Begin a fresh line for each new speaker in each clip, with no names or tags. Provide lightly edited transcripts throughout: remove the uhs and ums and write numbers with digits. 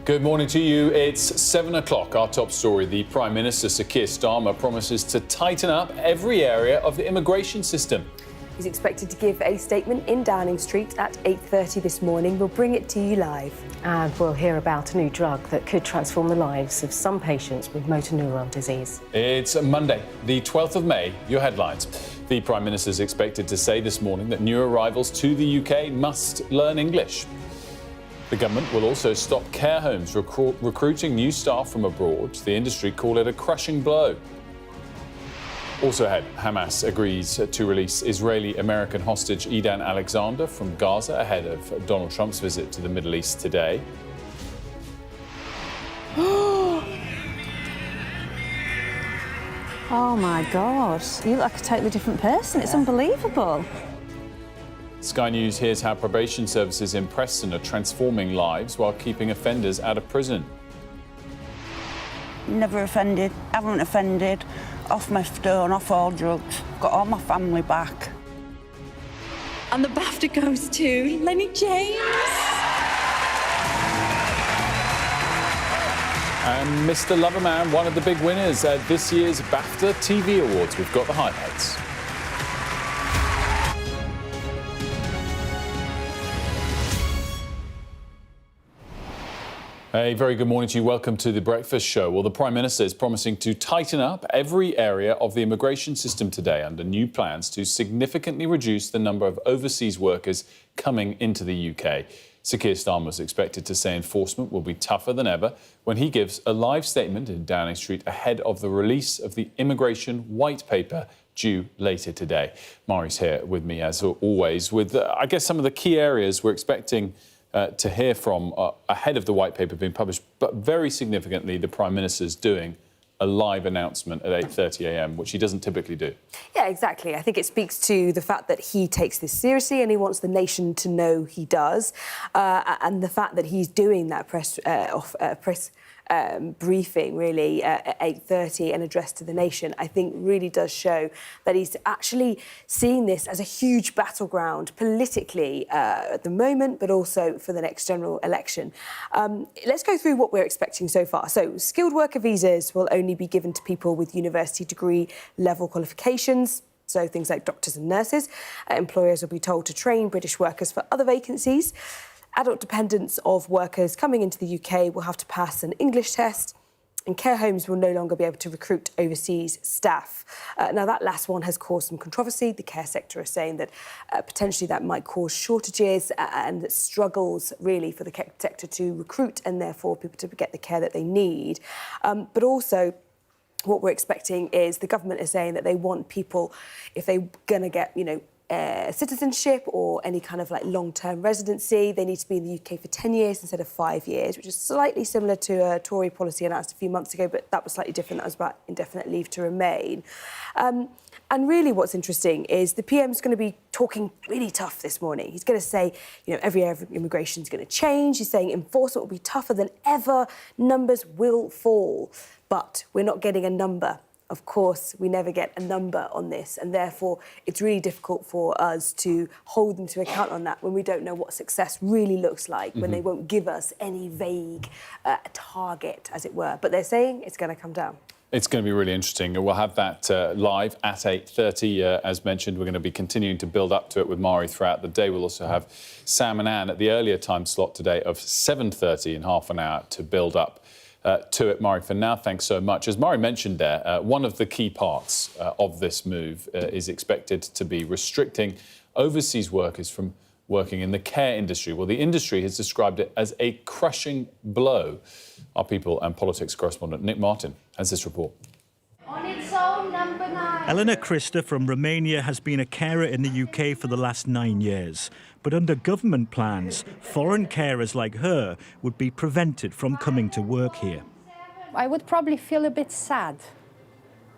Good morning to you. It's 7 o'clock. Our top story. The Prime Minister, Sir Keir Starmer, promises to tighten up every area of the immigration system.
He's expected to give a statement in Downing Street at 8:30 this morning. We'll bring it to you live.
And we'll hear about a new drug that could transform the lives of some patients with motor neuron disease.
It's Monday, the 12th of May. Your headlines. The Prime Minister is expected to say this morning that new arrivals to the UK must learn English. The government will also stop care homes recruiting new staff from abroad. The industry call it a crushing blow. Also ahead, Hamas agrees to release Israeli-American hostage Edan Alexander from Gaza ahead of Donald Trump's visit to the Middle East today.
Oh my God, you look like a totally different person. It's unbelievable.
Sky News hears how probation services in Preston are transforming lives while keeping offenders out of prison.
Never offended, haven't offended, off methadone, off all drugs, got all my family back.
And the BAFTA goes to Lenny James.
And Mr. Loverman, one of the big winners at this year's BAFTA TV Awards. We've got the highlights. A very good morning to you. Welcome to The Breakfast Show. Well, the Prime Minister is promising to tighten up every area of the immigration system today under new plans to significantly reduce the number of overseas workers coming into the UK. Sir Keir Starmer is expected to say enforcement will be tougher than ever when he gives a live statement in Downing Street ahead of the release of the Immigration White Paper due later today. Mari's here with me, as always, with, I guess, some of the key areas we're expecting to hear from ahead of the White Paper being published, but very significantly, the Prime Minister's doing a live announcement at 8:30 a.m, which he doesn't typically do.
Yeah, exactly. I think it speaks to the fact that he takes this seriously and he wants the nation to know he does. And the fact that he's doing that press briefing, really, at 8:30 and address to the nation, I think really does show that he's actually seeing this as a huge battleground politically at the moment, but also for the next general election. Let's go through what we're expecting so far. So skilled worker visas will only be given to people with university degree level qualifications. So things like doctors and nurses. Employers will be told to train British workers for other vacancies. Adult dependents of workers coming into the UK will have to pass an English test, and care homes will no longer be able to recruit overseas staff. Now, that last one has caused some controversy. The care sector is saying that potentially that might cause shortages and struggles, really, for the care sector to recruit and, therefore, people to get the care that they need. But also, what we're expecting is the government is saying that they want people, if they're going to get, citizenship or any kind of long-term residency, they need to be in the UK for 10 years instead of 5 years, which is slightly similar to a Tory policy announced a few months ago, but that was slightly different. That was about indefinite leave to remain. And really what's interesting is the PM's going to be talking really tough this morning. He's going to say, every area of immigration is going to change. He's saying enforcement will be tougher than ever. Numbers will fall. But we're not getting a number. Of course, we never get a number on this, and therefore it's really difficult for us to hold them to account on that when we don't know what success really looks like, when they won't give us any vague target, as it were. But they're saying it's going to come down.
It's going to be really interesting. We'll have that live at 8:30. As mentioned, we're going to be continuing to build up to it with Mari throughout the day. We'll also have Sam and Anne at the earlier time slot today of 7:30 in half an hour to build up to it. Mari, for now, thanks so much. As Mari mentioned there, one of the key parts of this move is expected to be restricting overseas workers from working in the care industry. Well, the industry has described it as a crushing blow. Our People and Politics correspondent Nick Martin has this report.
On its own, number 9.
Elena Christa from Romania has been a carer in the UK for the last 9 years. But under government plans, foreign carers like her would be prevented from coming to work here.
I would probably feel a bit sad,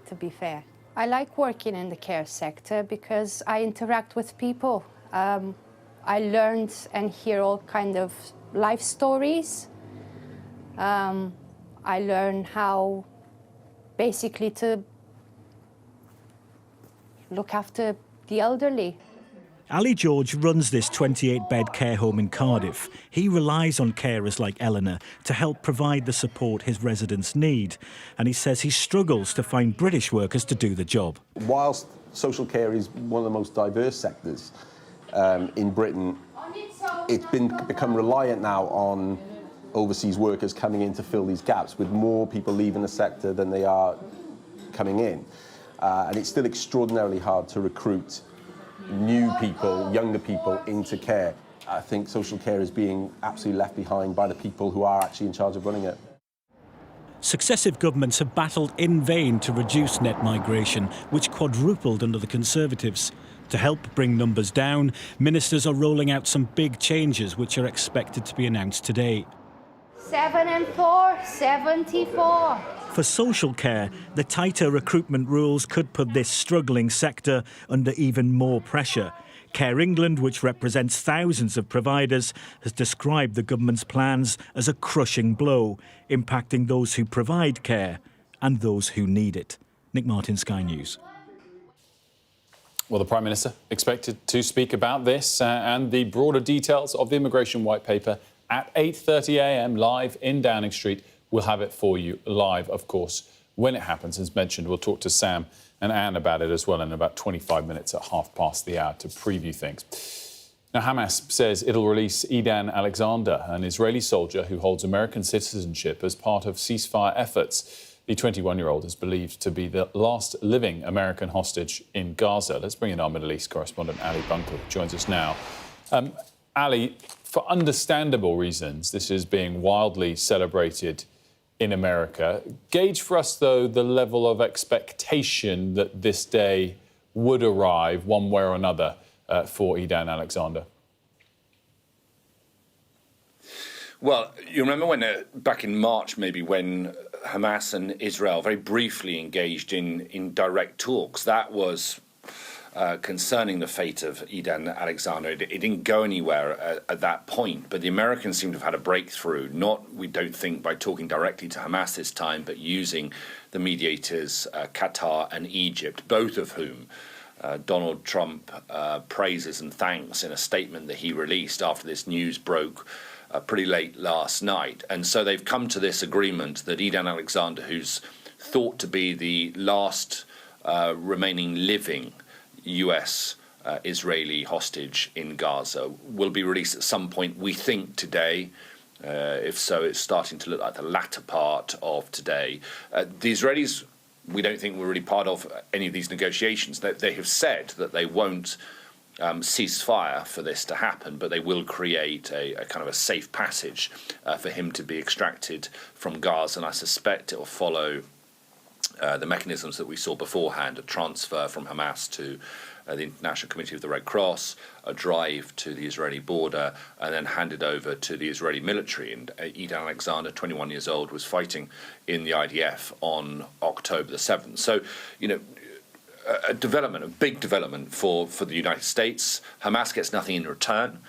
to be fair. I like working in the care sector because I interact with people. I learned and hear all kind of life stories. I learn how basically to look after the elderly.
Ali George runs this 28-bed care home in Cardiff. He relies on carers like Eleanor to help provide the support his residents need. And he says he struggles to find British workers to do the job.
Whilst social care is one of the most diverse sectors in Britain, it's become reliant now on overseas workers coming in to fill these gaps, with more people leaving the sector than they are coming in. And it's still extraordinarily hard to recruit new people, younger people, into care. I think social care is being absolutely left behind by the people who are actually in charge of running it.
Successive governments have battled in vain to reduce net migration, which quadrupled under the Conservatives. To help bring numbers down, ministers are rolling out some big changes which are expected to be announced today.
7 and 4, 74.
For social care, the tighter recruitment rules could put this struggling sector under even more pressure. Care England, which represents thousands of providers, has described the government's plans as a crushing blow, impacting those who provide care and those who need it. Nick Martin, Sky News.
Well, the Prime Minister expected to speak about this and the broader details of the immigration white paper at 8:30 a.m. live in Downing Street. We'll have it for you live, of course, when it happens. As mentioned, we'll talk to Sam and Anne about it as well in about 25 minutes at 1:30 to preview things. Now, Hamas says it'll release Idan Alexander, an Israeli soldier who holds American citizenship, as part of ceasefire efforts. The 21-year-old is believed to be the last living American hostage in Gaza. Let's bring in our Middle East correspondent, Ali Bunker, who joins us now. Ali, for understandable reasons, this is being wildly celebrated in America. Gauge for us, though, the level of expectation that this day would arrive one way or another for Idan Alexander.
Well, you remember when back in March, maybe, when Hamas and Israel very briefly engaged in direct talks. That was concerning the fate of Idan Alexander. It didn't go anywhere at that point, but the Americans seem to have had a breakthrough, not, we don't think, by talking directly to Hamas this time, but using the mediators, Qatar and Egypt, both of whom Donald Trump praises and thanks in a statement that he released after this news broke pretty late last night. And so they've come to this agreement that Idan Alexander, who's thought to be the last remaining living US Israeli hostage in Gaza, will be released at some point, we think today. If so, it's starting to look like the latter part of today. The Israelis, we don't think, were really part of any of these negotiations. They have said that they won't cease fire for this to happen, but they will create a kind of a safe passage for him to be extracted from Gaza, and I suspect it will follow the mechanisms that we saw beforehand: a transfer from Hamas to the International Committee of the Red Cross, a drive to the Israeli border, and then handed over to the Israeli military. And Idan Alexander, 21 years old, was fighting in the IDF on October the 7th. So, you know, a big development for the United States. Hamas gets nothing in return.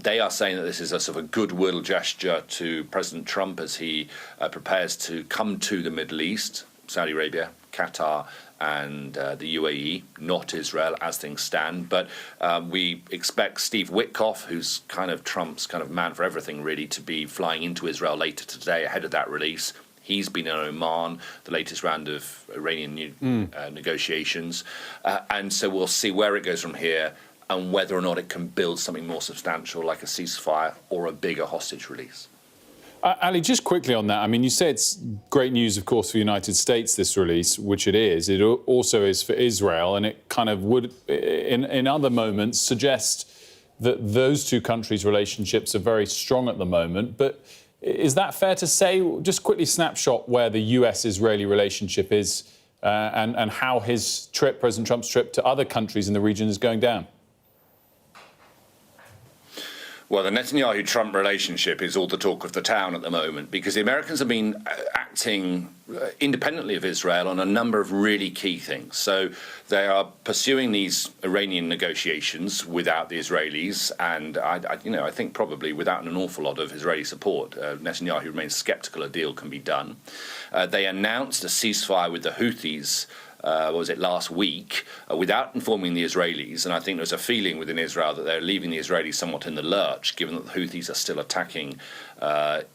They are saying that this is a sort of a goodwill gesture to President Trump as he prepares to come to the Middle East, Saudi Arabia, Qatar, and the UAE, not Israel as things stand. But we expect Steve Witkoff, who's kind of Trump's kind of man for everything, really, to be flying into Israel later today ahead of that release. He's been in Oman, the latest round of Iranian negotiations. And so we'll see where it goes from here and whether or not it can build something more substantial like a ceasefire or a bigger hostage release.
Ali, just quickly on that, I mean, you say it's great news, of course, for the United States, this release, which it is. It also is for Israel, and it kind of would, in other moments, suggest that those two countries' relationships are very strong at the moment. But is that fair to say? Just quickly snapshot where the US-Israeli relationship is and how his trip, President Trump's trip to other countries in the region, is going down.
Well, the Netanyahu-Trump relationship is all the talk of the town at the moment because the Americans have been acting independently of Israel on a number of really key things. So they are pursuing these Iranian negotiations without the Israelis, and I think probably without an awful lot of Israeli support. Netanyahu remains sceptical a deal can be done. They announced a ceasefire with the Houthis last week, without informing the Israelis. And I think there's a feeling within Israel that they're leaving the Israelis somewhat in the lurch, given that the Houthis are still attacking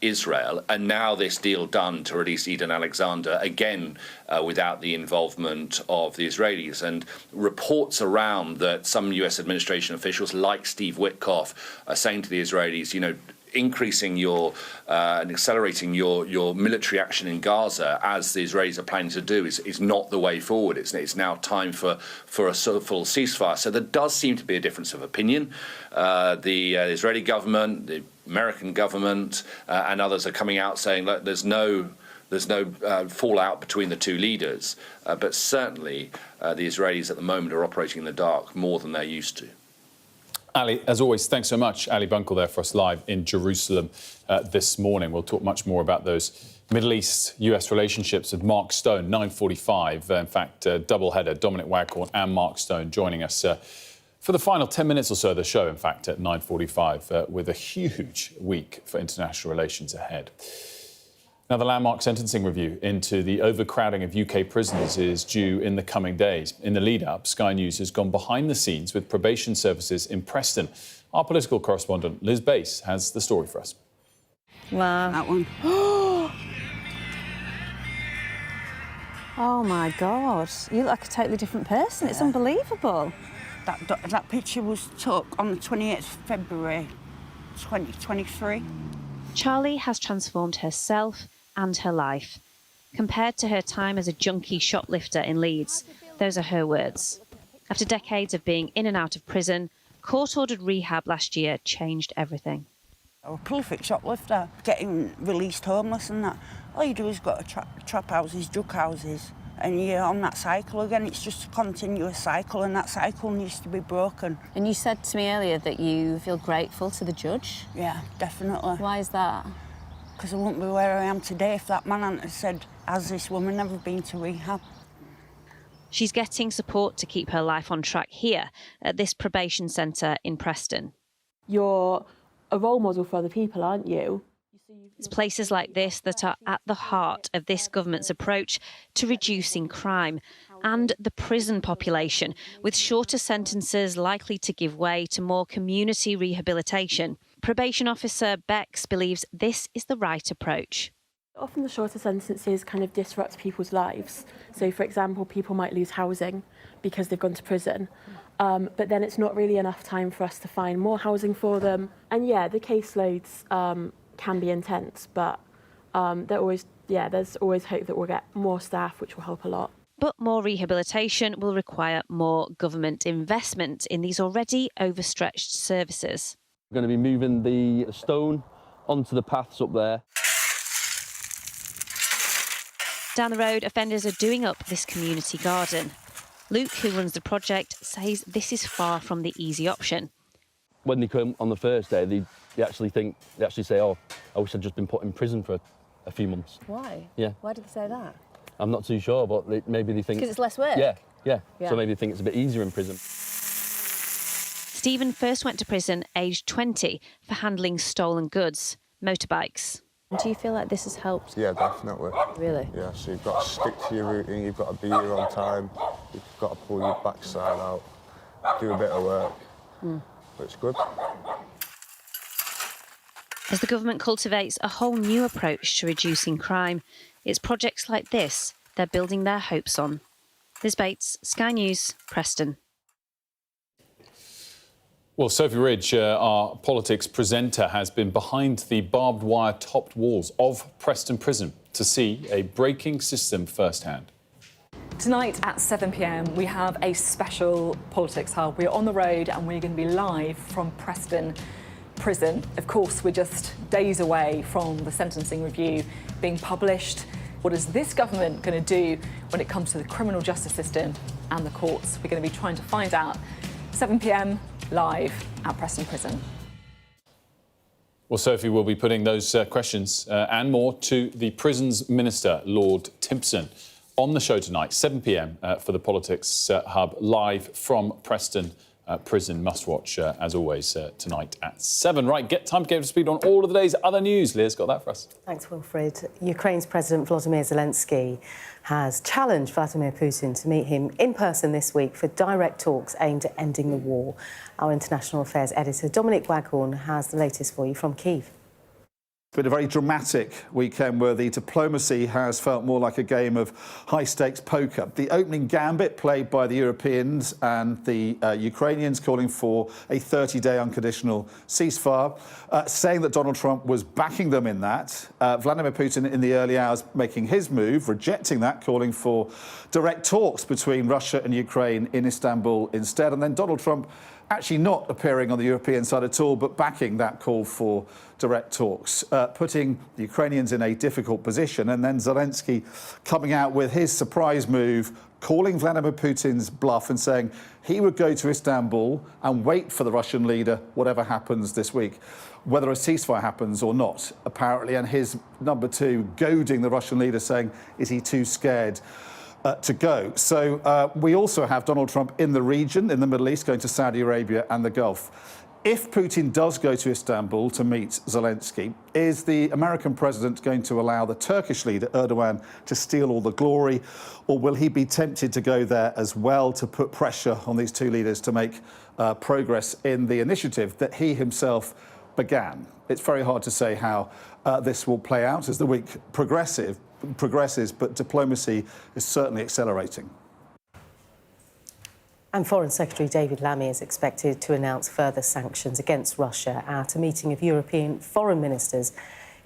Israel. And now this deal done to release Eden Alexander, again, without the involvement of the Israelis. And reports around that some US administration officials, like Steve Witkoff, are saying to the Israelis, you know, increasing your and accelerating your military action in Gaza, as the Israelis are planning to do, is not the way forward. It's now time for a sort of full ceasefire. So there does seem to be a difference of opinion. The Israeli government, the American government, and others are coming out saying, look, there's no fallout between the two leaders. But certainly the Israelis at the moment are operating in the dark more than they're used to.
Ali, as always, thanks so much. Ali Bunkle there for us live in Jerusalem this morning. We'll talk much more about those Middle East-US relationships with Mark Stone, 9:45. In fact, double-header, Dominic Waghorn and Mark Stone joining us for the final 10 minutes or so of the show, in fact, at 9:45, with a huge week for international relations ahead. Now, the landmark sentencing review into the overcrowding of UK prisons is due in the coming days. In the lead-up, Sky News has gone behind the scenes with probation services in Preston. Our political correspondent, Liz Bass, has the story for us.
Wow.
That one.
Oh, my God. You look like a totally different person. It's unbelievable.
That picture was took on the 28th of February, 2023.
Charlie has transformed herself and her life. Compared to her time as a junkie shoplifter in Leeds, those are her words. After decades of being in and out of prison, court-ordered rehab last year changed everything.
I'm a prolific shoplifter, getting released homeless and that. All you do is go to trap houses, drug houses, and you're on that cycle again. It's just a continuous cycle, and that cycle needs to be broken.
And you said to me earlier that you feel grateful to the judge.
Yeah, definitely.
Why is that?
Because I wouldn't be where I am today if that man hadn't said, has this woman never been to rehab?
She's getting support to keep her life on track here at this probation centre in Preston.
You're a role model for other people, aren't you?
It's places like this that are at the heart of this government's approach to reducing crime and the prison population, with shorter sentences likely to give way to more community rehabilitation. Probation officer Bex believes this is the right approach.
Often the shorter sentences kind of disrupt people's lives. So, for example, people might lose housing because they've gone to prison. But then it's not really enough time for us to find more housing for them. And yeah, the caseloads can be intense, but there's always hope that we'll get more staff, which will help a lot.
But more rehabilitation will require more government investment in these already overstretched services.
We're going to be moving the stone onto the paths up there.
Down the road, offenders are doing up this community garden. Luke, who runs the project, says this is far from the easy option.
When they come on the first day, they actually say, oh, I wish I'd just been put in prison for a few months.
Why?
Yeah.
Why did they say that?
I'm not too sure, but maybe they think...
Because it's less work?
Yeah. So maybe they think it's a bit easier in prison.
Stephen first went to prison aged 20 for handling stolen goods, motorbikes.
Do you feel like this has helped?
Yeah, definitely.
Really?
Yeah, so you've got to stick to your routine, you've got to be here on time, you've got to pull your backside out, do a bit of work. But it's good.
As the government cultivates a whole new approach to reducing crime, it's projects like this they're building their hopes on. Liz Bates, Sky News, Preston.
Well, Sophie Ridge, our politics presenter, has been behind the barbed wire topped walls of Preston Prison to see a breaking system firsthand.
Tonight at 7 p.m. we have a special politics hub. We're on the road and we're going to be live from Preston Prison. Of course, we're just days away from the sentencing review being published. What is this government going to do when it comes to the criminal justice system and the courts? We're going to be trying to find out. 7 p.m. live at Preston Prison.
Well, Sophie will be putting those questions and more to the Prisons Minister, Lord Timpson, on the show tonight, 7 p.m. For the Politics Hub, live from Preston prison must-watch, as always, tonight at 7. Right, time to get up to speed on all of the day's other news. Leah's got that for us.
Thanks, Wilfred. Ukraine's President Volodymyr Zelensky has challenged Vladimir Putin to meet him in person this week for direct talks aimed at ending the war. Our international affairs editor, Dominic Waghorn, has the latest for you from Kyiv.
It's been a very dramatic weekend where the diplomacy has felt more like a game of high-stakes poker. The opening gambit played by the Europeans and the Ukrainians calling for a 30-day unconditional ceasefire, saying that Donald Trump was backing them in that. Vladimir Putin in the early hours making his move, rejecting that, calling for direct talks between Russia and Ukraine in Istanbul instead. And then Donald Trump actually not appearing on the European side at all, but backing that call for direct talks, putting the Ukrainians in a difficult position. And then Zelensky coming out with his surprise move, calling Vladimir Putin's bluff and saying he would go to Istanbul and wait for the Russian leader, whatever happens this week, whether a ceasefire happens or not, apparently. And his number two goading the Russian leader, saying, is he too scared to go? So we also have Donald Trump in the region, in the Middle East, going to Saudi Arabia and the Gulf. If Putin does go to Istanbul to meet Zelensky, is the American president going to allow the Turkish leader, Erdogan, to steal all the glory? Or will he be tempted to go there as well to put pressure on these two leaders to make progress in the initiative that he himself began? It's very hard to say how this will play out as the week progresses, but diplomacy is certainly accelerating.
And Foreign Secretary David Lammy is expected to announce further sanctions against Russia at a meeting of European foreign ministers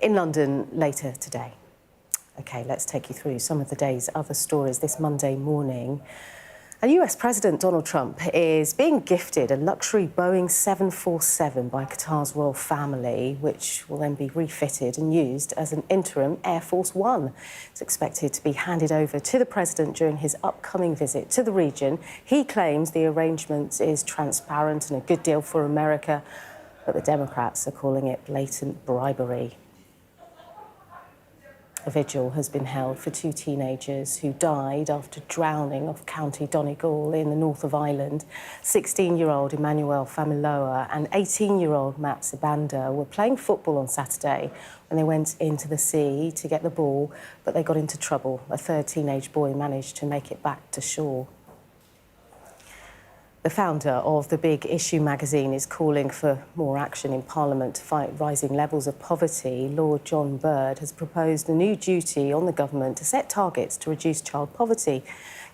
in London later today. OK, let's take you through some of the day's other stories this Monday morning. And US President Donald Trump is being gifted a luxury Boeing 747 by Qatar's royal family, which will then be refitted and used as an interim Air Force One. It's expected to be handed over to the president during his upcoming visit to the region. He claims the arrangement is transparent and a good deal for America, but the Democrats are calling it blatant bribery. A vigil has been held for two teenagers who died after drowning off County Donegal in the north of Ireland. 16-year-old Emmanuel Familoa and 18-year-old Matt Sibanda were playing football on Saturday when they went into the sea to get the ball, but they got into trouble. A third teenage boy managed to make it back to shore. The founder of the Big Issue magazine is calling for more action in Parliament to fight rising levels of poverty. Lord John Bird has proposed a new duty on the government to set targets to reduce child poverty,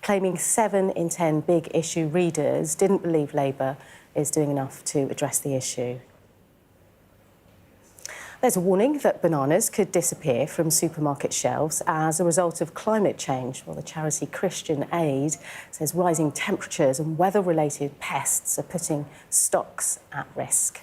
claiming 7 in 10 Big Issue readers didn't believe Labour is doing enough to address the issue. There's a warning that bananas could disappear from supermarket shelves as a result of climate change. Well, the charity Christian Aid says rising temperatures and weather-related pests are putting stocks at risk.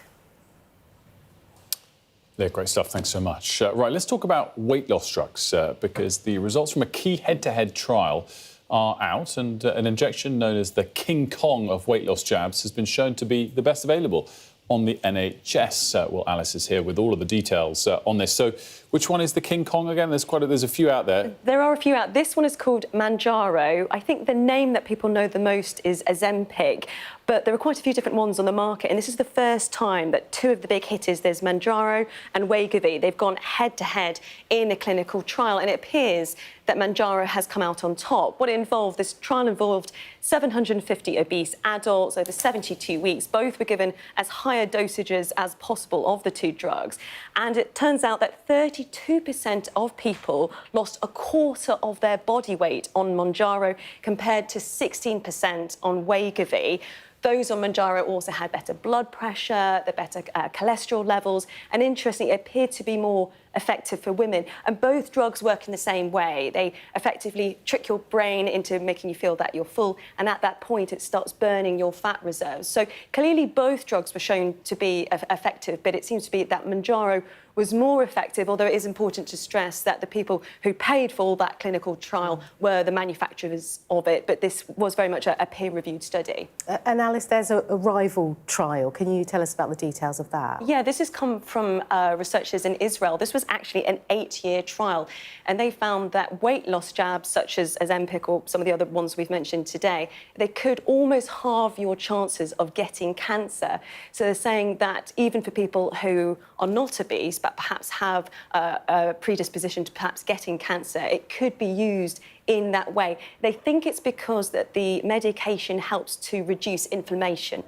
Yeah, great stuff. Thanks so much. Right, let's talk about weight loss drugs because the results from a key head-to-head trial are out, and an injection known as the King Kong of weight loss jabs has been shown to be the best available on the NHS. Well, Alice is here with all of the details on this. So which one is the King Kong again? There's a few out there.
There are a few out. This one is called Manjaro. I think the name that people know the most is Ozempic, but there are quite a few different ones on the market, and this is the first time that two of the big hitters, there's Manjaro and Wegovy, they've gone head-to-head in a clinical trial, and it appears that Manjaro has come out on top. What it involved, this trial involved 750 obese adults over 72 weeks. Both were given as higher dosages as possible of the two drugs, and it turns out that 32% of people lost a quarter of their body weight on Manjaro compared to 16% on Wegovy. Those on Manjaro also had better blood pressure, the better cholesterol levels, and interestingly, it appeared to be more effective for women. And both drugs work in the same way. They effectively trick your brain into making you feel that you're full, and at that point, it starts burning your fat reserves. So clearly, both drugs were shown to be effective, but it seems to be that Manjaro was more effective, although it is important to stress that the people who paid for all that clinical trial were the manufacturers of it, but this was very much a peer-reviewed study.
And Alice, there's a rival trial. Can you tell us about the details of that?
Yeah, this has come from researchers in Israel. This was actually an 8-year trial, and they found that weight loss jabs, such as Ozempic or some of the other ones we've mentioned today, they could almost halve your chances of getting cancer. So they're saying that even for people who are not obese, but perhaps have a predisposition to perhaps getting cancer, it could be used in that way. They think it's because that the medication helps to reduce inflammation.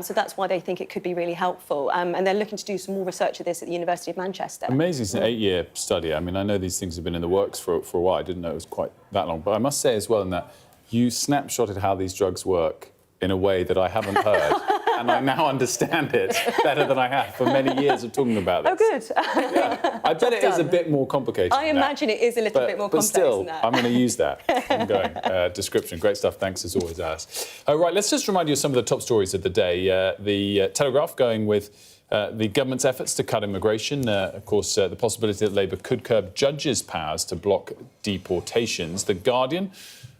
So that's why they think it could be really helpful. And they're looking to do some more research of this at the University of Manchester.
Amazing, it's an 8-year study. I mean, I know these things have been in the works for a while. I didn't know it was quite that long. But I must say as well in that you snapshotted how these drugs work in a way that I haven't heard. And I now understand it better than I have for many years of talking about this.
Oh, good.
Yeah. I bet it is a bit more complicated.
I imagine it is a little bit more complex than that.
I'm going to use that ongoing description. Great stuff. Thanks as always, Alice. Right, let's just remind you of some of the top stories of the day. The Telegraph going with the government's efforts to cut immigration. Of course, the possibility that Labour could curb judges' powers to block deportations. The Guardian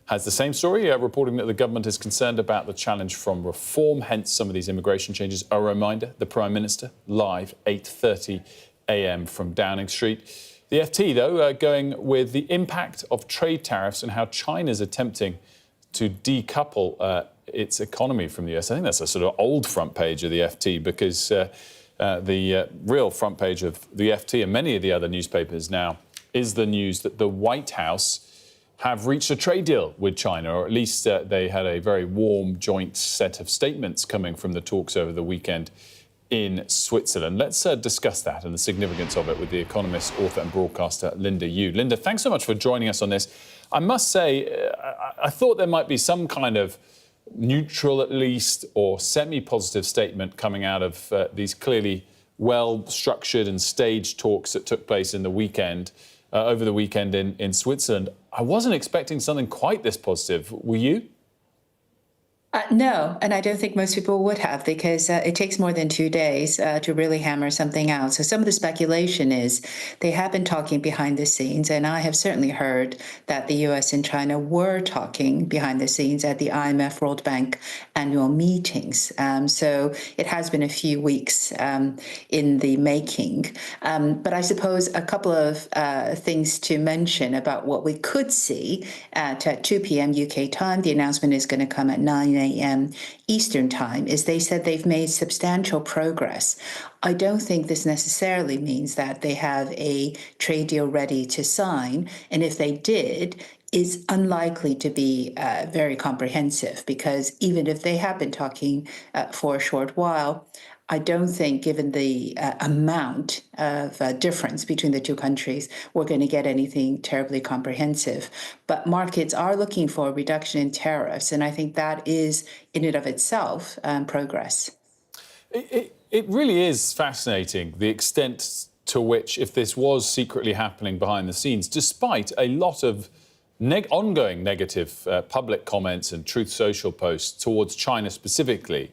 has the same story, reporting that the government is concerned about the challenge from reform, hence some of these immigration changes. A reminder, the Prime Minister, live 8:30 a.m. from Downing Street. The FT, though, going with the impact of trade tariffs and how China's attempting to decouple its economy from the US. I think that's a sort of old front page of the FT because the real front page of the FT and many of the other newspapers now is the news that the White House have reached a trade deal with China, or at least they had a very warm joint set of statements coming from the talks over the weekend in Switzerland. Let's discuss that and the significance of it with the economist, author and broadcaster Linda Yu. Linda, thanks so much for joining us on this. I must say, I thought there might be some kind of neutral at least or semi-positive statement coming out of these clearly well-structured and staged talks that took place in the weekend, over the weekend in Switzerland. I wasn't expecting something quite this positive. Were you?
No, and I don't think most people would have, because it takes more than 2 days to really hammer something out. So some of the speculation is they have been talking behind the scenes, and I have certainly heard that the US and China were talking behind the scenes at the IMF World Bank annual meetings. So it has been a few weeks in the making. But I suppose a couple of things to mention about what we could see at 2 p.m. UK time. The announcement is going to come at 9 a.m. Eastern time, is they said they've made substantial progress. I don't think this necessarily means that they have a trade deal ready to sign, and if they did, is unlikely to be very comprehensive, because even if they have been talking for a short while, I don't think, given the amount of difference between the two countries, we're going to get anything terribly comprehensive. But markets are looking for a reduction in tariffs, and I think that is, in and of itself, progress.
It really is fascinating, the extent to which, if this was secretly happening behind the scenes, despite a lot of ongoing negative public comments and Truth Social posts towards China specifically,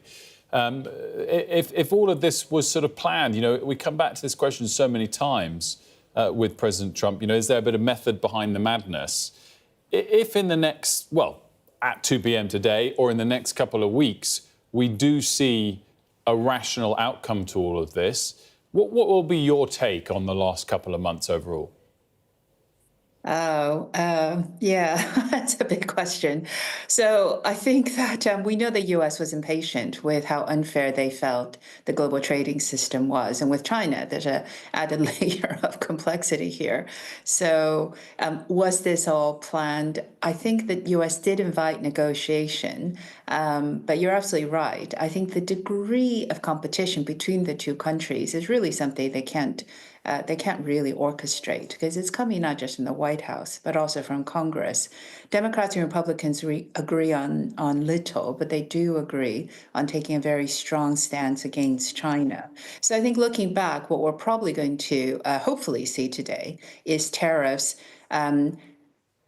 if all of this was sort of planned, you know, we come back to this question so many times with President Trump, you know, is there a bit of method behind the madness? If in the next, well, at 2 p.m. today or in the next couple of weeks, we do see a rational outcome to all of this, what will be your take on the last couple of months overall?
Yeah, that's a big question. So I think that we know the U.S. was impatient with how unfair they felt the global trading system was. And with China, there's an added layer of complexity here. So was this all planned? I think that U.S. did invite negotiation, but you're absolutely right. I think the degree of competition between the two countries is really something they can't really orchestrate, because it's coming not just from the White House, but also from Congress. Democrats and Republicans agree on little, but they do agree on taking a very strong stance against China. So I think looking back, what we're probably going to hopefully see today is tariffs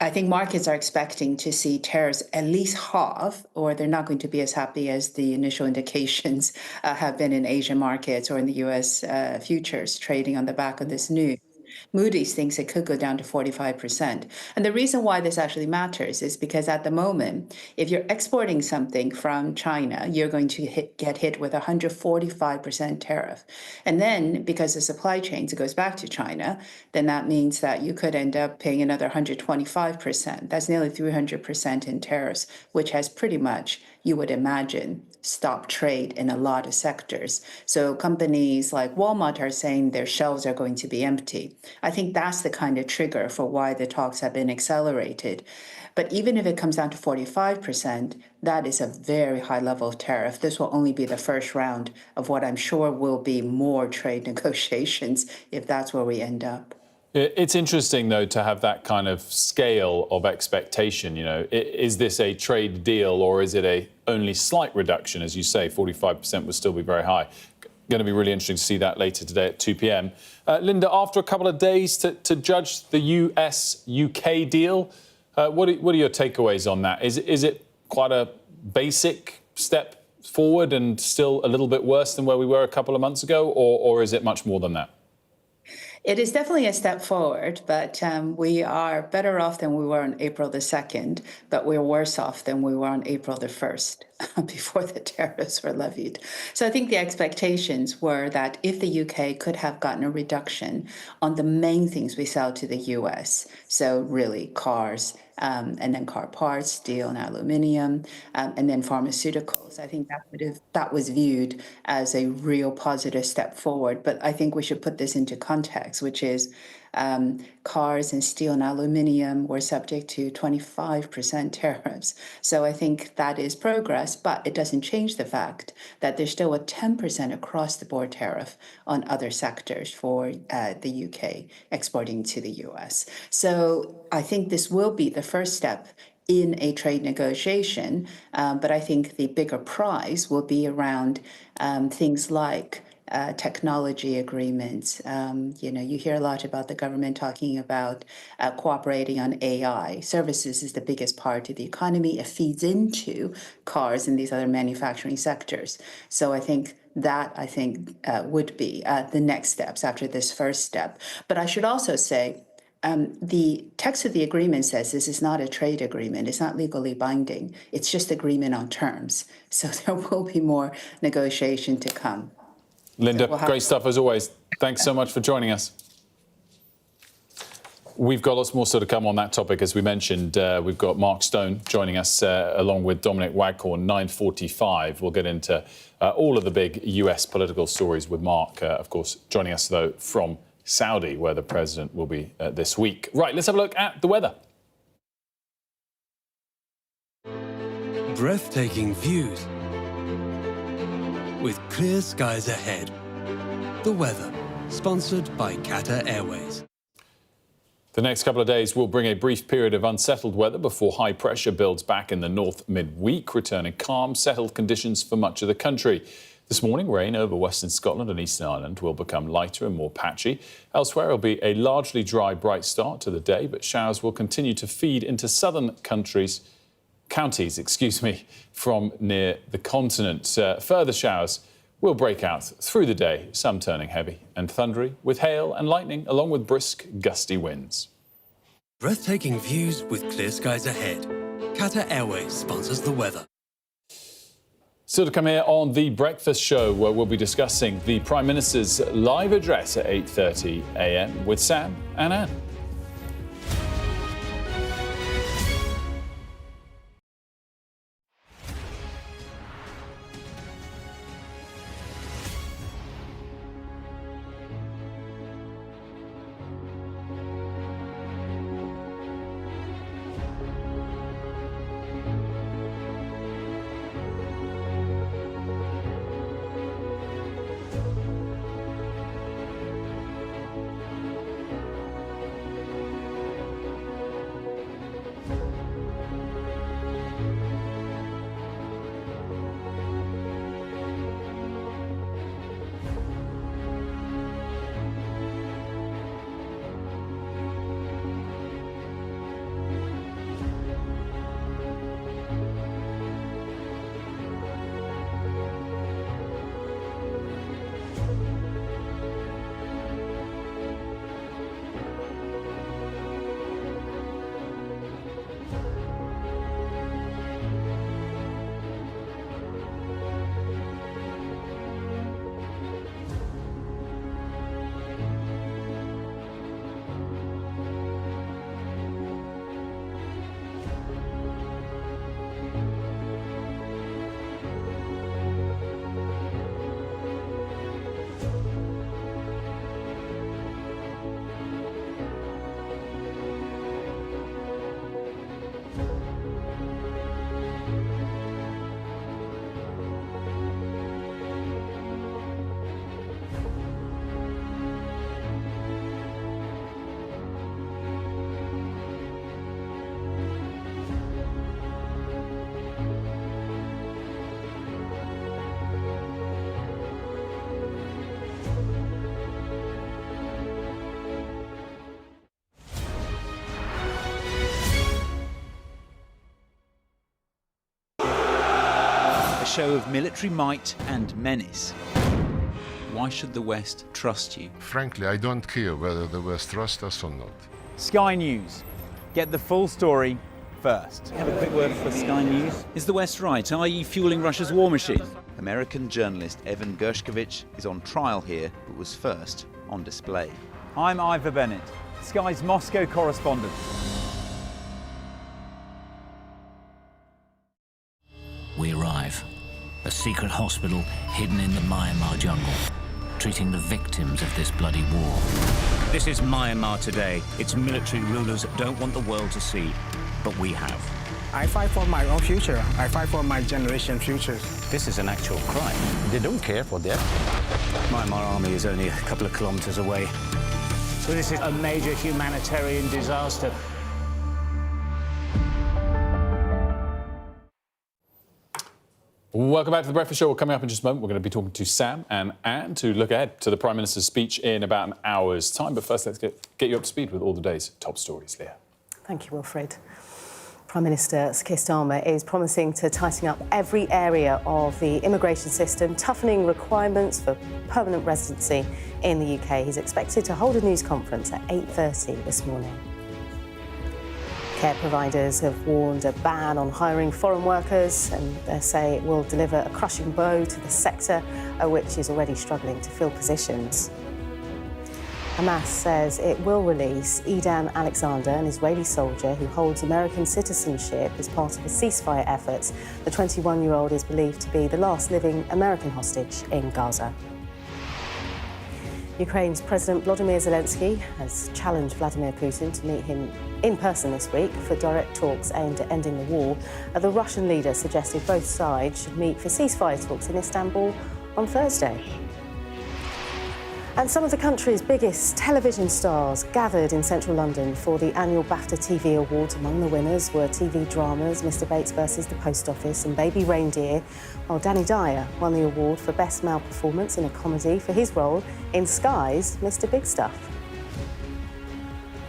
I think markets are expecting to see tariffs at least halve, or they're not going to be as happy as the initial indications have been in Asian markets or in the US futures trading on the back of this news. Moody's thinks it could go down to 45%. And the reason why this actually matters is because at the moment, if you're exporting something from China, you're going to get hit with a 145% tariff. And then because the supply chains goes back to China, then that means that you could end up paying another 125%. That's nearly 300% in tariffs, which has pretty much, you would imagine, stop trade in a lot of sectors. So companies like Walmart are saying their shelves are going to be empty. I think that's the kind of trigger for why the talks have been accelerated. But even if it comes down to 45%, that is a very high level of tariff. This will only be the first round of what I'm sure will be more trade negotiations if that's where we end up.
It's interesting, though, to have that kind of scale of expectation. You know, is this a trade deal or is it a only slight reduction? As you say, 45% would still be very high. Going to be really interesting to see that later today at 2 p.m. Linda, after a couple of days to judge the US-UK deal, what are your takeaways on that? Is it quite a basic step forward and still a little bit worse than where we were a couple of months ago, or is it much more than that?
It is definitely a step forward, but we are better off than we were on April the 2nd, but we're worse off than we were on April the 1st, before the tariffs were levied. So I think the expectations were that if the UK could have gotten a reduction on the main things we sell to the US, so really cars, and then car parts, steel and aluminium, and then pharmaceuticals. I think that was viewed as a real positive step forward. But I think we should put this into context, which is cars and steel and aluminium were subject to 25% tariffs. So I think that is progress, but it doesn't change the fact that there's still a 10% across the board tariff on other sectors for the UK exporting to the US. So I think this will be the first step in a trade negotiation, but I think the bigger prize will be around things like technology agreements. You hear a lot about the government talking about cooperating on AI. Services is the biggest part of the economy. It feeds into cars and these other manufacturing sectors. So I think that would be the next steps after this first step. But I should also say, the text of the agreement says this is not a trade agreement. It's not legally binding. It's just agreement on terms. So there will be more negotiation to come.
Linda, great stuff as always. Thanks so much for joining us. We've got lots more still to come on that topic. As we mentioned, we've got Mark Stone joining us along with Dominic Waghorn, 9:45. We'll get into all of the big US political stories with Mark, of course, joining us, though, from Saudi, where the president will be this week. Right, let's have a look at the weather.
Breathtaking views with clear skies ahead. The weather, sponsored by Qatar Airways.
The next couple of days will bring a brief period of unsettled weather before high pressure builds back in the north midweek, returning calm, settled conditions for much of the country. This morning, rain over western Scotland and Eastern Ireland will become lighter and more patchy. Elsewhere, it will be a largely dry, bright start to the day, but showers will continue to feed into southern counties, from near the continent. Further showers will break out through the day, some turning heavy and thundery, with hail and lightning, along with brisk, gusty winds.
Breathtaking views with clear skies ahead. Qatar Airways sponsors the weather.
Still to come here on The Breakfast Show, where we'll be discussing the Prime Minister's live address at 8:30 a.m. with Sam and Anne.
show of military might and menace. Why should the West trust you?
Frankly, I don't care whether the West trusts us or not.
Sky News. Get the full story first. Have a quick word for Sky News. Is the West right? Are you fueling Russia's war machine? American journalist Evan Gershkovich is on trial here, but was first on display. I'm Ivor Bennett, Sky's Moscow correspondent.
We arrive. A secret hospital hidden in the Myanmar jungle, treating the victims of this bloody war. This is Myanmar today. Its military rulers don't want the world to see, but we have.
I fight for my own future. I fight for my generation's futures.
This is an actual crime.
They don't care for that.
Myanmar army is only a couple of kilometers away.
So this is a major humanitarian disaster.
Welcome back to The Breakfast Show. Well, coming up in just a moment, we're going to be talking to Sam and Anne to look ahead to the Prime Minister's speech in about an hour's time. But first, let's get you up to speed with all the day's top stories. Leah.
Thank you, Wilfred. Prime Minister Keir Starmer is promising to tighten up every area of the immigration system, toughening requirements for permanent residency in the UK. He's expected to hold a news conference at 8:30 this morning. Care providers have warned a ban on hiring foreign workers, and they say it will deliver a crushing blow to the sector, which is already struggling to fill positions. Hamas says it will release Edan Alexander, an Israeli soldier who holds American citizenship as part of the ceasefire efforts. The 21-year-old is believed to be the last living American hostage in Gaza. Ukraine's President Volodymyr Zelensky has challenged Vladimir Putin to meet him in person this week for direct talks aimed at ending the war. The Russian leader suggested both sides should meet for ceasefire talks in Istanbul on Thursday. And some of the country's biggest television stars gathered in central London for the annual BAFTA TV Awards. Among the winners were TV dramas Mr Bates vs The Post Office and Baby Reindeer, while Danny Dyer won the award for Best Male Performance in a Comedy for his role in Sky's Mr Big Stuff.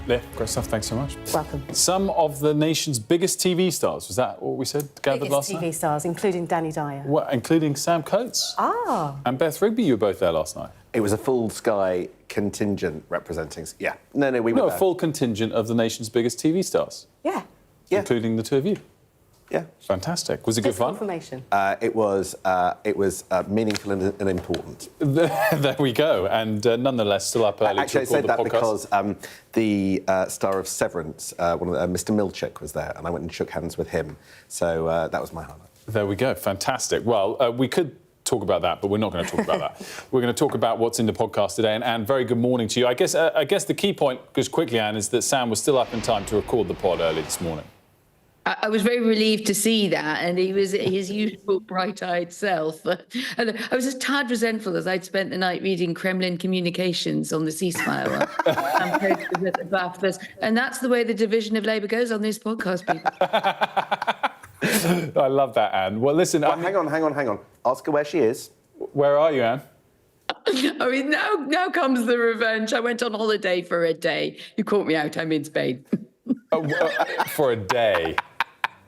Leah, great stuff. Thanks so much.
Welcome.
Some of the nation's biggest TV stars, was that what we said, gathered last night?
TV stars, including Danny Dyer.
What, including Sam Coates?
Ah.
And Beth Rigby, you were both there last night.
It was a full Sky contingent representing... Yeah. No, we were
No,
there.
a full contingent of the nation's biggest TV stars.
Yeah.
Including the two of you.
Yeah.
Fantastic. Was it good fun?
Confirmation.
It was meaningful and important.
There we go. And nonetheless, still up early
Actually,
to
I
record
said that
the podcast.
because the star of Severance, Mr. Milchick, was there, and I went and shook hands with him. So that was my highlight.
There we go. Fantastic. Well, we could talk about that, but we're not going to talk about that. We're going to talk about what's in the podcast today. And Anne, very good morning to you. I guess the key point, just quickly, Anne, is that Sam was still up in time to record the pod early this morning.
I was very relieved to see that, and he was his usual bright-eyed self. And I was a tad resentful as I'd spent the night reading Kremlin communications on the ceasefire and posted at the BAFTAs. And that's the way the division of labour goes on this podcast, people.
I love that, Anne. Well, listen...
hang on. Ask her where she is.
Where are you, Anne?
I mean, now comes the revenge. I went on holiday for a day. You caught me out. I'm in Spain.
For a day.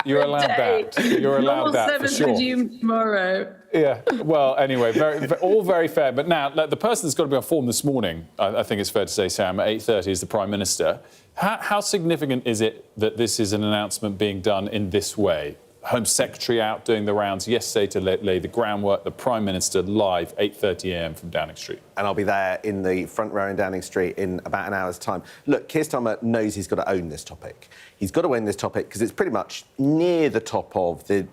You're allowed that. You're allowed that, for sure.
Resume tomorrow.
Yeah. Well, anyway, all very fair. But now, the person that's got to be on form this morning, I think it's fair to say, Sam, at 8:30 is the Prime Minister. How significant is it that this is an announcement being done in this way? Home Secretary out doing the rounds yesterday to lay the groundwork. The Prime Minister live, 8:30 a.m. from Downing Street.
And I'll be there in the front row in Downing Street in about an hour's time. Look, Keir Starmer knows he's got to own this topic. He's got to own this topic because it's pretty much near the top of the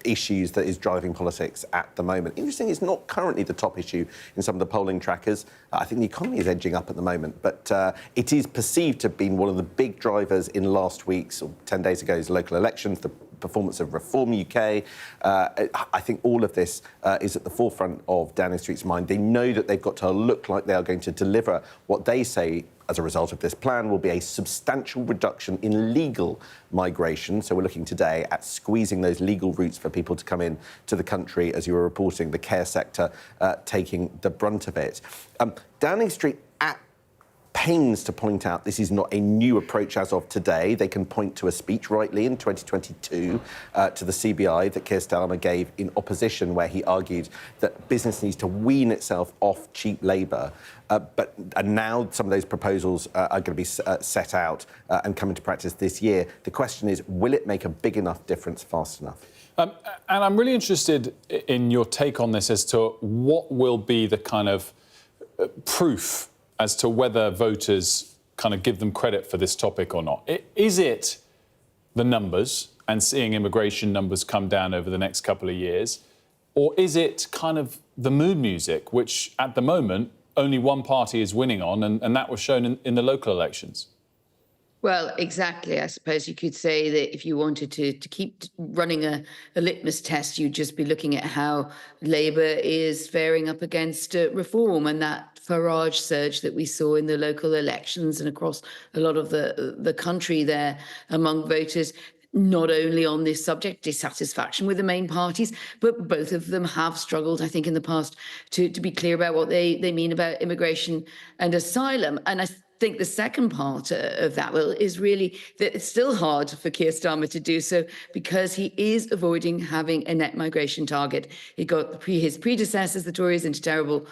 issues that is driving politics at the moment. Interesting, it's not currently the top issue in some of the polling trackers. I think the economy is edging up at the moment, but it is perceived to have been one of the big drivers in last week's, or 10 days ago's, local elections, the performance of Reform UK. I think all of this is at the forefront of Downing Street's mind. They know that they've got to look like they are going to deliver what they say, as a result of this plan, will be a substantial reduction in legal migration. So we're looking today at squeezing those legal routes for people to come in to the country, as you were reporting, the care sector taking the brunt of it. Downing Street at pains to point out this is not a new approach as of today. They can point to a speech, rightly, in 2022 to the CBI that Keir Starmer gave in opposition, where he argued that business needs to wean itself off cheap labour. And now some of those proposals are going to be set out and come into practice this year. The question is, will it make a big enough difference fast enough?
And I'm really interested in your take on this as to what will be the kind of proof as to whether voters kind of give them credit for this topic or not. Is it the numbers and seeing immigration numbers come down over the next couple of years? Or is it kind of the mood music, which at the moment only one party is winning on, and that was shown in the local elections?
Well, exactly. I suppose you could say that if you wanted to keep running a litmus test, you'd just be looking at how Labour is faring up against reform, and that Farage surge that we saw in the local elections and across a lot of the country there among voters, not only on this subject, dissatisfaction with the main parties, but both of them have struggled, I think, in the past to be clear about what they mean about immigration and asylum. And I think the second part of that, Will, is really that it's still hard for Keir Starmer to do so because he is avoiding having a net migration target. He got his predecessors, the Tories, into terrible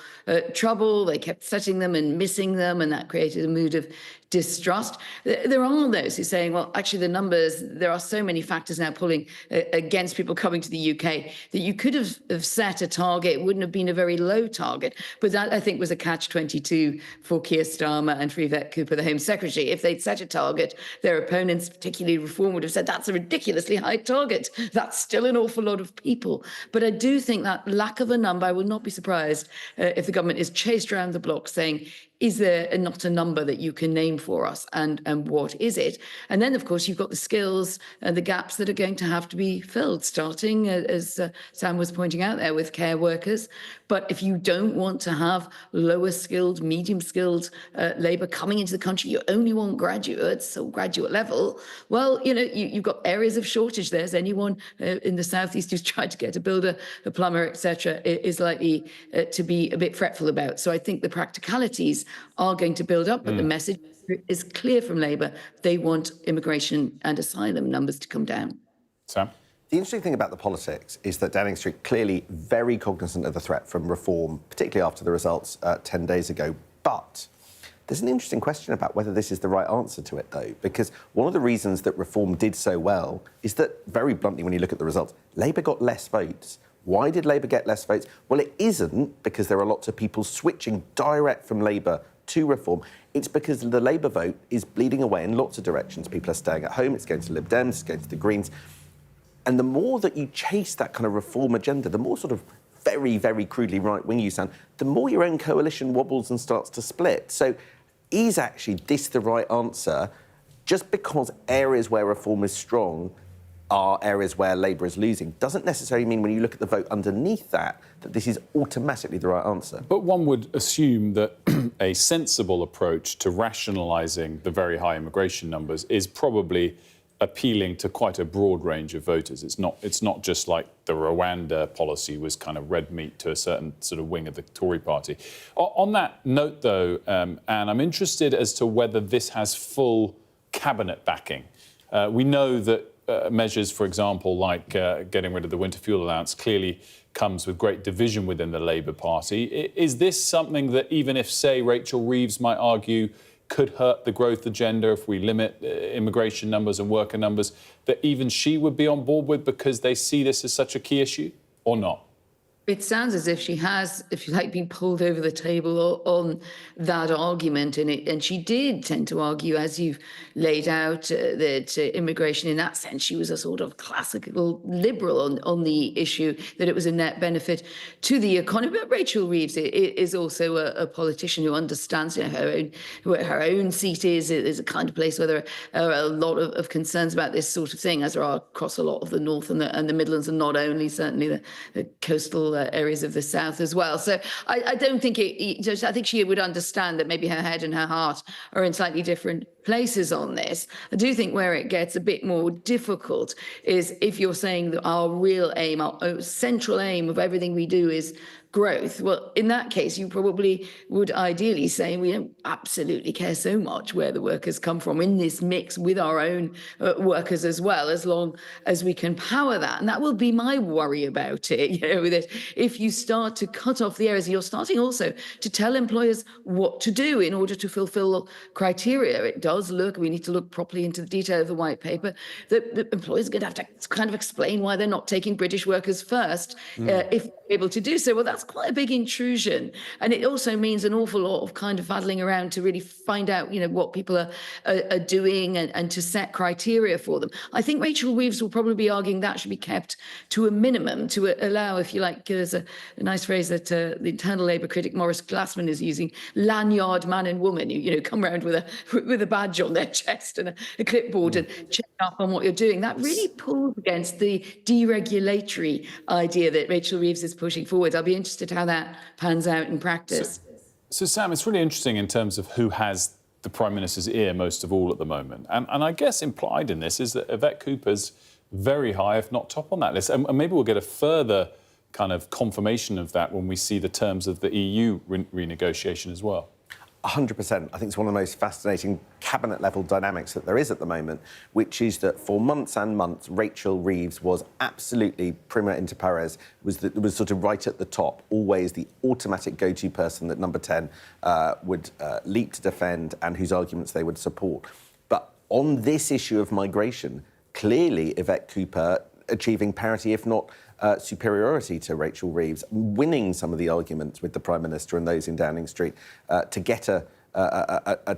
trouble. They kept setting them and missing them, and that created a mood of distrust. There are those who are saying, well, actually, the numbers, there are so many factors now pulling against people coming to the UK that you could have set a target. It wouldn't have been a very low target. But that, I think, was a catch-22 for Keir Starmer and for Yvette Cooper, the Home Secretary. If they'd set a target, their opponents, particularly Reform, would have said, that's a ridiculously high target. That's still an awful lot of people. But I do think that lack of a number, I will not be surprised if the government is chased around the block saying, is there not a number that you can name for us, and what is it? And then, of course, you've got the skills and the gaps that are going to have to be filled, starting, as Sam was pointing out there, with care workers. But if you don't want to have lower skilled, medium skilled labour coming into the country, you only want graduates or graduate level, well, you know, you've got areas of shortage there. As anyone in the southeast who's tried to get a builder, a plumber, etc., is likely to be a bit fretful about. So I think the practicalities are going to build up, but the message is clear from Labour. They want immigration and asylum numbers to come down.
Sam?
The interesting thing about the politics is that Downing Street clearly very cognizant of the threat from Reform, particularly after the results 10 days ago. But there's an interesting question about whether this is the right answer to it, though, because one of the reasons that Reform did so well is that, very bluntly, when you look at the results, Labour got less votes. Why did Labour get less votes? Well, it isn't because there are lots of people switching direct from Labour to Reform. It's because the Labour vote is bleeding away in lots of directions. People are staying at home, it's going to Lib Dems, it's going to the Greens. And the more that you chase that kind of Reform agenda, the more sort of very, very crudely right-wing you sound, the more your own coalition wobbles and starts to split. So is actually this the right answer? Just because areas where Reform is strong are areas where Labour is losing doesn't necessarily mean, when you look at the vote underneath that, that this is automatically the right answer.
But one would assume that a sensible approach to rationalising the very high immigration numbers is probably appealing to quite a broad range of voters. It's not just like the Rwanda policy was kind of red meat to a certain sort of wing of the Tory party. On that note, though, Anne, I'm interested as to whether this has full cabinet backing. We know that measures, for example, like getting rid of the winter fuel allowance, clearly comes with great division within the Labour Party. Is this something that, even if, say, Rachel Reeves might argue could hurt the growth agenda if we limit immigration numbers and worker numbers, that even she would be on board with because they see this as such a key issue, or not?
It sounds as if she has, if you like, been pulled over the table on that argument. And she did tend to argue, as you've laid out, that immigration, in that sense, she was a sort of classical liberal on the issue, that it was a net benefit to the economy. But Rachel Reeves is also a politician who understands, you know, her own seat is a kind of place where there are a lot of concerns about this sort of thing, as there are across a lot of the North and the Midlands, and not only, certainly, the coastal areas of the south as well. So I don't think I think she would understand that maybe her head and her heart are in slightly different places on this. I do think where it gets a bit more difficult is if you're saying that our real aim, our central aim of everything we do is growth. Well, in that case, you probably would ideally say we don't absolutely care so much where the workers come from in this mix with our own workers as well, as long as we can power that. And that will be my worry about it, that if you start to cut off the areas, you're starting also to tell employers what to do in order to fulfill criteria. It does look, we need to look properly into the detail of the white paper, that the employers are going to have to kind of explain why they're not taking British workers first, if they're able to do so. Well, that's quite a big intrusion. And it also means an awful lot of kind of faddling around to really find out, what people are doing and to set criteria for them. I think Rachel Reeves will probably be arguing that should be kept to a minimum to allow, if you like, there's a nice phrase that the internal Labour critic Maurice Glassman is using, lanyard man and woman, who come around with a badge on their chest and a clipboard and check up on what you're doing. That really pulls against the deregulatory idea that Rachel Reeves is pushing forward. I'll be interested how that pans out in practice.
So Sam, it's really interesting in terms of who has the Prime Minister's ear most of all at the moment. And I guess implied in this is that Yvette Cooper's very high, if not top on that list. And maybe we'll get a further kind of confirmation of that when we see the terms of the EU renegotiation as well.
100%. I think it's one of the most fascinating cabinet-level dynamics that there is at the moment, which is that for months and months, Rachel Reeves was absolutely prima inter pares, was sort of right at the top, always the automatic go-to person that Number 10 would leap to defend and whose arguments they would support. But on this issue of migration, clearly Yvette Cooper achieving parity, if not superiority to Rachel Reeves, winning some of the arguments with the Prime Minister and those in Downing Street to get a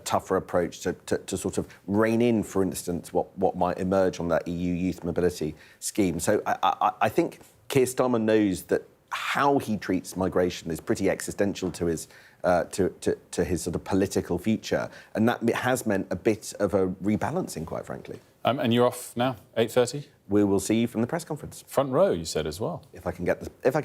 tougher approach to sort of rein in, for instance, what might emerge on that EU youth mobility scheme. So I think Keir Starmer knows that how he treats migration is pretty existential to his to his sort of political future, and that has meant a bit of a rebalancing, quite frankly.
And you're off now, 8:30?
We will see you from the press conference.
Front row, you said as well.
If I can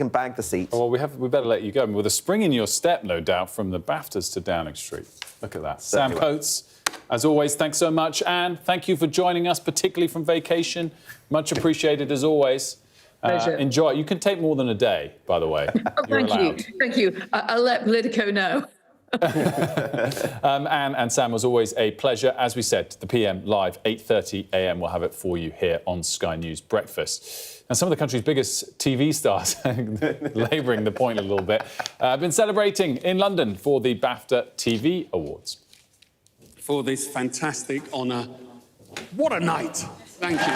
bag the seat.
Oh, well, we better let you go. With a spring in your step, no doubt, from the BAFTAs to Downing Street. Look at that. Sam Coates, as always, thanks so much. And thank you for joining us, particularly from vacation. Much appreciated, as always.
Pleasure.
Enjoy. You can take more than a day, by the way.
Thank you. I'll let Politico know.
And Sam, was always a pleasure. As we said, the PM live, 8:30 a.m. We'll have it for you here on Sky News Breakfast. And some of the country's biggest TV stars, labouring the point a little bit, have been celebrating in London for the BAFTA TV Awards.
For this fantastic honour. What a night. Thank you.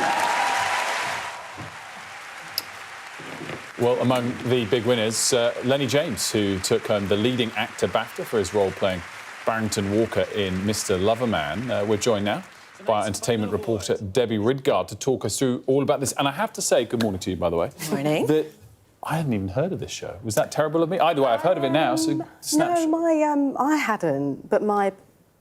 Well, among the big winners, Lenny James, who took home the leading actor BAFTA for his role playing Barrington Walker in Mr. Loverman. We're joined now by entertainment reporter Debbie Ridgard to talk us through all about this. And I have to say, good morning to you, by the way.
Morning.
That I hadn't even heard of this show. Was that terrible of me? Either way, I've heard of it now, so snapshot.
No, I hadn't, but my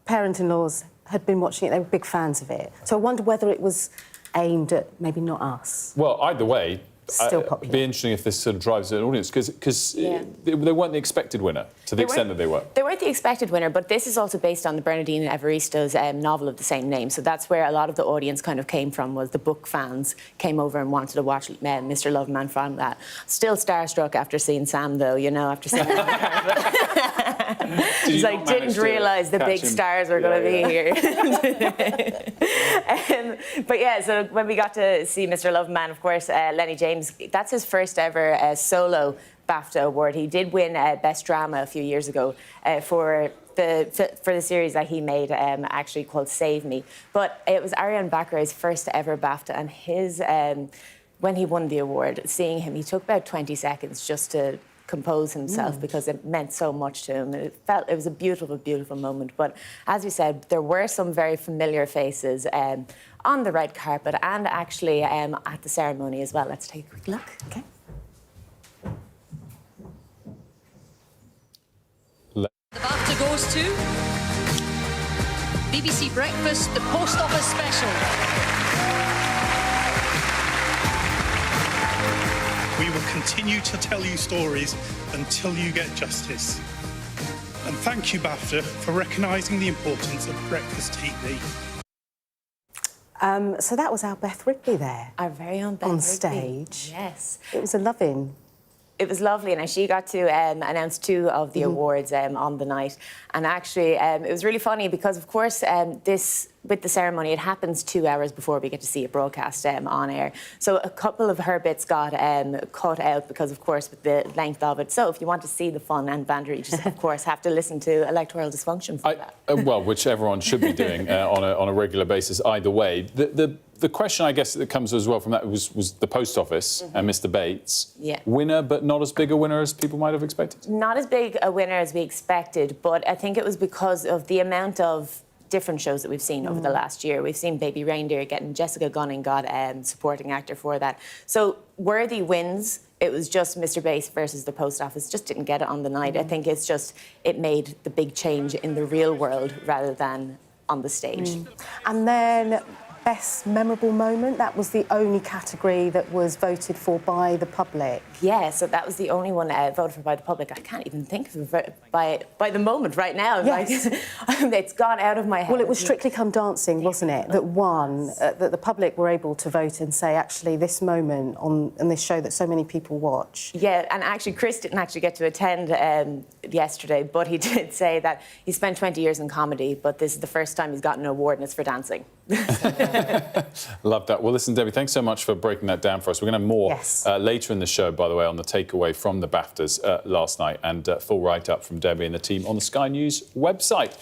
parent-in-laws had been watching it. They were big fans of it. So I wonder whether it was aimed at maybe not us.
Well, either way,
still popular.
It'd be interesting if this sort of drives an audience, because they weren't the expected winner, to the extent that they were.
They weren't the expected winner, but this is also based on the Bernardine Evaristo's novel of the same name. So that's where a lot of the audience kind of came from, was the book fans came over and wanted to watch Mr. Loverman from that. Still starstruck after seeing Sam, though, after seeing He's like, didn't realise the big stars were going to be here. But yeah, so when we got to see Mr. Loverman, of course, Lenny James, that's his first ever solo BAFTA award. He did win Best Drama a few years ago for the series that he made, actually called Save Me. But it was Ariane Baccarat's first ever BAFTA, and his when he won the award, seeing him, he took about 20 seconds just to compose himself because it meant so much to him. It was a beautiful, beautiful moment. But as we said, there were some very familiar faces on the red carpet and actually at the ceremony as well. Let's take a quick look. Okay.
The BAFTA goes to BBC Breakfast, the Post Office Special.
We will continue to tell you stories until you get justice. And thank you, BAFTA, for recognising the importance of breakfast TV.
So that was our Beth Ridley there.
Our very own Beth
on
Ridley.
stage.
Yes.
It was a loving
It was lovely, and she got to announce 2 of the awards on the night. And actually, it was really funny because, of course, with the ceremony, it happens 2 hours before we get to see it broadcast on air. So a couple of her bits got cut out because, of course, with the length of it. So if you want to see the fun and banter, you just, of course, have to listen to Electoral Dysfunction for that.
Well, which everyone should be doing on a regular basis either way. The question, I guess, that comes as well from that was the Post Office and Mr. Bates.
Yeah.
Winner, but not as big a winner as people might have expected?
Not as big a winner as we expected, but I think it was because of the amount of different shows that we've seen over the last year. We've seen Baby Reindeer getting, Jessica Gunning got supporting actor for that. So worthy wins. It was just Mr. Bates versus the Post Office. Just didn't get it on the night. I think it's just, it made the big change in the real world rather than on the stage.
And then best memorable moment, that was the only category that was voted for by the public.
Yeah, so that was the only one voted for by the public. I can't even think of it by the moment right now.
Yes.
Like, it's gone out of my head.
Well, it was Strictly Come Dancing, wasn't it, that won, that the public were able to vote and say, actually, this moment on this show that so many people watch.
Yeah, and actually, Chris didn't actually get to attend yesterday, but he did say that he spent 20 years in comedy, but this is the first time he's gotten an award, and it's for dancing.
Love that. Well, listen, Debbie, thanks so much for breaking that down for us. We're going to have more later in the show, by the way, on the takeaway from the BAFTAs last night, and full write-up from Debbie and the team on the Sky News website.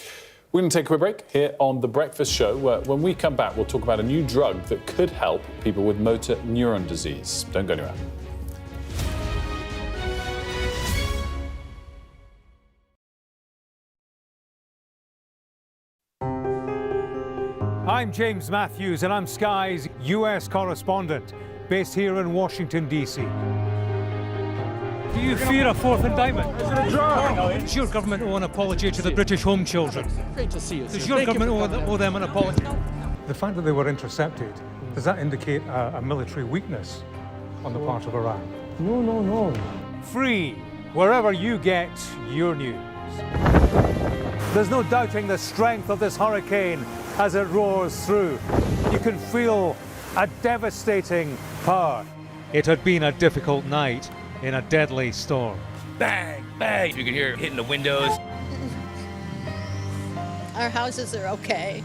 We're going to take a quick break here on The Breakfast Show. When we come back, we'll talk about a new drug that could help people with motor neuron disease. Don't go anywhere.
I'm James Matthews, and I'm Sky's US correspondent, based here in Washington, D.C. Do you fear a 4th indictment? Does your government owe an apology to the British home children?
Great to see you,
Does
sir.
your
Thank you
government
for
owe them an apology? The fact that they were intercepted, does that indicate a military weakness on the part of Iran?
No, no, no.
Free, wherever you get your news. There's no doubting the strength of this hurricane as it roars through. You can feel a devastating power. It had been a difficult night in a deadly storm.
Bang, bang. You can hear it hitting the windows.
Our houses are okay.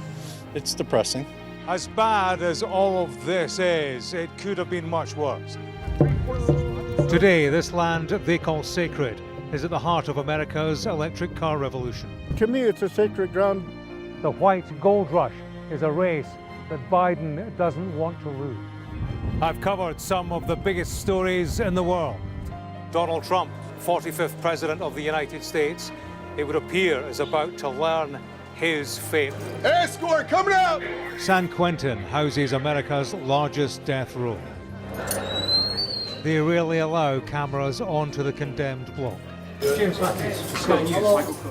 It's depressing. As bad as all of this is, it could have been much worse. Today, this land they call sacred is at the heart of America's electric car revolution.
To me, it's a sacred ground.
The white gold rush is a race that Biden doesn't want to lose. I've covered some of the biggest stories in the world. Donald Trump, 45th President of the United States, it would appear is about to learn his fate.
Escort coming out!
San Quentin houses America's largest death row. They rarely allow cameras onto the condemned block.
James Matthews, Sky News.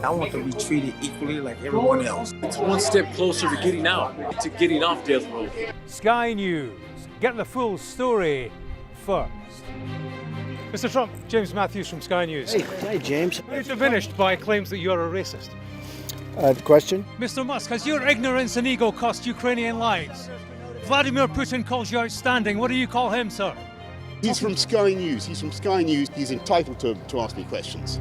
I want to be treated equally like everyone else. It's one step closer to getting out, to getting off death row.
Sky News. Get the full story first. Mr. Trump, James Matthews from Sky News.
Hey, James.
Are you diminished by claims that you're a racist?
Question?
Mr. Musk, has your ignorance and ego cost Ukrainian lives? Vladimir Putin calls you outstanding. What do you call him, sir?
He's from Sky News. He's from Sky News. He's entitled to ask me questions.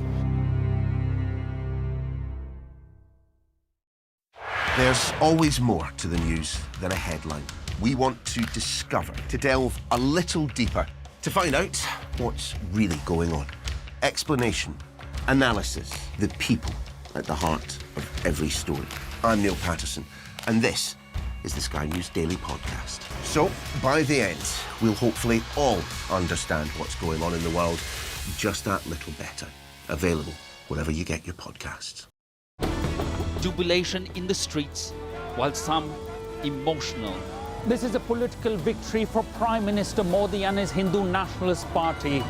There's always more to the news than a headline. We want to discover, to delve a little deeper, to find out what's really going on. Explanation, analysis, the people at the heart of every story. I'm Neil Patterson, and this is the Sky News Daily Podcast. So, by the end, we'll hopefully all understand what's going on in the world just that little better. Available wherever you get your podcasts.
Jubilation in the streets, while some emotional.
This is a political victory for Prime Minister Modi and his Hindu Nationalist Party.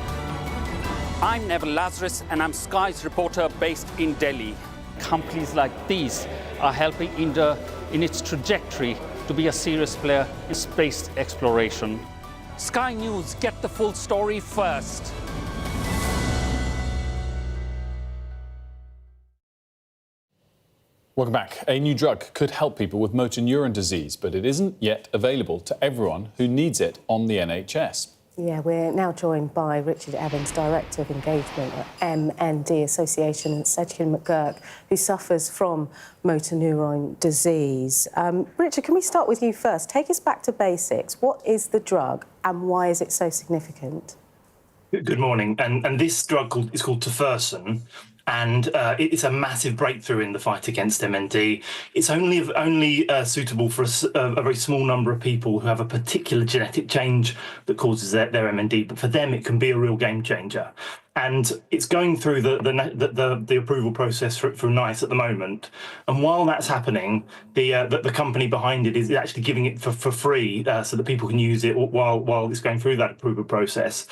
I'm Neville Lazarus, and I'm Sky's reporter based in Delhi.
Companies like these are helping India in its trajectory to be a serious player in space exploration.
Sky News, get the full story first.
Welcome back. A new drug could help people with motor neuron disease, but it isn't yet available to everyone who needs it on the NHS.
Yeah, we're now joined by Richard Evans, Director of Engagement at MND Association, and Sedgkin McGurk, who suffers from motor neuron disease. Richard, can we start with you first? Take us back to basics. What is the drug and why is it so significant?
Good morning. And this drug is called tofersen, and it's a massive breakthrough in the fight against MND. It's only suitable for a very small number of people who have a particular genetic change that causes their MND, but for them it can be a real game changer. And it's going through the approval process through NICE at the moment. And while that's happening, the company behind it is actually giving it for free so that people can use it while it's going through that approval process.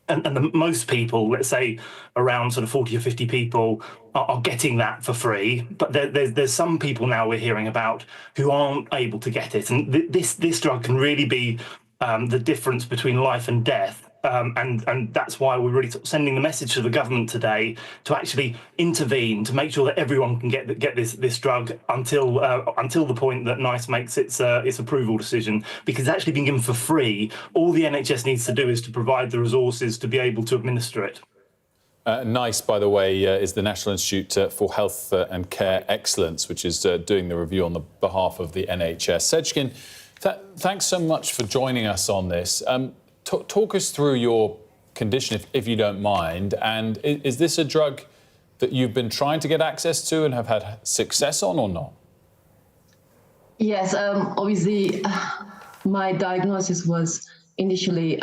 And most people, let's say around sort of 40 or 50 people, are getting that for free. But there's some people now we're hearing about who aren't able to get it. And this drug can really be the difference between life and death. And that's why we're really sending the message to the government today to actually intervene to make sure that everyone can get this drug until the point that NICE makes its approval decision, because it's actually been given for free. All the NHS needs to do is to provide the resources to be able to administer it.
NICE, by the way, is the National Institute for Health and Care Excellence, which is doing the review on the behalf of the NHS. Sedgkin, thanks so much for joining us on this. Talk us through your condition, if you don't mind. And is this a drug that you've been trying to get access to and have had success on or not?
Yes, obviously, my diagnosis was initially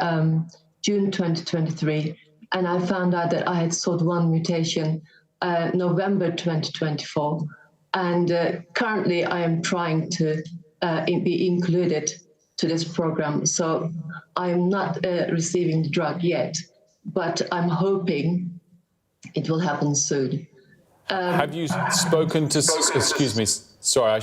June 2023, and I found out that I had SOD1 mutation November 2024. And currently, I am trying to be included to this program. So I'm not receiving the drug yet, but I'm hoping it will happen soon.
Have you spoken to, excuse me, sorry,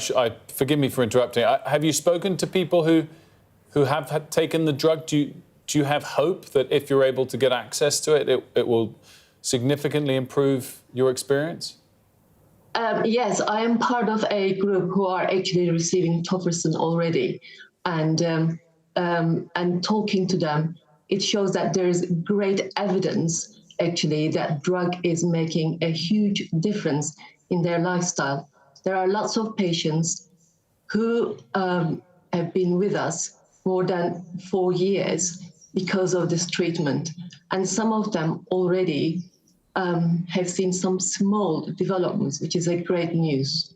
forgive me for interrupting. Have you spoken to people who have taken the drug? Do you have hope that if you're able to get access to it, it will significantly improve your experience?
Yes, I am part of a group who are actually receiving tofersen already. And talking to them, it shows that there is great evidence, actually, that drug is making a huge difference in their lifestyle. There are lots of patients who have been with us more than 4 years because of this treatment. And some of them already have seen some small developments, which is a great news.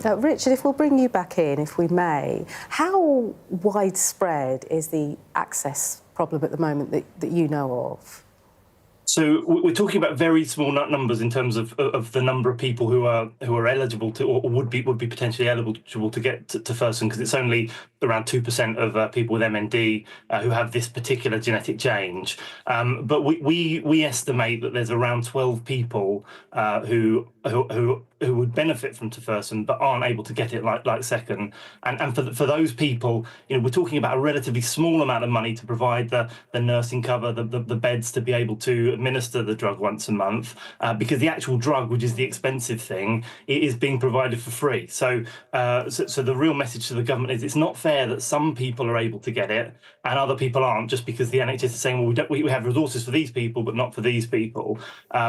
Richard, if we'll bring you back in, if we may, how widespread is the access problem at the moment that you know of?
So we're talking about very small numbers in terms of the number of people who are eligible to or would be potentially eligible to get tofersen, because it's only around 2% of people with MND who have this particular genetic change. But we estimate that there's around 12 people who would benefit from tofersen but aren't able to get it like second. And for those people, we're talking about a relatively small amount of money to provide the nursing cover, the beds to be able to administer the drug once a month, because the actual drug, which is the expensive thing, it is being provided for free. So the real message to the government is it's not fair that some people are able to get it and other people aren't, just because the NHS is saying, well, we have resources for these people but not for these people.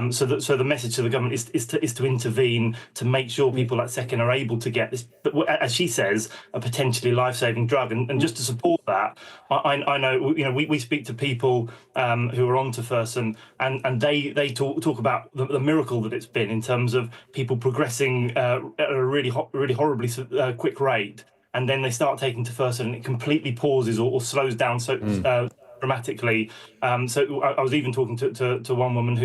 So the message to the government is to intervene to make sure people like Sedgkin are able to get this, but as she says, a potentially life-saving drug. And just to support that, I know we speak to people who are on tofersen, and they talk about the miracle that it's been in terms of people progressing at a really horribly quick rate, and then they start taking tofersen and it completely pauses or slows down so dramatically. So I was even talking to one woman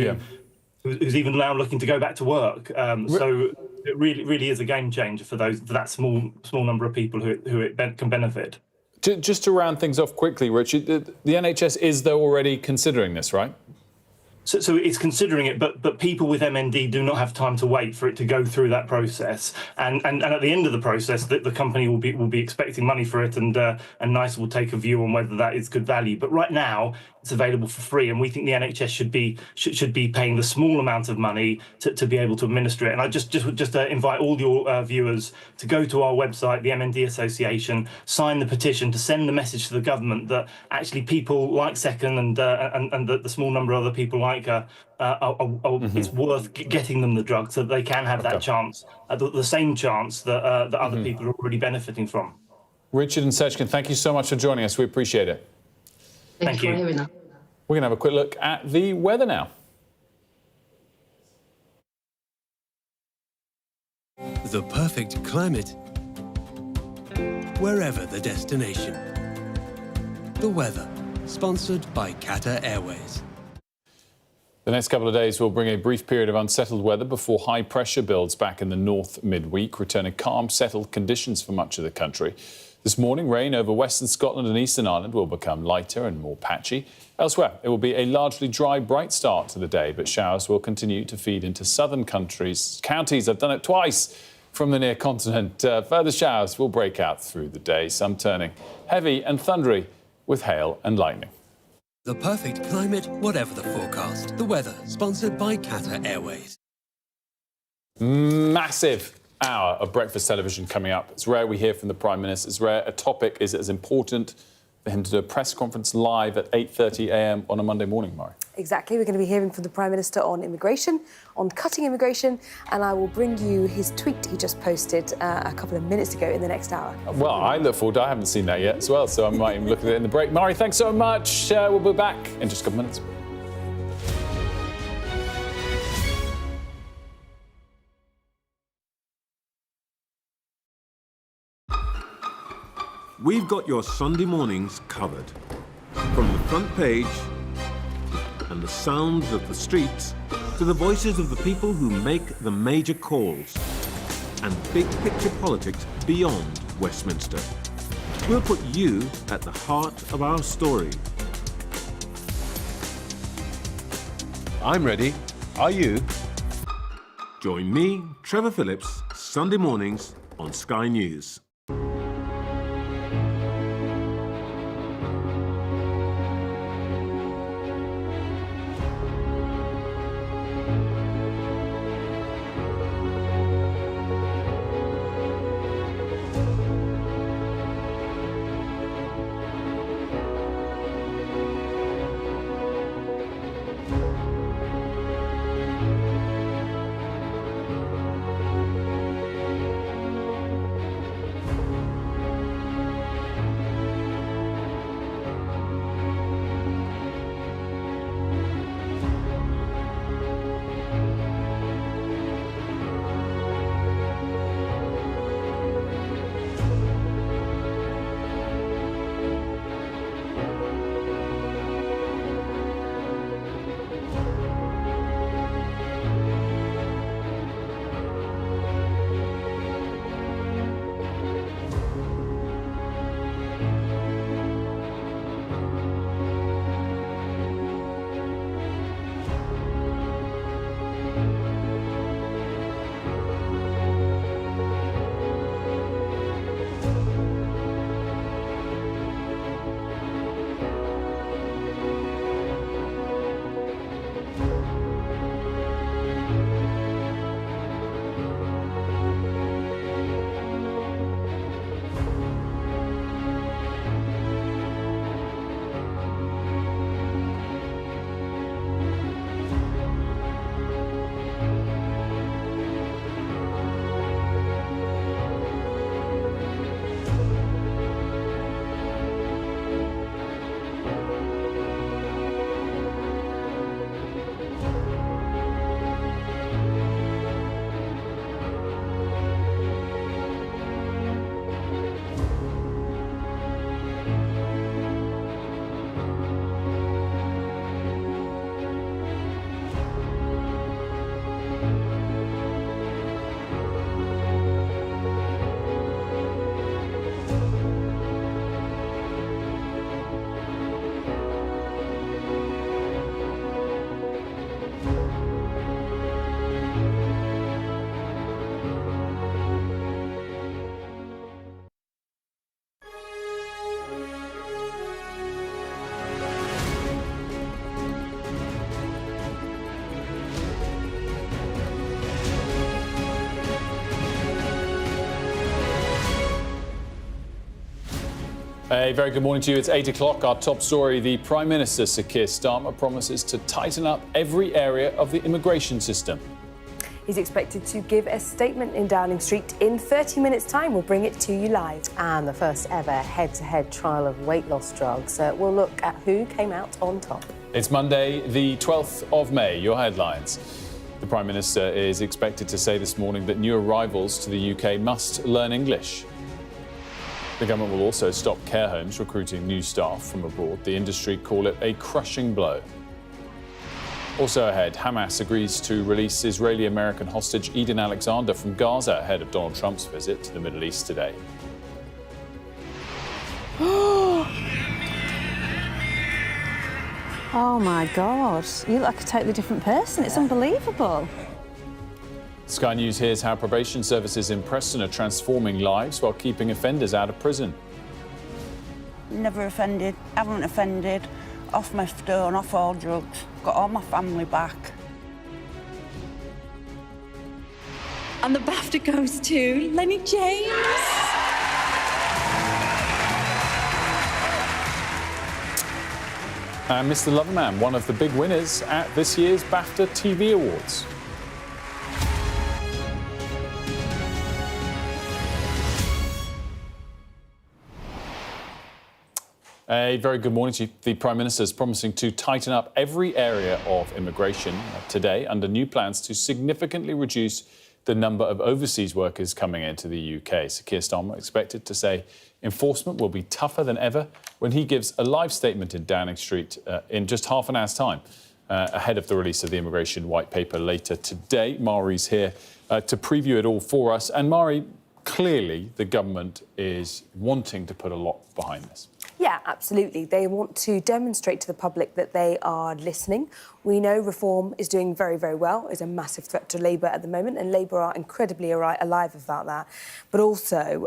who's even now looking to go back to work. So it really is a game changer for that small number of people who it can benefit.
Just to round things off quickly, Richard, the NHS is though already considering this, right?
So it's considering it, but people with MND do not have time to wait for it to go through that process. And at the end of the process, the company will be expecting money for it, and NICE will take a view on whether that is good value. But right now, it's available for free, and we think the NHS should be paying the small amount of money to be able to administer it. And I just invite all your viewers to go to our website, the MND Association, sign the petition to send the message to the government that actually people like Second and the small number of other people like it's worth getting them the drug so that they can have that chance, the same chance that other people are already benefiting from.
Richard and Sechkin, thank you so much for joining us. We appreciate it.
Thank you.
We're going to have a quick look at the weather now.
The perfect climate, wherever the destination. The weather, sponsored by Qatar Airways.
The next couple of days will bring a brief period of unsettled weather before high pressure builds back in the north midweek, returning calm, settled conditions for much of the country. This morning, rain over western Scotland and eastern Ireland will become lighter and more patchy. Elsewhere, it will be a largely dry, bright start to the day, but showers will continue to feed into southern counties. I've done it twice from the near continent. Further showers will break out through the day, some turning heavy and thundery with hail and lightning.
The perfect climate, whatever the forecast. The weather, sponsored by Qatar Airways.
Massive hour of breakfast television coming up. It's rare we hear from the Prime Minister. It's rare a topic is as important for him to do a press conference live at 8:30 a.m. on a Monday morning, Murray.
Exactly. We're going to be hearing from the Prime Minister on immigration, on cutting immigration, and I will bring you his tweet he just posted a couple of minutes ago in the next hour.
Well, I look forward to it. I haven't seen that yet as well, so I might even look at it in the break. Murray, thanks so much. We'll be back in just a couple of minutes.
We've got your Sunday mornings covered. From the front page and the sounds of the streets to the voices of the people who make the major calls and big picture politics beyond Westminster. We'll put you at the heart of our story. I'm ready. Are you? Join me, Trevor Phillips, Sunday mornings on Sky News.
A very good morning to you. It's 8 o'clock. Our top story, the Prime Minister, Sir Keir Starmer, promises to tighten up every area of the immigration system.
He's expected to give a statement in Downing Street in 30 minutes' time. We'll bring it to you live.
And the first ever head-to-head trial of weight loss drugs. We'll look at who came out on top.
It's Monday, the 12th of May. Your headlines. The Prime Minister is expected to say this morning that new arrivals to the UK must learn English. The government will also stop care homes recruiting new staff from abroad. The industry call it a crushing blow. Also ahead, Hamas agrees to release Israeli-American hostage Eden Alexander from Gaza ahead of Donald Trump's visit to the Middle East today.
Oh my God, you look like a totally different person. It's unbelievable.
Sky News hears how probation services in Preston are transforming lives while keeping offenders out of prison.
Never offended, haven't offended, off my stone, off all drugs, got all my family back.
And the BAFTA goes to Lenny James.
And Mr. Loverman, one of the big winners at this year's BAFTA TV Awards. A very good morning to you. The Prime Minister is promising to tighten up every area of immigration today under new plans to significantly reduce the number of overseas workers coming into the UK. Sir Keir Starmer expected to say enforcement will be tougher than ever when he gives a live statement in Downing Street in just half an hour's time, ahead of the release of the immigration white paper later today. Mari's here to preview it all for us. And Mari, clearly the government is wanting to put a lot behind this.
Yeah, absolutely. They want to demonstrate to the public that they are listening. We know reform is doing very, very well. It's a massive threat to Labour at the moment, and Labour are incredibly alive about that. But also,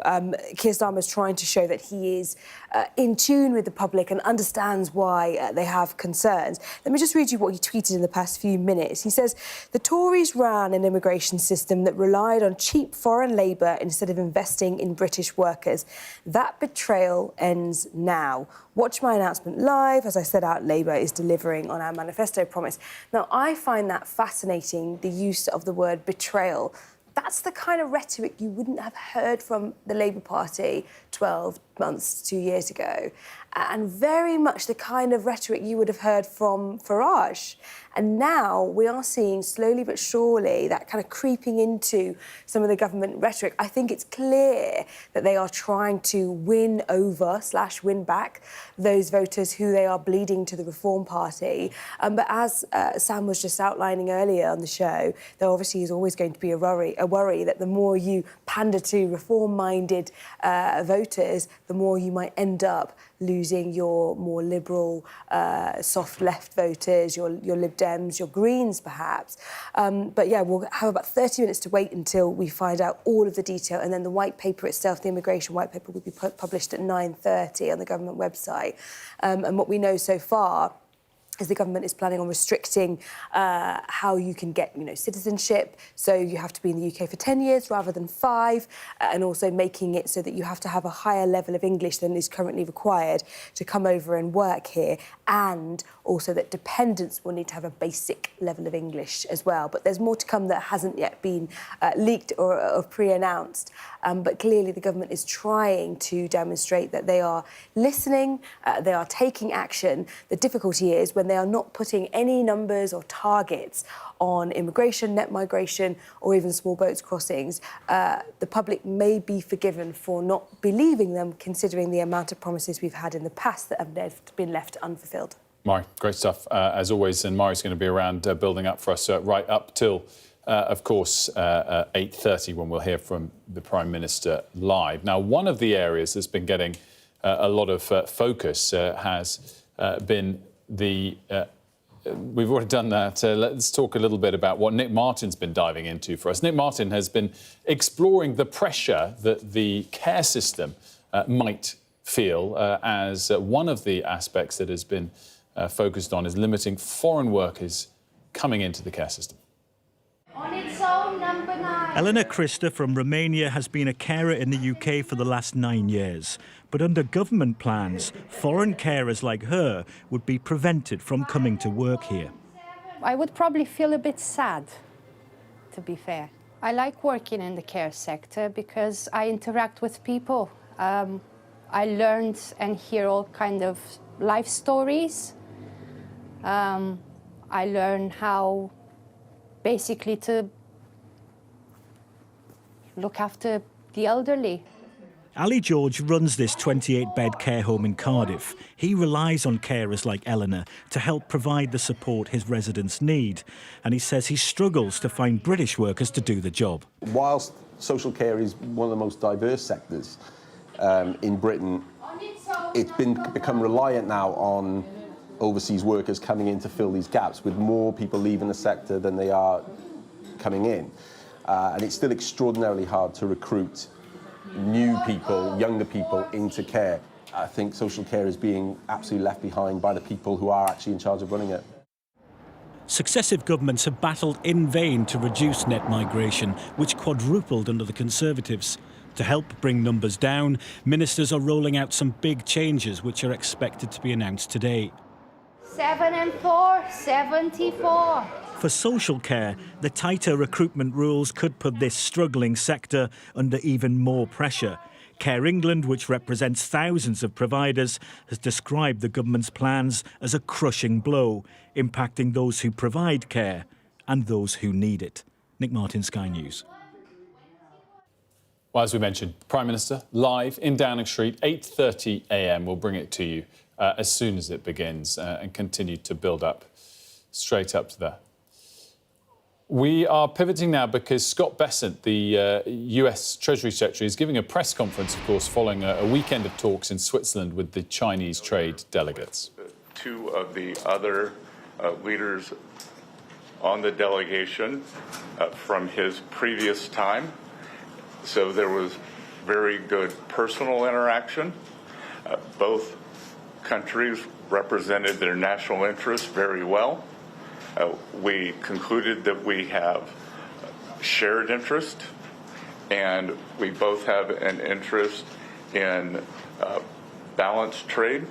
Keir Starmer is trying to show that he is in tune with the public and understands why they have concerns. Let me just read you what he tweeted in the past few minutes. He says, the Tories ran an immigration system that relied on cheap foreign labour instead of investing in British workers. That betrayal ends now. Watch my announcement live. As I set out, Labour is delivering on our manifesto promise. Now, I find that fascinating, the use of the word betrayal. That's the kind of rhetoric you wouldn't have heard from the Labour Party 12 months, 2 years ago, and very much the kind of rhetoric you would have heard from Farage. And now we are seeing slowly but surely that kind of creeping into some of the government rhetoric. I think it's clear that they are trying to win over / win back those voters who they are bleeding to the Reform Party. But as Sam was just outlining earlier on the show, there obviously is always going to be a worry that the more you pander to reform-minded voters, the more you might end up losing your more liberal, soft left voters, your Lib Dems, your Greens, perhaps. But yeah, we'll have about 30 minutes to wait until we find out all of the detail, and then the white paper itself, the immigration white paper, will be published at 9:30 on the government website. And what we know so far is the government is planning on restricting how you can get, citizenship. So you have to be in the UK for 10 years rather than 5, and also making it so that you have to have a higher level of English than is currently required to come over and work here, and also that dependents will need to have a basic level of English as well. But there's more to come that hasn't yet been leaked or pre-announced. But clearly the government is trying to demonstrate that they are listening, they are taking action. The difficulty is when they are not putting any numbers or targets on immigration, net migration, or even small boats crossings, the public may be forgiven for not believing them, considering the amount of promises we've had in the past that have been left unfulfilled.
Mari, great stuff, as always, and Mari's going to be around building up for us right up till, of course, 8:30, when we'll hear from the Prime Minister live. Now, one of the areas that's been getting a lot of focus has been the... we've already done that. Let's talk a little bit about what Nick Martin's been diving into for us. Nick Martin has been exploring the pressure that the care system might feel as one of the aspects that has been focused on is limiting foreign workers coming into the care system.
On its own.
Elena Christa from Romania has been a carer in the UK for the last 9 years. But under government plans, foreign carers like her would be prevented from coming to work here.
I would probably feel a bit sad, to be fair. I like working in the care sector because I interact with people. I learned and hear all kind of life stories. I learn how basically to look after the elderly.
Ali George runs this 28-bed care home in Cardiff. He relies on carers like Eleanor to help provide the support his residents need. And he says he struggles to find British workers to do the job.
Whilst social care is one of the most diverse sectors in Britain, it's become reliant now on overseas workers coming in to fill these gaps, with more people leaving the sector than they are coming in. And it's still extraordinarily hard to recruit new people, younger people, into care. I think social care is being absolutely left behind by the people who are actually in charge of running it.
Successive governments have battled in vain to reduce net migration, which quadrupled under the Conservatives. To help bring numbers down, ministers are rolling out some big changes which are expected to be announced today.
7 and 4, 74.
For social care, the tighter recruitment rules could put this struggling sector under even more pressure. Care England, which represents thousands of providers, has described the government's plans as a crushing blow, impacting those who provide care and those who need it. Nick Martin, Sky News.
Well, as we mentioned, Prime Minister live in Downing Street, 8:30 a.m. We'll bring it to you as soon as it begins and continue to build up straight up to there. We are pivoting now because Scott Bessent, the US Treasury Secretary, is giving a press conference, of course, following a weekend of talks in Switzerland with the Chinese trade delegates.
Two of the other leaders on the delegation from his previous time. So there was very good personal interaction. Both countries represented their national interests very well. We concluded that we have shared interest, and we both have an interest in balanced trade.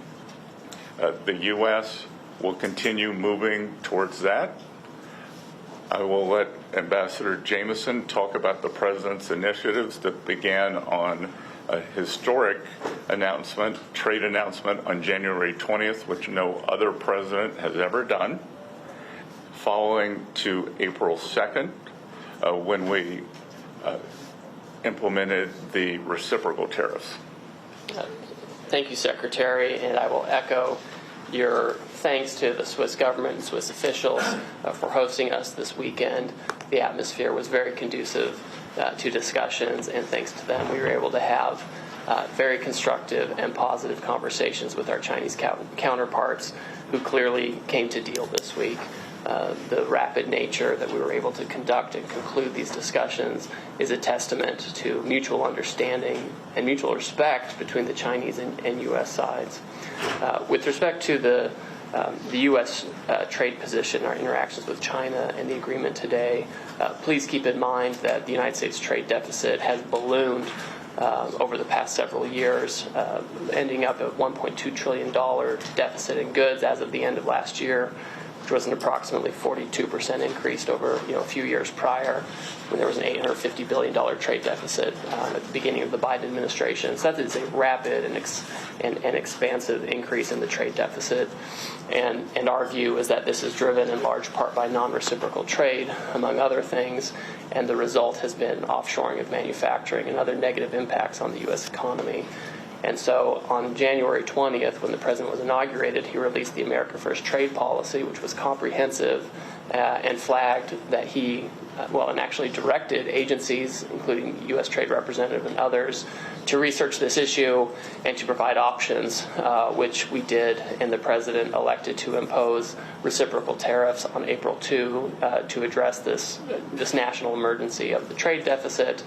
The U.S. will continue moving towards that. I will let Ambassador Jameson talk about the President's initiatives that began on a historic announcement, trade announcement on January 20th, which no other president has ever done, following to April 2nd, when we implemented the reciprocal tariffs.
Thank you, Secretary, and I will echo your thanks to the Swiss government and Swiss officials for hosting us this weekend. The atmosphere was very conducive to discussions, and thanks to them we were able to have very constructive and positive conversations with our Chinese counterparts, who clearly came to deal this week. The rapid nature that we were able to conduct and conclude these discussions is a testament to mutual understanding and mutual respect between the Chinese and U.S. sides. With respect to the U.S. trade position, our interactions with China, and the agreement today, please keep in mind that the United States trade deficit has ballooned over the past several years, ending up at $1.2 trillion deficit in goods as of the end of last year, which was an approximately 42% increase over a few years prior, when there was an $850 billion trade deficit at the beginning of the Biden administration. So that is a rapid and expansive increase in the trade deficit. And our view is that this is driven in large part by non-reciprocal trade, among other things, and the result has been offshoring of manufacturing and other negative impacts on the U.S. economy. And so on January 20th, when the president was inaugurated, he released the America First trade policy, which was comprehensive and flagged that he, and actually directed agencies, including the U.S. Trade Representative and others, to research this issue and to provide options, which we did, and the president elected to impose reciprocal tariffs on April 2 to address this national emergency of the trade deficit.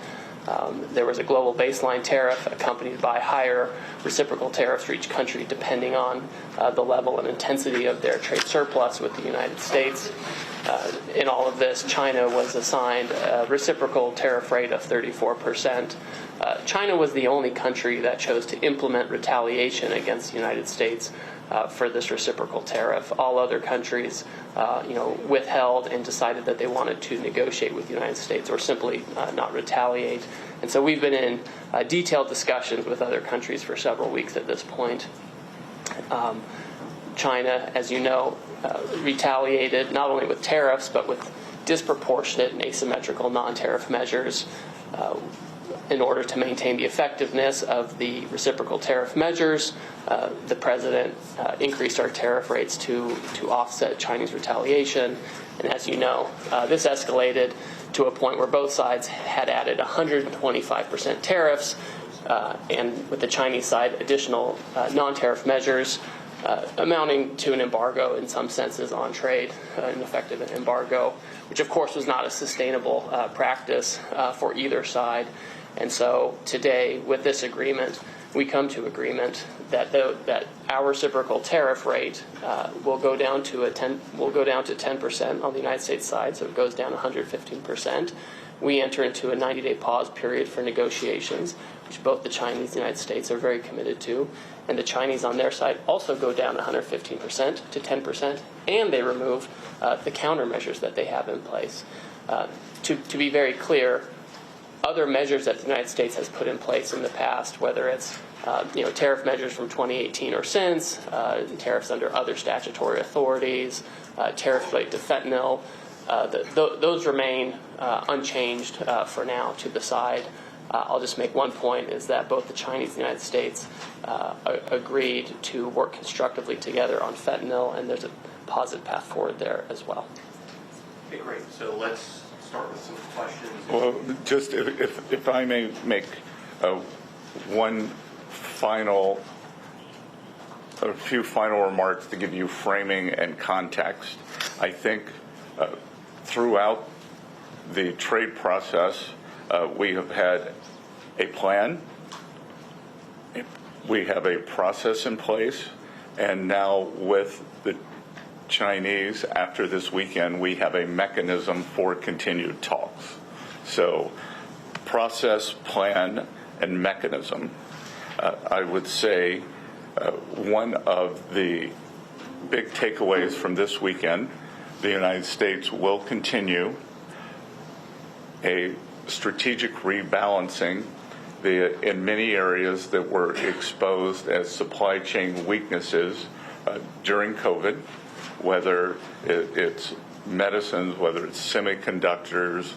There was a global baseline tariff accompanied by higher reciprocal tariffs for each country depending on the level and intensity of their trade surplus with the United States. In all of this, China was assigned a reciprocal tariff rate of 34%. China was the only country that chose to implement retaliation against the United States for this reciprocal tariff. All other countries, withheld and decided that they wanted to negotiate with the United States or simply not retaliate. And so we've been in detailed discussions with other countries for several weeks at this point. China, as you know, retaliated not only with tariffs but with disproportionate and asymmetrical non-tariff measures in order to maintain the effectiveness of the reciprocal tariff measures. The president increased our tariff rates to offset Chinese retaliation. And as you know, this escalated to a point where both sides had added 125% tariffs, and with the Chinese side, additional non-tariff measures, amounting to an embargo in some senses on trade, an effective embargo, which of course was not a sustainable practice for either side. And so today, with this agreement, we come to agreement that our reciprocal tariff rate will go down to 10% on the United States side, so it goes down 115%. We enter into a 90-day pause period for negotiations, which both the Chinese and the United States are very committed to. And the Chinese on their side also go down 115% to 10%, and they remove the countermeasures that they have in place. To be very clear, other measures that the United States has put in place in the past, whether it's tariff measures from 2018 or since, tariffs under other statutory authorities, tariffs related to fentanyl, those remain unchanged for now to the side. I'll just make one point, is that both the Chinese and the United States agreed to work constructively together on fentanyl, and there's a positive path forward there as well.
Okay, great. So let's start with some questions.
Well, just if I may make a few final remarks to give you framing and context. I think throughout the trade process, we have had a plan, we have a process in place, and now with the Chinese, after this weekend, we have a mechanism for continued talks. So process, plan, and mechanism. I would say one of the big takeaways from this weekend, the United States will continue a strategic rebalancing in many areas that were exposed as supply chain weaknesses during COVID, whether it's medicines, whether it's semiconductors,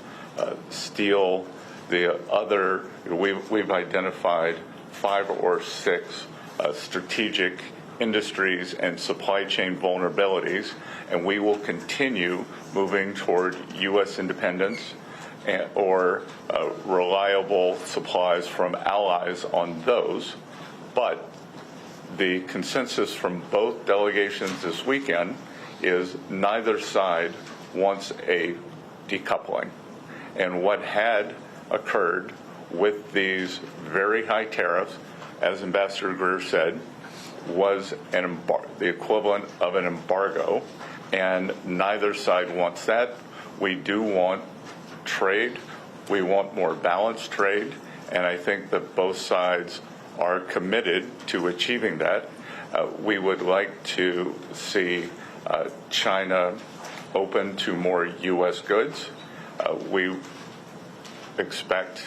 steel, we've identified 5 or 6 strategic industries and supply chain vulnerabilities, and we will continue moving toward U.S. independence or reliable supplies from allies on those. But the consensus from both delegations this weekend is neither side wants a decoupling. And what had occurred with these very high tariffs, as Ambassador Greer said, was the equivalent of an embargo, and neither side wants that. We do want trade. We want more balanced trade, and I think that both sides are committed to achieving that. We would like to see China open to more U.S. goods. We expect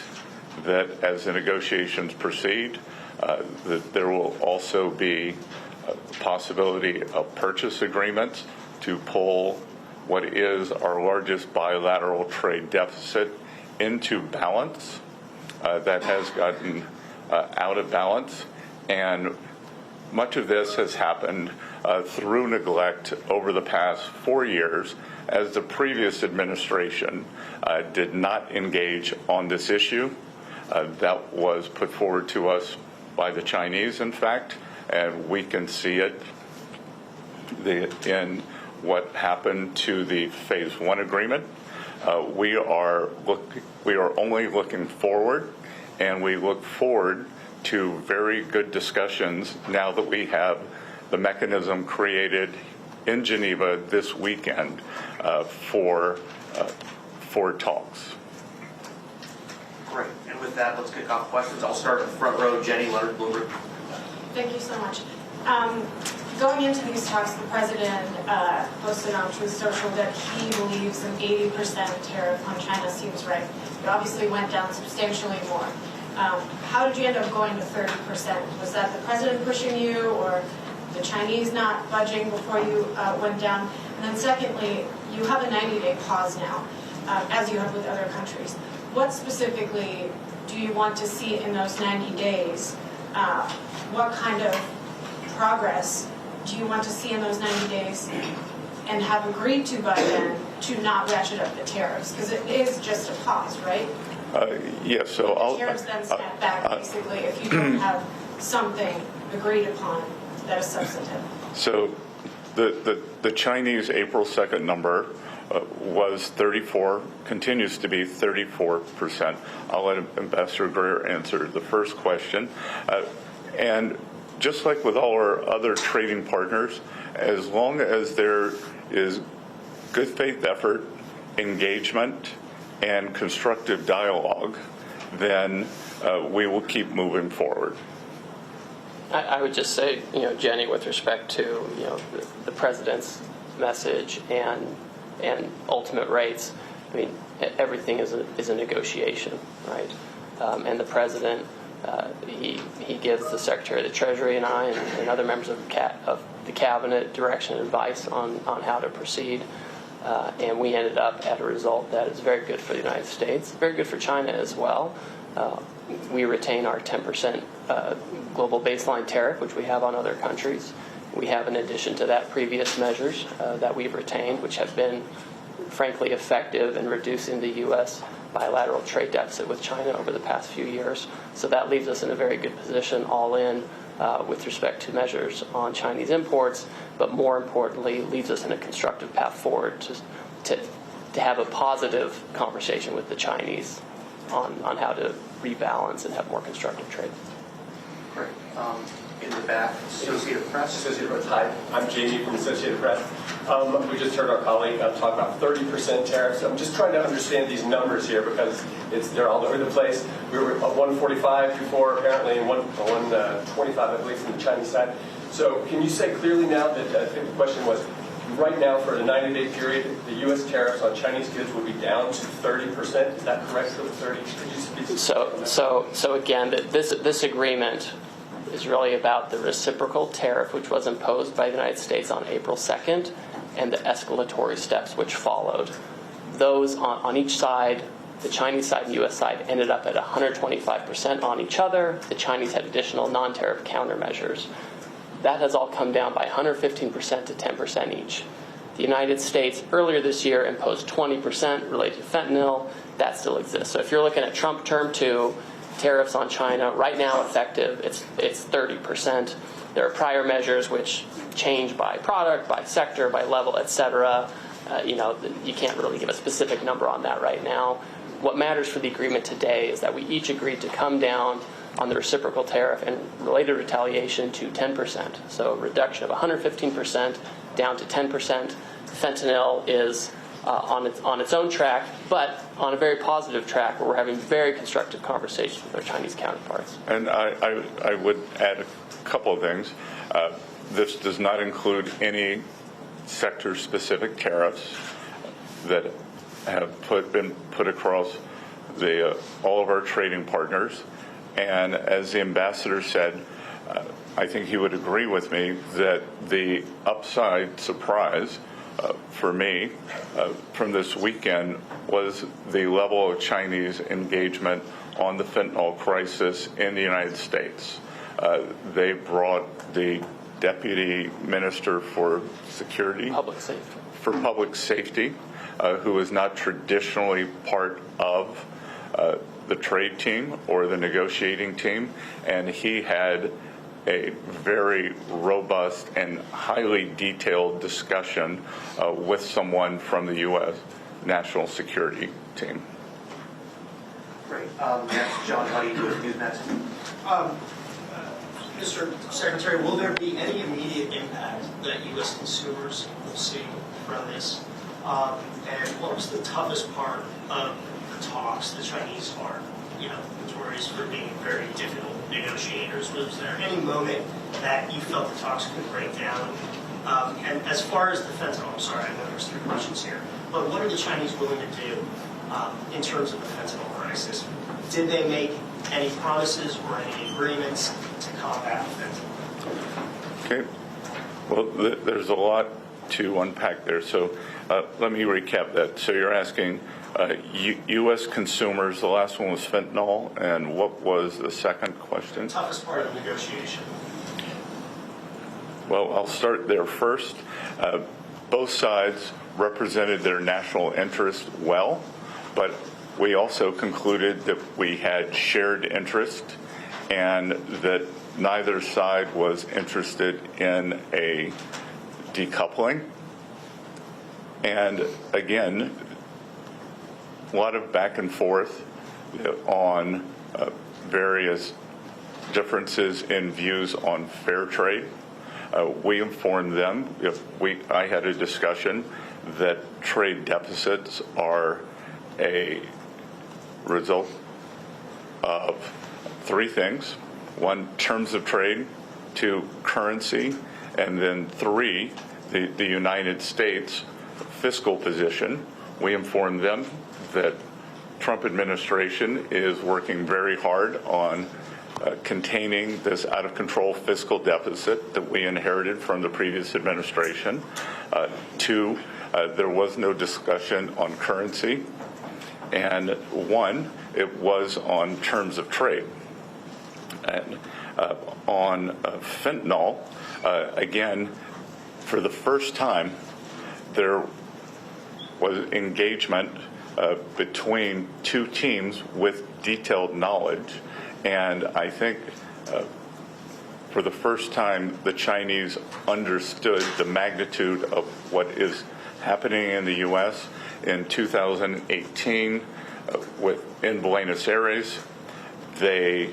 that as the negotiations proceed, that there will also be a possibility of purchase agreements to pull what is our largest bilateral trade deficit into balance. That has gotten out of balance, and much of this has happened through neglect over the past 4 years, as the previous administration did not engage on this issue. That was put forward to us by the Chinese, in fact, and we can see it in what happened to the Phase 1 agreement. we are only looking forward, and we look forward to very good discussions now that we have the mechanism created in Geneva this weekend for talks.
Great. And with that, let's kick off questions. I'll start in the front row. Jenny Leonard, Bloomberg.
Thank you so much. Going into these talks, the president posted on Truth Social that he believes an 80% tariff on China seems right. It obviously went down substantially more. How did you end up going to 30%? Was that the president pushing you, or the Chinese not budging before you went down? And then secondly, you have a 90-day pause now, as you have with other countries. What specifically do you want to see in those 90 days? What kind of progress do you want to see in those 90 days and have agreed to by then to not ratchet up the tariffs? Because it is just a pause, right?
Yes, so
the tariffs then snap back, basically, if you don't have something agreed upon that is substantive.
So the Chinese April 2nd number was 34, continues to be 34%. I'll let Ambassador Greer answer the first question. And just like with all our other trading partners, as long as there is good faith effort, engagement, and constructive dialogue, then we will keep moving forward.
I would just say, Jenny, with respect to, the president's message and ultimate rates, I mean, everything is a negotiation, right? And the president, he gives the Secretary of the Treasury and I and other members of the cabinet direction and advice on how to proceed. And we ended up at a result that is very good for the United States, very good for China as well. We retain our 10% global baseline tariff, which we have on other countries. We have, in addition to that, previous measures that we've retained, which have been, frankly, effective in reducing the U.S. bilateral trade deficit with China over the past few years. So that leaves us in a very good position all in with respect to measures on Chinese imports, but more importantly, leaves us in a constructive path forward to have a positive conversation with the Chinese on how to rebalance and have more constructive trade.
Great. In the back, Associated Press.
Associated Press. Hi, I'm Jamie from Associated Press. We just heard our colleague talk about 30% tariffs. I'm just trying to understand these numbers here because they're all over the place. We were at 145 before, apparently, and 125, I believe, from the Chinese side. So can you say clearly now that, I think the question was, right now for the 90-day period, the U.S. tariffs on Chinese goods would be down to 30%? Is that correct for the 30? Could you speak
So again, this agreement is really about the reciprocal tariff, which was imposed by the United States on April 2nd, and the escalatory steps which followed. Those on each side, the Chinese side and the U.S. side, ended up at 125% on each other. The Chinese had additional non-tariff countermeasures. That has all come down by 115% to 10% each. The United States earlier this year imposed 20% related to fentanyl. That still exists. So if you're looking at Trump Term 2, tariffs on China, right now effective, it's 30%. There are prior measures which change by product, by sector, by level, et cetera. You can't really give a specific number on that right now. What matters for the agreement today is that we each agreed to come down on the reciprocal tariff and related retaliation to 10%. So a reduction of 115% down to 10%. Fentanyl is on its own track, but on a very positive track where we're having very constructive conversations with our Chinese counterparts.
And I would add a couple of things. This does not include any sector-specific tariffs that have been put across all of our trading partners. And as the ambassador said, I think he would agree with me that the upside surprise for me from this weekend was the level of Chinese engagement on the fentanyl crisis in the United States. They brought the Deputy Minister for Public Safety, who is not traditionally part of the trade team or the negotiating team, and he had a very robust and highly detailed discussion with someone from the U.S. national security team.
Great. Next, John Huddy with Newsmax.
Mr. Secretary, will there be any immediate impact that U.S. consumers will see from this? And what was the toughest part of the talks? The Chinese are, notorious for being very difficult negotiators. Was there any moment that you felt the talks could break down? And as far as the fentanyl, I'm sorry, I know there's 3 questions here, but what are the Chinese willing to do in terms of the fentanyl crisis? Did they make any promises or any agreements to combat fentanyl?
Okay. Well, there's a lot to unpack there. So let me recap that. So you're asking U.S. consumers, the last one was fentanyl, and what was the second question?
The toughest part of the negotiation.
Well, I'll start there first. Both sides represented their national interest well, but we also concluded that we had shared interest and that neither side was interested in a decoupling. And again, a lot of back and forth on various differences in views on fair trade. We informed them, I had a discussion that trade deficits are a result of 3 things. 1, terms of trade, 2, currency, and then 3, the United States fiscal position. We informed them that Trump administration is working very hard on containing this out-of-control fiscal deficit that we inherited from the previous administration. 2, there was no discussion on currency. And 1, it was on terms of trade. And on fentanyl, again, for the first time, there was engagement between 2 teams with detailed knowledge. And I think for the first time, the Chinese understood the magnitude of what is happening in the U.S. In 2018, in Buenos Aires, they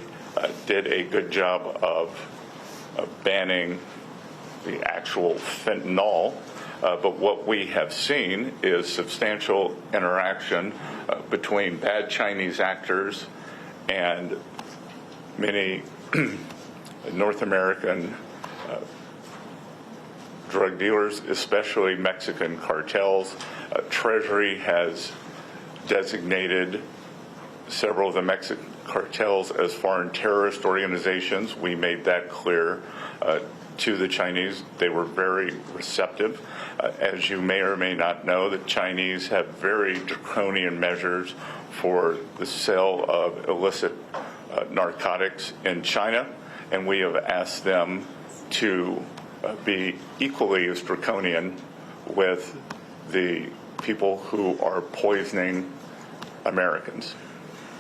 did a good job of banning the actual fentanyl. But what we have seen is substantial interaction between bad Chinese actors and many North American drug dealers, especially Mexican cartels. Treasury has designated several of the Mexican cartels as foreign terrorist organizations. We made that clear to the Chinese. They were very receptive. As you may or may not know, the Chinese have very draconian measures for the sale of illicit narcotics in China, and we have asked them to be equally as draconian with the people who are poisoning Americans.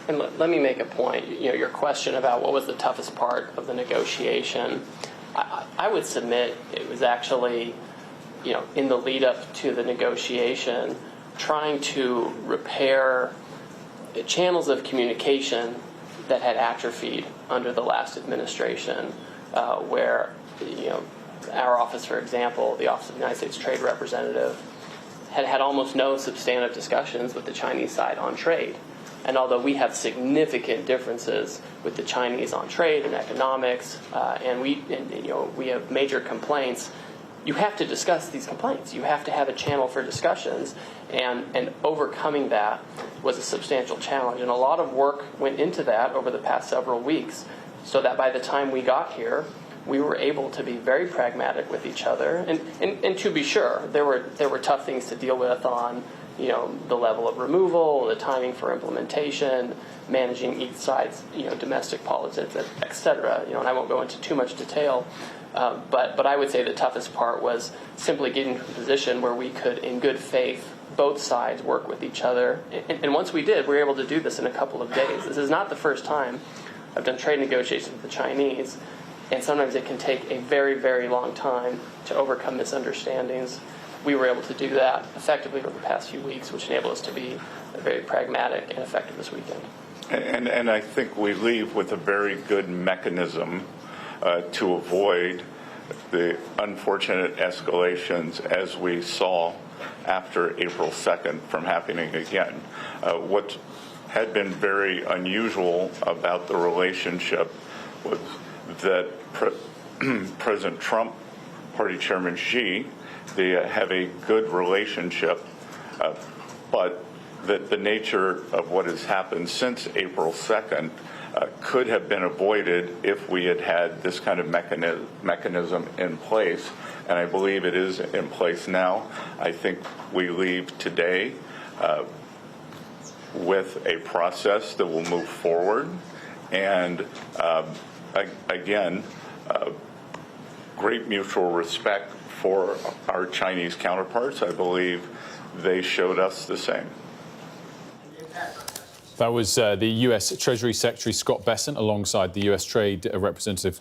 And let me make a point. Your question about what was the toughest part of the negotiation, I would submit it was actually, in the lead up to the negotiation, trying to repair channels of communication that had atrophied under the last administration, where, our office, for example, the Office of the United States Trade Representative, had almost no substantive discussions with the Chinese side on trade. And although we have significant differences with the Chinese on trade and economics, and we have major complaints, you have to discuss these complaints. You have to have a channel for discussions, and overcoming that was a substantial challenge. And a lot of work went into that over the past several weeks, so that by the time we got here, we were able to be very pragmatic with each other. And to be sure, there were tough things to deal with on the level of removal, the timing for implementation, managing each side's domestic politics, et cetera. And I won't go into too much detail. But I would say the toughest part was simply getting to a position where we could, in good faith, both sides work with each other. And once we did, we were able to do this in a couple of days. This is not the first time I've done trade negotiations with the Chinese, and sometimes it can take a very, very long time to overcome misunderstandings. we were able to do that effectively over the past few weeks, which enabled us to be very pragmatic and effective this weekend.
And I think we leave with a very good mechanism to avoid the unfortunate escalations as we saw after April 2nd from happening again. What had been very unusual about the relationship was that President Trump, Party Chairman Xi, they have a good relationship, but that the nature of what has happened since April 2nd could have been avoided if we had had this kind of mechanism in place, and I believe it is in place now. I think we leave today with a process that will move forward, and again, great mutual respect for our Chinese counterparts. I believe they showed us the same.
That was the US Treasury Secretary Scott Bessent alongside the US Trade Representative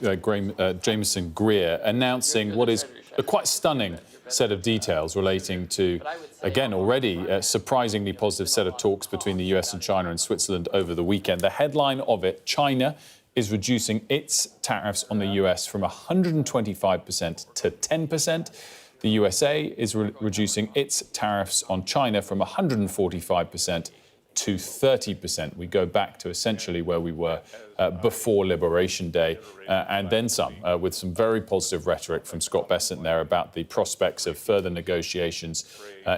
Jameson Greer announcing what is a quite stunning set of details relating to, again, already a surprisingly positive set of talks between the US and China and Switzerland over the weekend. The headline of it, China is reducing its tariffs on the US from 125% to 10%. The USA is reducing its tariffs on China from 145% to 30%. We go back to essentially where we were before Liberation Day, and then some, with some very positive rhetoric from Scott Bessent there about the prospects of further negotiations,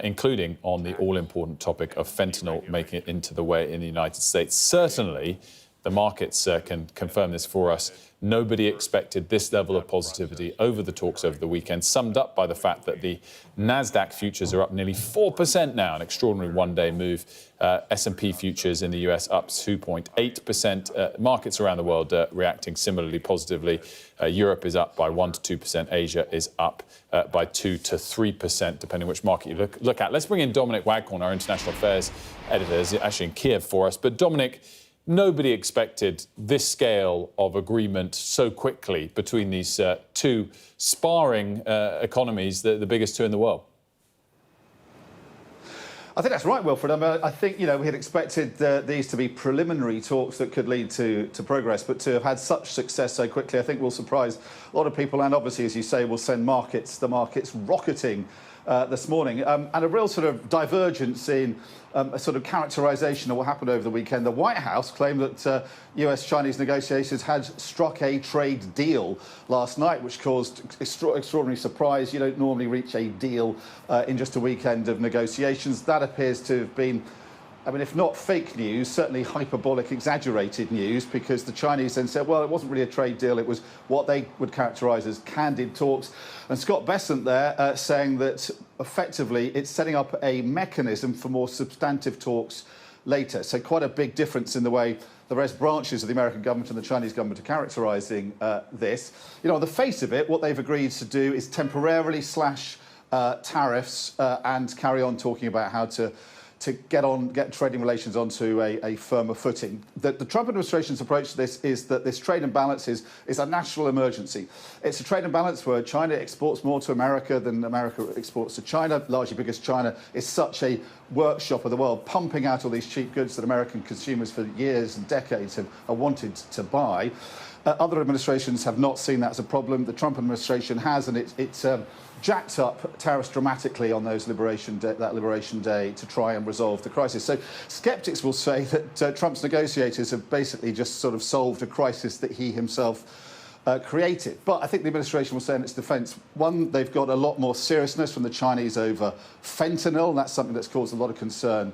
including on the all-important topic of fentanyl making it into the way in the United States. Certainly, the markets can confirm this for us. Nobody expected this level of positivity over the talks over the weekend, summed up by the fact that the NASDAQ futures are up nearly 4% now, an extraordinary one-day move. S&P futures in the US up 2.8%. Markets around the world reacting similarly positively. Europe is up by 1 to 2%. Asia is up by 2 to 3%, depending which market you look at. Let's bring in Dominic Waghorn, our international affairs editor, is actually in Kiev for us. But Dominic, nobody expected this scale of agreement so quickly between these two sparring economies, the biggest two in the world.
I think that's right, Wilfred. I think, we had expected these to be preliminary talks that could lead to progress, but to have had such success so quickly, I think will surprise a lot of people, and obviously, as you say, will send the markets rocketing this morning. And a real sort of divergence in a sort of characterisation of what happened over the weekend. The White House claimed that US-Chinese negotiators had struck a trade deal last night, which caused extraordinary surprise. You don't normally reach a deal in just a weekend of negotiations. That appears to have been, if not fake news, certainly hyperbolic, exaggerated news, because the Chinese then said, well, it wasn't really a trade deal, it was what they would characterise as candid talks. And Scott Bessent there saying that effectively it's setting up a mechanism for more substantive talks later. So quite a big difference in the way the various branches of the American government and the Chinese government are characterising this. On the face of it, what they've agreed to do is temporarily slash tariffs and carry on talking about how to get trading relations onto a firmer footing. The Trump administration's approach to this is that this trade imbalance is a national emergency. It's a trade imbalance where China exports more to America than America exports to China, largely because China is such a workshop of the world, pumping out all these cheap goods that American consumers for years and decades have wanted to buy. Other administrations have not seen that as a problem. The Trump administration has, and it's jacked up tariffs dramatically on that Liberation Day to try and resolve the crisis. So skeptics will say that Trump's negotiators have basically just sort of solved a crisis that he himself created. But I think the administration will say in its defence, one, they've got a lot more seriousness from the Chinese over fentanyl, and that's something that's caused a lot of concern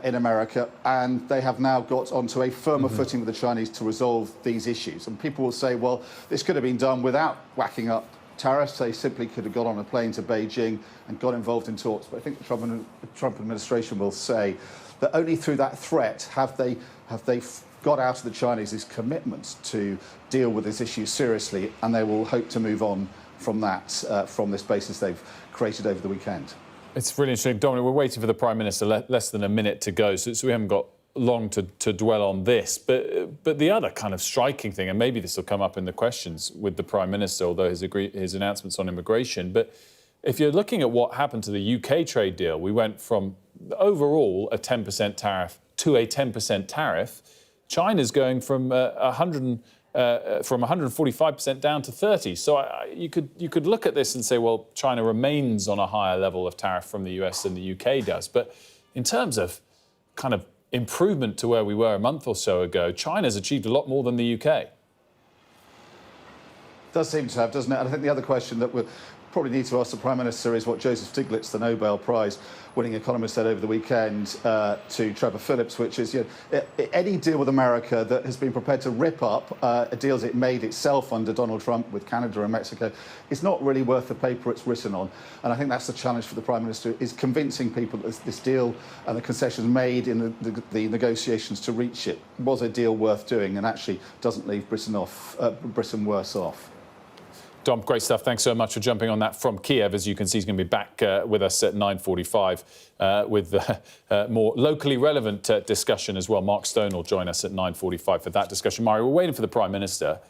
in America, and they have now got onto a firmer footing with the Chinese to resolve these issues. And people will say, well, this could have been done without whacking up tariffs. They simply could have got on a plane to Beijing and got involved in talks. But I think the Trump administration will say that only through that threat have they got out of the Chinese commitment to deal with this issue seriously, and they will hope to move on from that, from this basis they've created over the weekend.
It's really interesting. Dominic, we're waiting for the Prime Minister, less than a minute to go, so we haven't got long to dwell on this. But the other kind of striking thing, and maybe this will come up in the questions with the Prime Minister, although his announcements on immigration, but if you're looking at what happened to the UK trade deal, we went from overall a 10% tariff to a 10% tariff. China's going from 145% down to 30%. So you could look at this and say, well, China remains on a higher level of tariff from the US than the UK does. But in terms of kind of improvement to where we were a month or so ago, China's achieved a lot more than the UK.
Does seem to have, doesn't it? And I think the other question that we'll probably need to ask the Prime Minister is what Joseph Stiglitz, the Nobel Prize-winning economist, said over the weekend to Trevor Phillips, which is, any deal with America that has been prepared to rip up deals it made itself under Donald Trump with Canada and Mexico is not really worth the paper it's written on. And I think that's the challenge for the Prime Minister, is convincing people that this deal and the concessions made in the negotiations to reach it was a deal worth doing and actually doesn't leave Britain worse off.
Dom, great stuff. Thanks so much for jumping on that from Kiev. As you can see, he's going to be back with us at 9:45 with more locally relevant discussion as well. Mark Stone will join us at 9:45 for that discussion. Mari, we're waiting for the Prime Minister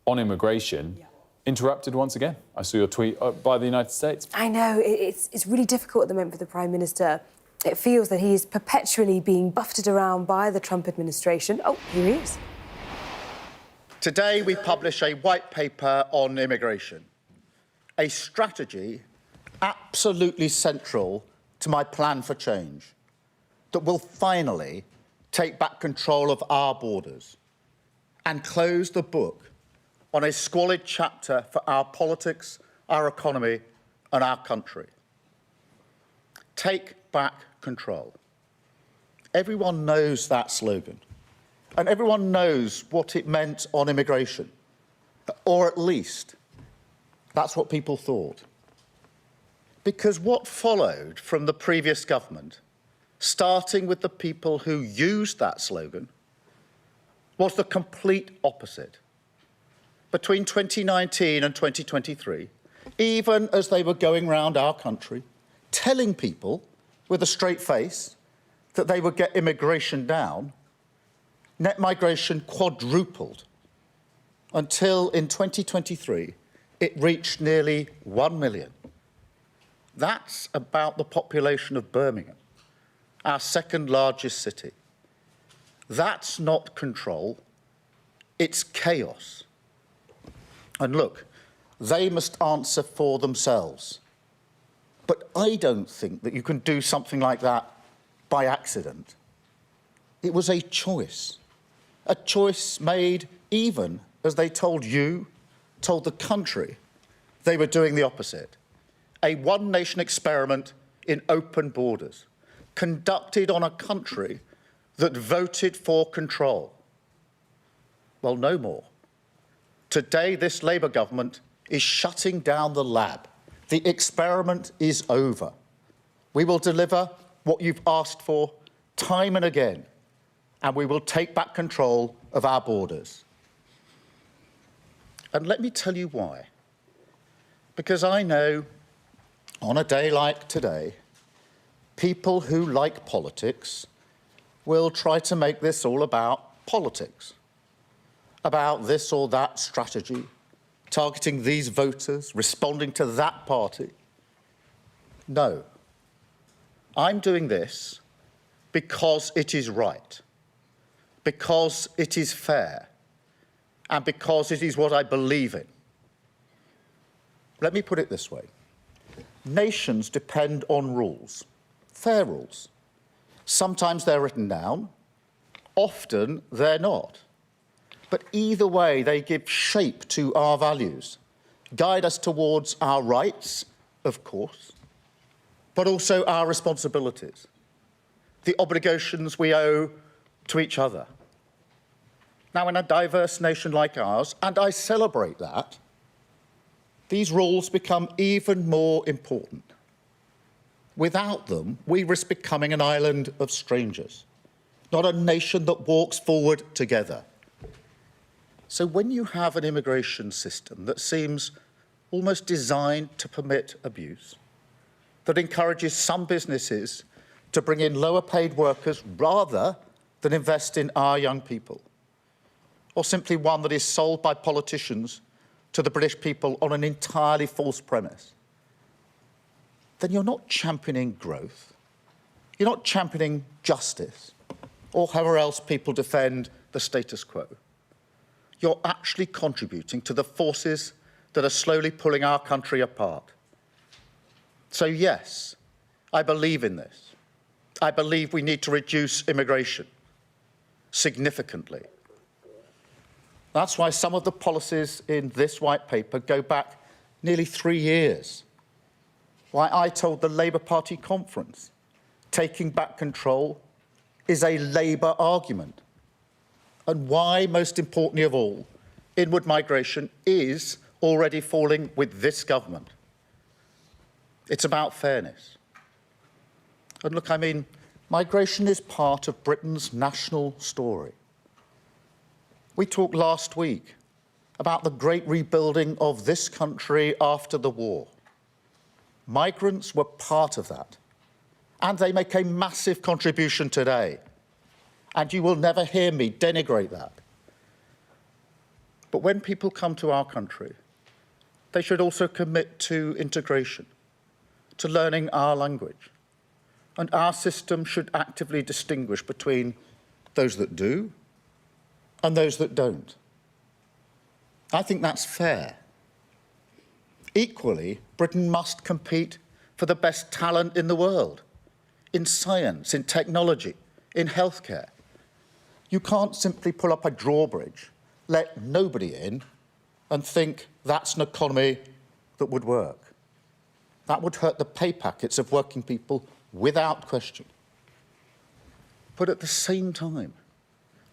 on immigration. Yeah. Interrupted once again. I saw your tweet by the United States.
I know. It's really difficult at the moment for the Prime Minister. It feels that he is perpetually being buffeted around by the Trump administration. Oh, here he is.
Today, we publish a white paper on immigration, a strategy absolutely central to my plan for change that will finally take back control of our borders and close the book on a squalid chapter for our politics, our economy, and our country. Take back control. Everyone knows that slogan. And everyone knows what it meant on immigration. Or at least, that's what people thought. Because what followed from the previous government, starting with the people who used that slogan, was the complete opposite. Between 2019 and 2023, even as they were going round our country, telling people with a straight face that they would get immigration down, net migration quadrupled until in 2023 it reached nearly 1 million. That's about the population of Birmingham, our second largest city. That's not control, it's chaos. And look, they must answer for themselves. But I don't think that you can do something like that by accident. It was a choice made even as they told you, told the country, they were doing the opposite. A one-nation experiment in open borders, conducted on a country that voted for control. Well, no more. Today, this Labour government is shutting down the lab. The experiment is over. We will deliver what you've asked for time and again, and we will take back control of our borders. And let me tell you why. Because I know, on a day like today, people who like politics will try to make this all about politics, about this or that strategy, targeting these voters, responding to that party. No. I'm doing this because it is right, because it is fair, and because it is what I believe in. Let me put it this way. Nations depend on rules, fair rules. Sometimes they're written down, often they're not. But either way, they give shape to our values, guide us towards our rights, of course, but also our responsibilities, the obligations we owe to each other. Now, in a diverse nation like ours, and I celebrate that, these rules become even more important. Without them, we risk becoming an island of strangers, not a nation that walks forward together. So when you have an immigration system that seems almost designed to permit abuse, that encourages some businesses to bring in lower-paid workers rather than invest in our young people, or simply one that is sold by politicians to the British people on an entirely false premise, then you're not championing growth. You're not championing justice, or however else people defend the status quo. You're actually contributing to the forces that are slowly pulling our country apart. So yes, I believe in this. I believe we need to reduce immigration significantly. That's why some of the policies in this white paper go back nearly 3 years. Why I told the Labour Party conference, taking back control is a Labour argument. And why, most importantly of all, inward migration is already falling with this government. It's about fairness. And look, I mean, migration is part of Britain's national story. We talked last week about the great rebuilding of this country after the war. Migrants were part of that, and they make a massive contribution today. And you will never hear me denigrate that. But when people come to our country, they should also commit to integration, to learning our language. And our system should actively distinguish between those that do and those that don't. I think that's fair. Equally, Britain must compete for the best talent in the world, in science, in technology, in healthcare. You can't simply pull up a drawbridge, let nobody in, and think that's an economy that would work. That would hurt the pay packets of working people without question. But at the same time,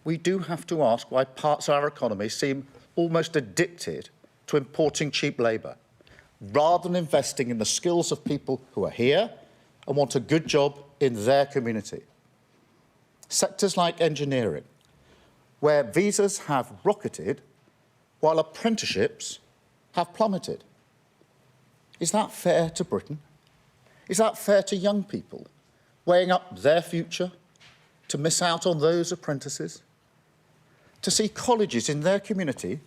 we do have to ask why parts of our economy seem almost addicted to importing cheap labour, rather than investing in the skills of people who are here and want a good job in their community. Sectors like engineering, where visas have rocketed while apprenticeships have plummeted. Is that fair to Britain? Is that fair to young people, weighing up their future to miss out on those apprentices? To see colleges in their community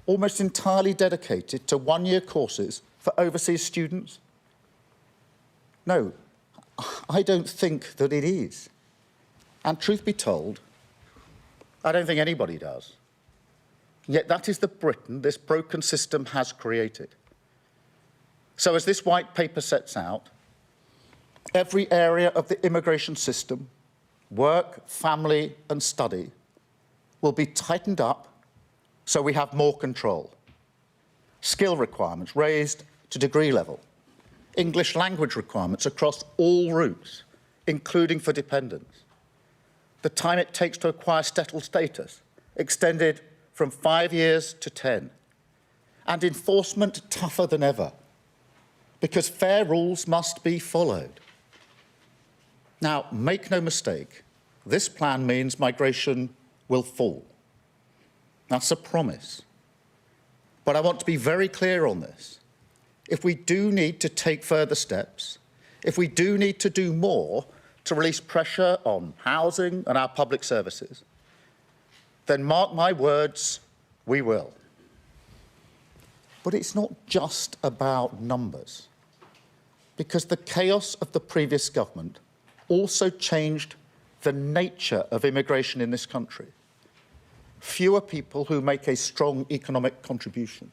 almost entirely dedicated to one-year courses for overseas students? No, I don't think that it is. And truth be told, I don't think anybody does. Yet that is the Britain this broken system has created. So as this white paper sets out, every area of the immigration system, work, family and study, will be tightened up so we have more control. Skill requirements raised to degree level. English language requirements across all routes, including for dependents. The time it takes to acquire settled status extended from 5 years to 10. And enforcement tougher than ever, because fair rules must be followed. Now, make no mistake, this plan means migration will fall. That's a promise. But I want to be very clear on this. If we do need to take further steps, if we do need to do more to release pressure on housing and our public services, then mark my words, we will. But it's not just about numbers, because the chaos of the previous government also changed the nature of immigration in this country. Fewer people who make a strong economic contribution,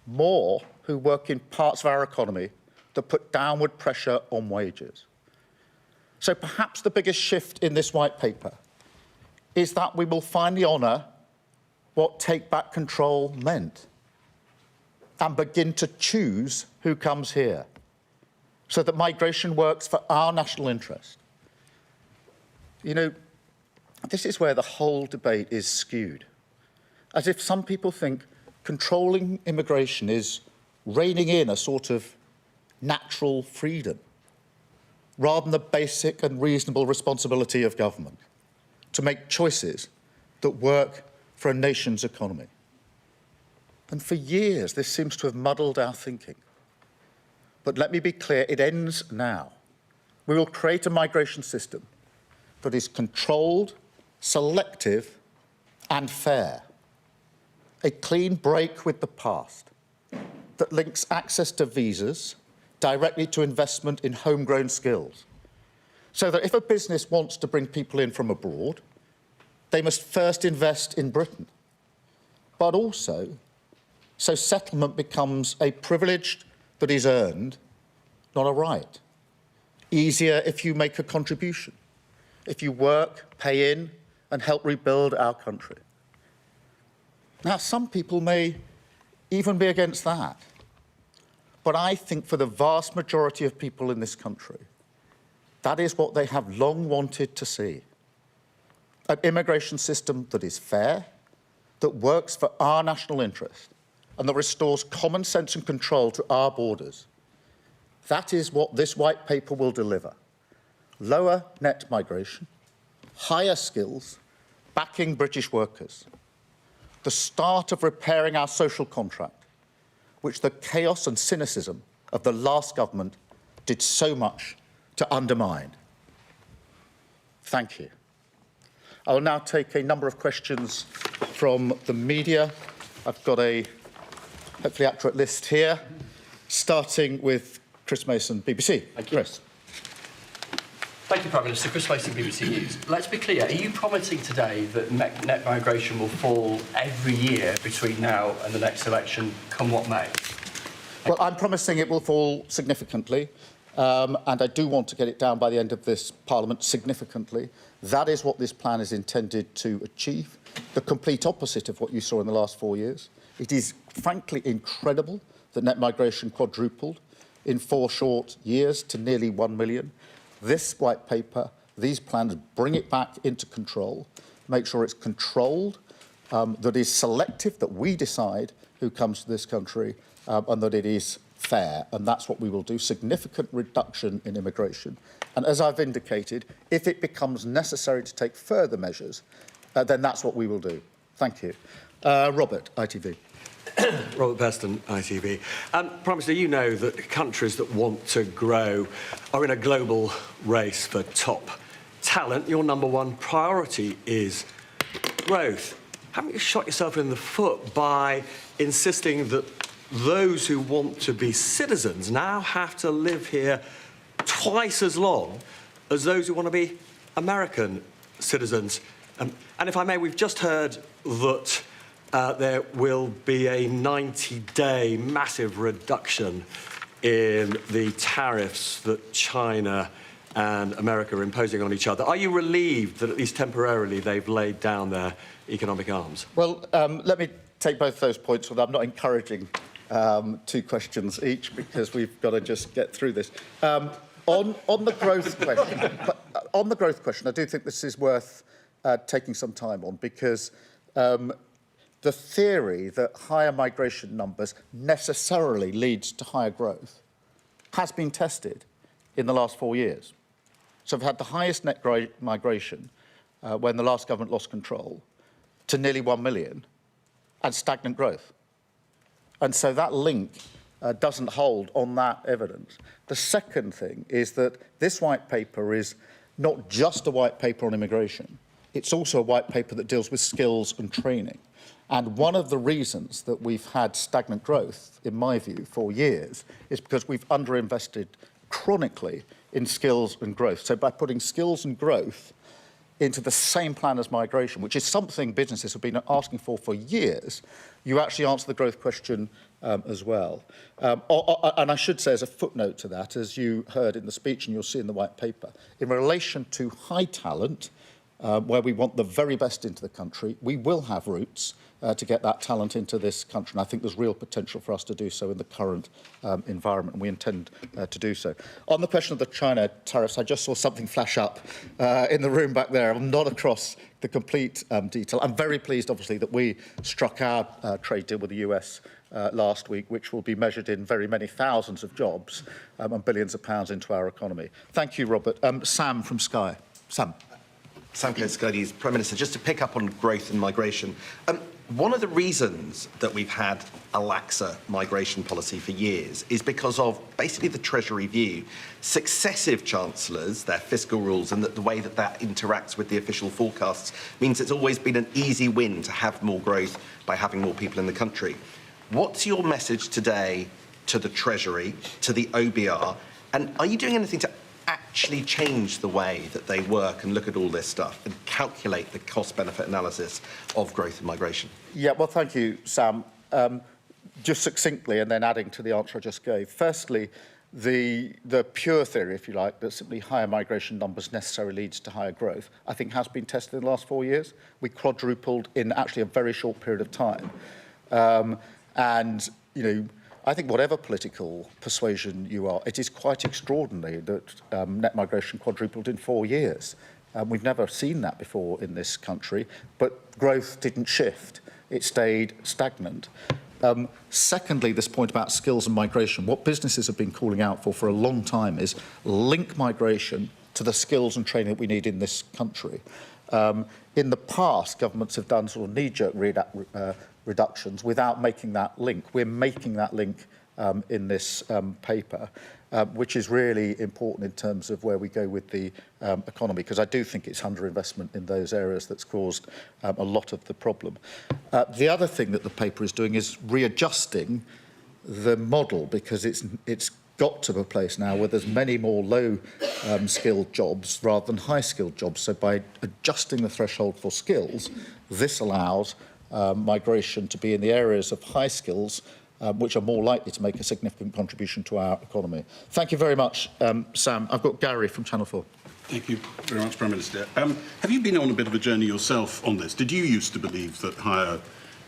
more who work in parts of our economy that put downward pressure on wages. So perhaps the biggest shift in this white paper is that we will finally honour what take back control meant and begin to choose who comes here, so that migration works for our national interest. You know, this is where the whole debate is skewed, as if some people think controlling immigration is reining in a sort of natural freedom, rather than the basic and reasonable responsibility of government to make choices that work for a nation's economy. And for years, this seems to have muddled our thinking. But let me be clear, it ends now. We will create a migration system that is controlled, selective and fair. A clean break with the past that links access to visas directly to investment in homegrown skills. So that if a business wants to bring people in from abroad, they must first invest in Britain. But also, so settlement becomes a privilege that is earned, not a right. Easier if you make a contribution, if you work, pay in, and help rebuild our country. Now, some people may even be against that. But I think for the vast majority of people in this country, that is what they have long wanted to see. An immigration system that is fair, that works for our national interest, and that restores common sense and control to our borders. That is what this white paper will deliver. Lower net migration, higher skills, backing British workers. The start of repairing our social contract, which the chaos and cynicism of the last government did so much to undermine. Thank you. I will now take a number of questions from the media. I've got a hopefully accurate list here, starting with Chris Mason, BBC.
Thank you.
Chris.
Thank you, Prime Minister. Chris Mason, BBC News. Let's be clear, are you promising today that net migration will fall every year between now and the next election, come what may?
Well, I'm promising it will fall significantly, and I do want to get it down by the end of this Parliament significantly. That is what this plan is intended to achieve, the complete opposite of what you saw in the last 4 years. It is, frankly, incredible that net migration quadrupled in 4 short years to nearly 1 million. This white paper, these plans bring it back into control, make sure it's controlled, that is selective, that we decide who comes to this country, and that it is fair. And that's what we will do, significant reduction in immigration. And as I've indicated, if it becomes necessary to take further measures, then that's what we will do. Thank you. Robert, ITV.
Robert Beston, ITV. Prime Minister, you know that countries that want to grow are in a global race for top talent. Your number one priority is growth. Haven't you shot yourself in the foot by insisting that those who want to be citizens now have to live here twice as long as those who want to be American citizens? And if I may, we've just heard that there will be a 90-day massive reduction in the tariffs that China and America are imposing on each other. Are you relieved that at least temporarily they've laid down their economic arms?
Well, let me take both those points, although I'm not encouraging 2 questions each because we've got to just get through this. On the growth question, on the growth question, I do think this is worth taking some time on because the theory that higher migration numbers necessarily leads to higher growth has been tested in the last 4 years. So we've had the highest net migration when the last government lost control to nearly 1 million and stagnant growth. And so that link doesn't hold on that evidence. The second thing is that this white paper is not just a white paper on immigration, it's also a white paper that deals with skills and training. And one of the reasons that we've had stagnant growth, in my view, for years, is because we've underinvested chronically in skills and growth. So by putting skills and growth into the same plan as migration, which is something businesses have been asking for years, you actually answer the growth question as well. And I should say as a footnote to that, as you heard in the speech and you'll see in the white paper, in relation to high talent, where we want the very best into the country, we will have routes to get that talent into this country. And I think there's real potential for us to do so in the current environment, and we intend to do so. On the question of the China tariffs, I just saw something flash up in the room back there. I'm not across the complete detail. I'm very pleased, obviously, that we struck our trade deal with the US last week, which will be measured in very many thousands of jobs and billions of pounds into our economy. Thank you, Robert. Sam from Sky. Sam.
Sam Coates, Sky News. Prime Minister, just to pick up on growth and migration, one of the reasons that we've had a laxer migration policy for years is because of basically the Treasury view. Successive chancellors, their fiscal rules, and the way that that interacts with the official forecasts means it's always been an easy win to have more growth by having more people in the country. What's your message today to the Treasury, to the OBR? And are you doing anything to actually change the way that they work and look at all this stuff and calculate the cost-benefit analysis of growth and migration?
Yeah, well, thank you, Sam. Just succinctly, and then adding to the answer I just gave. Firstly, the pure theory, if you like, that simply higher migration numbers necessarily leads to higher growth, I think has been tested in the last 4 years. We quadrupled in actually a very short period of time. And, you know, I think whatever political persuasion you are, it is quite extraordinary that net migration quadrupled in 4 years. We've never seen that before in this country, but growth didn't shift. It stayed stagnant. Secondly, this point about skills and migration, what businesses have been calling out for a long time is link migration to the skills and training that we need in this country. In the past, governments have done sort of knee-jerk reductions without making that link. We're making that link in this paper, which is really important in terms of where we go with the economy, because I do think it's underinvestment in those areas that's caused a lot of the problem. The other thing that the paper is doing is readjusting the model, because it's got to a place now where there's many more low-skilled jobs rather than high-skilled jobs. So by adjusting the threshold for skills, this allows migration to be in the areas of high skills, which are more likely to make a significant contribution to our economy. Thank you very much, Sam. I've got Gary from Channel 4.
Thank you very much, Prime Minister. Have you been on a bit of a journey yourself on this? Did you used to believe that higher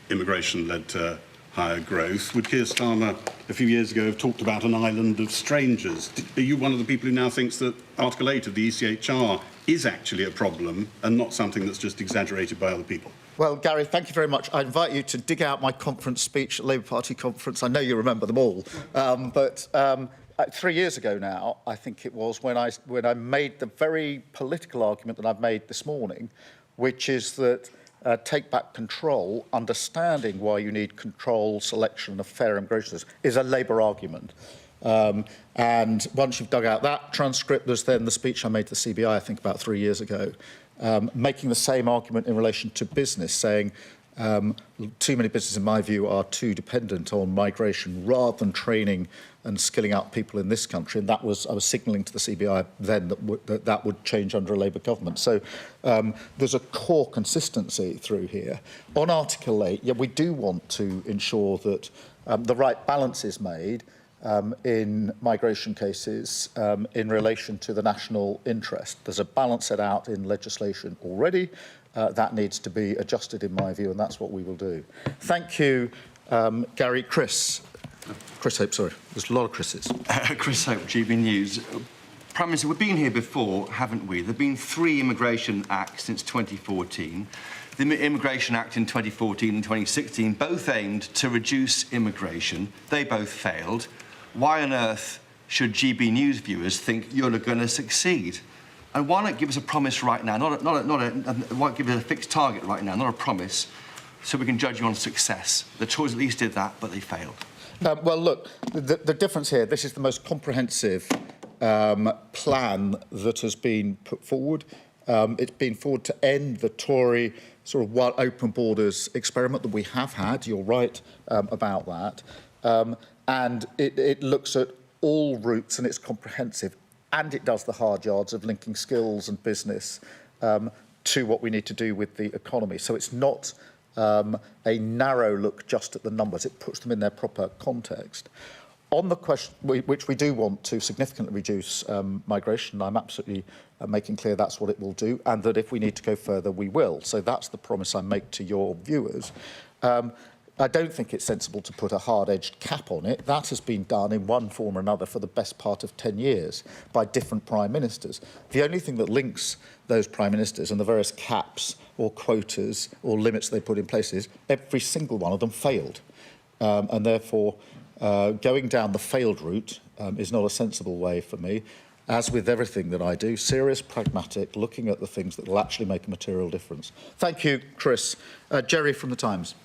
immigration led to higher growth? Would Keir Starmer a few years ago have talked about an island of strangers? Are you one of the people who now thinks that Article 8 of the ECHR is actually a problem and not something that's just exaggerated by other people?
Well, Gary, thank you very much. I invite you to dig out my conference speech at Labour Party conference. I know you remember them all. But 3 years ago now, I think it was, when I made the very political argument that I've made this morning, which is that take back control, understanding why you need control, selection of fair immigration is a Labour argument. And once you've dug out that transcript, there's then the speech I made to the CBI, I think about 3 years ago, making the same argument in relation to business, saying too many businesses, in my view, are too dependent on migration rather than training and skilling up people in this country. And that was, I was signalling to the CBI then that would change under a Labour government. So there's a core consistency through here. On Article 8, yeah, we do want to ensure that the right balance is made in migration cases in relation to the national interest. There's a balance set out in legislation already. That needs to be adjusted, in my view, and that's what we will do. Thank you, Gary. Chris Hope, sorry. There's a lot of Chris's.
Chris Hope, GB News. Prime Minister, we've been here before, haven't we? There have been 3 Immigration Acts since 2014. The Immigration Act in 2014 and 2016 both aimed to reduce immigration. They both failed. Why on earth should GB News viewers think you're going to succeed? And why not give us a promise right now? Why give us a fixed target right now, not a promise, so we can judge you on success? The Tories at least did that, but they failed.
Well, look, the difference here, this is the most comprehensive plan that has been put forward. It's been forward to end the Tory sort of open borders experiment that we have had. You're right about that. And it looks at all routes, and it's comprehensive. And it does the hard yards of linking skills and business to what we need to do with the economy. So it's not a narrow look just at the numbers. It puts them in their proper context. On the question, which we do want to significantly reduce migration, I'm absolutely making clear that's what it will do, and that if we need to go further, we will. So that's the promise I make to your viewers. I don't think it's sensible to put a hard-edged cap on it. That has been done in one form or another for the best part of 10 years by different prime ministers. The only thing that links those prime ministers and the various caps or quotas or limits they put in place is every single one of them failed. And therefore, going down the failed route is not a sensible way for me. As with everything that I do, serious, pragmatic, looking at the things that will actually make a material difference. Thank you, Chris. Jerry from The Times.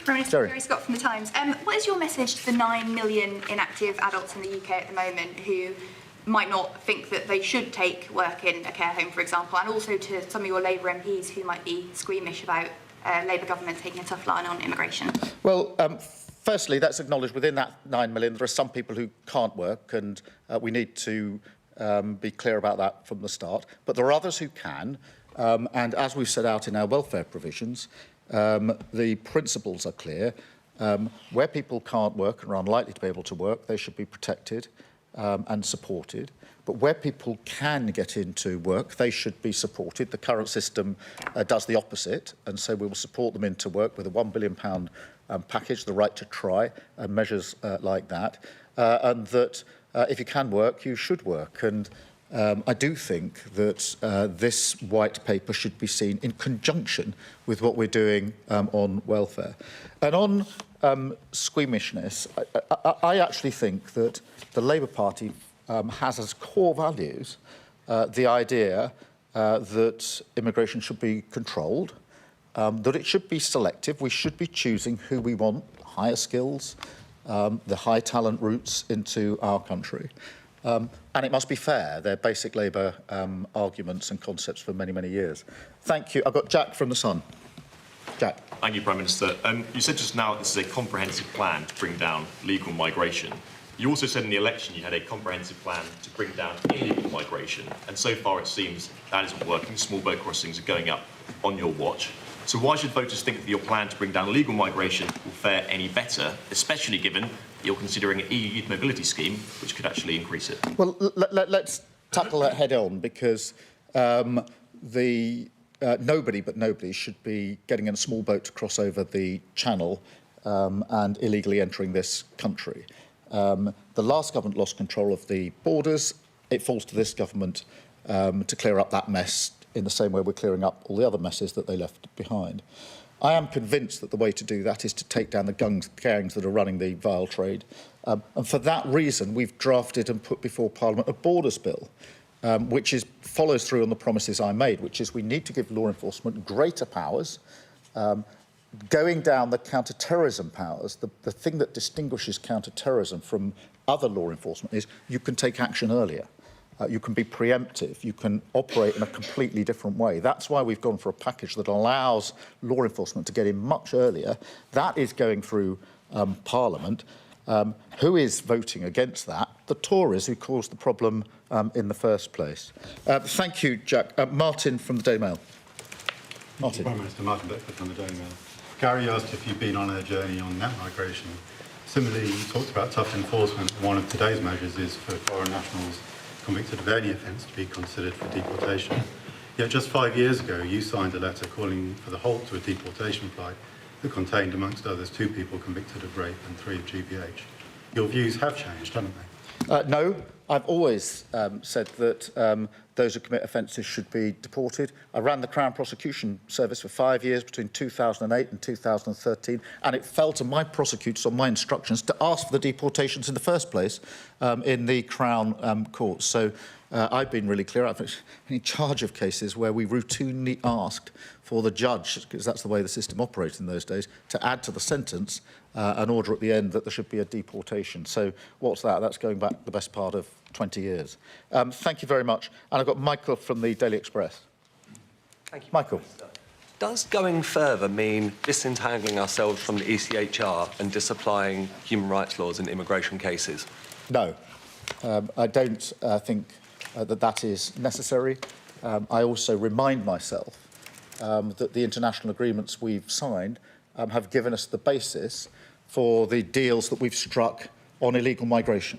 Prime Minister Jerry Scott from The Times. What is your message to the 9 million inactive adults in the UK at the moment who might not think that they should take work in a care home, for example, and also to some of your Labour MPs who might be squeamish about Labour government taking a tough line on immigration?
Well, firstly, let's acknowledge within that 9 million there are some people who can't work, and we need to be clear about that from the start. But there are others who can, and as we've set out in our welfare provisions, the principles are clear. Where people can't work and are unlikely to be able to work, they should be protected and supported. But where people can get into work, they should be supported. The current system does the opposite, and so we will support them into work with a £1 billion package, the right to try, and measures like that. And that if you can work, you should work. And I do think that this white paper should be seen in conjunction with what we're doing on welfare. And on squeamishness, I actually think that the Labour Party has as core values the idea that immigration should be controlled, that it should be selective. We should be choosing who we want, higher skills, the high talent routes into our country. And it must be fair. They're basic Labour arguments and concepts for many, many years. Thank you. I've got Jack from The Sun. Jack.
Thank you, Prime Minister. You said just now this is a comprehensive plan to bring down legal migration. You also said in the election you had a comprehensive plan to bring down illegal migration, and so far it seems that isn't working. Small boat crossings are going up on your watch. So why should voters think that your plan to bring down illegal migration will fare any better, especially given you're considering an EU youth mobility scheme, which could actually increase it?
Well, let's tackle that head on, because nobody but nobody should be getting in a small boat to cross over the channel and illegally entering this country. The last government lost control of the borders. It falls to this government to clear up that mess in the same way we're clearing up all the other messes that they left behind. I am convinced that the way to do that is to take down the gangs that are running the vile trade. And for that reason, we've drafted and put before Parliament a borders bill, which follows through on the promises I made, which is we need to give law enforcement greater powers, going down the counter-terrorism powers. The thing that distinguishes counter-terrorism from other law enforcement is you can take action earlier. You can be preemptive. You can operate in a completely different way. That's why we've gone for a package that allows law enforcement to get in much earlier. That is going through Parliament. Who is voting against that? The Tories, who caused the problem in the first place. Thank you, Jack. Martin from the Daily Mail. Martin.
Prime Minister Martin Beckford from the Daily Mail. Gary asked if you've been on a journey on net migration. Similarly, you talked about tough enforcement. One of today's measures is for foreign nationals convicted of any offence to be considered for deportation. Yet just 5 years ago, you signed a letter calling for the halt to a deportation flight that contained, amongst others, 2 people convicted of rape and 3 of GBH. Your views have changed, haven't they?
No, I've always said that those who commit offences should be deported. I ran the Crown Prosecution Service for 5 years between 2008 and 2013, and it fell to my prosecutors on my instructions to ask for the deportations in the first place in the Crown courts. So I've been really clear. I've been in charge of cases where we routinely asked for the judge, because that's the way the system operated in those days, to add to the sentence an order at the end that there should be a deportation. So what's that? That's going back the best part of 20 years. Thank you very much. And I've got Michael from the Daily Express.
Thank you.
Michael.
Does going further mean disentangling ourselves from the ECHR and disapplying human rights laws in immigration cases?
No. I don't think that is necessary. I also remind myself that the international agreements we've signed have given us the basis for the deals that we've struck on illegal migration.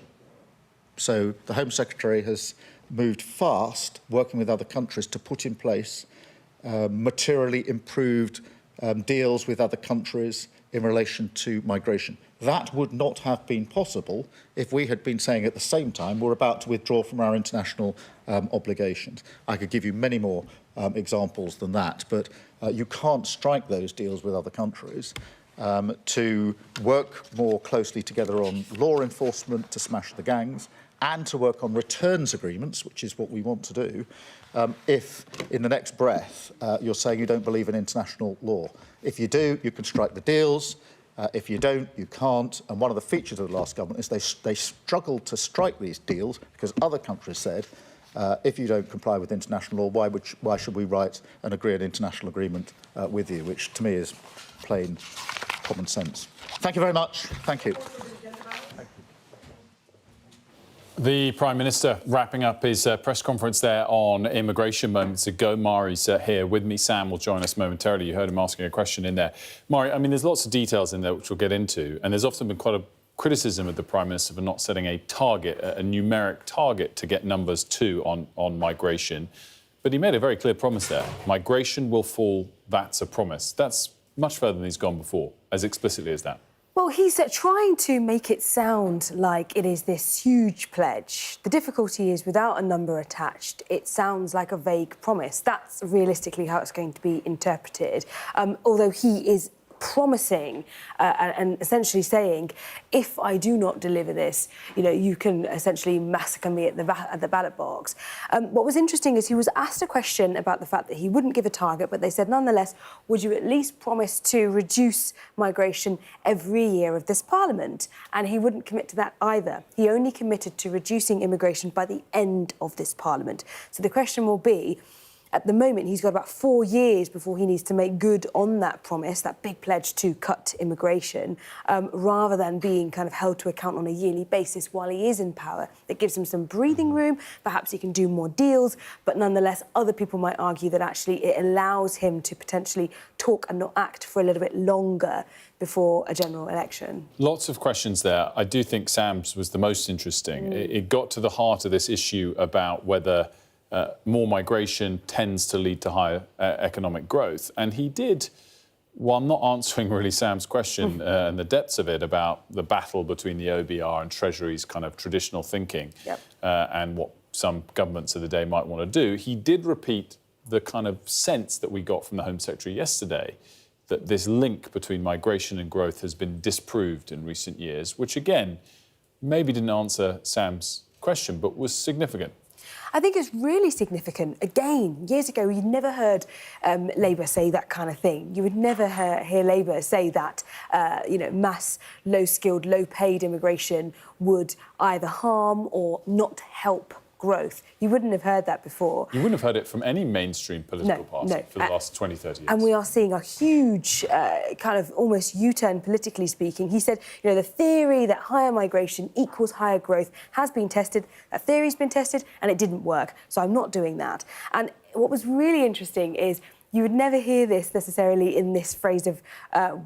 So the Home Secretary has moved fast, working with other countries, to put in place materially improved deals with other countries in relation to migration. That would not have been possible if we had been saying at the same time we're about to withdraw from our international obligations. I could give you many more examples than that, but you can't strike those deals with other countries to work more closely together on law enforcement to smash the gangs, and to work on returns agreements, which is what we want to do, if in the next breath you're saying you don't believe in international law. If you do, you can strike the deals. If you don't, you can't. And one of the features of the last government is they struggled to strike these deals because other countries said, if you don't comply with international law, why should we write and agree an international agreement with you, which to me is plain common sense. Thank you very much. Thank you.
The Prime Minister wrapping up his press conference there on immigration moments ago. Mari's here with me. Sam will join us momentarily. You heard him asking a question in there. Mari, I mean, there's lots of details in there which we'll get into, and there's often been quite a criticism of the Prime Minister for not setting a target, a numeric target to get numbers to on migration. But he made a very clear promise there. Migration will fall, that's a promise. That's much further than he's gone before, as explicitly as that.
Well, he's trying to make it sound like it is this huge pledge. The difficulty is, without a number attached, it sounds like a vague promise. That's realistically how it's going to be interpreted. Although he is promising and essentially saying, if I do not deliver this, you know, you can essentially massacre me at the ballot box. What was interesting is he was asked a question about the fact that he wouldn't give a target, but they said, nonetheless, would you at least promise to reduce migration every year of this Parliament? And he wouldn't commit to that either. He only committed to reducing immigration by the end of this Parliament. So the question will be, at the moment, he's got about 4 years before he needs to make good on that promise, that big pledge to cut immigration, rather than being kind of held to account on a yearly basis while he is in power. It gives him some breathing room. Perhaps he can do more deals, but nonetheless, other people might argue that actually it allows him to potentially talk and not act for a little bit longer before a general election. Lots
of questions there. I do think Sam's was the most interesting. It got to the heart of this issue about whether more migration tends to lead to higher economic growth. And he did, while not answering really Sam's question and the depths of it about the battle between the OBR and Treasury's kind of traditional thinking and what some governments of the day might want to do, he did repeat the kind of sense that we got from the Home Secretary yesterday, that this link between migration and growth has been disproved in recent years, which, again, maybe didn't answer Sam's question, but was significant.
I think it's really significant. Again, years ago, you'd never heard Labour say that kind of thing. You would never hear Labour say that, you know, mass, low-skilled, low-paid immigration would either harm or not help growth. You wouldn't have heard that before.
You wouldn't have heard it from any mainstream political party for the last 20, 30 years.
And we are seeing a huge kind of almost U-turn politically speaking. He said, you know, the theory that higher migration equals higher growth has been tested. That theory's been tested and it didn't work. So I'm not doing that. And what was really interesting is you would never hear this necessarily in this phrase of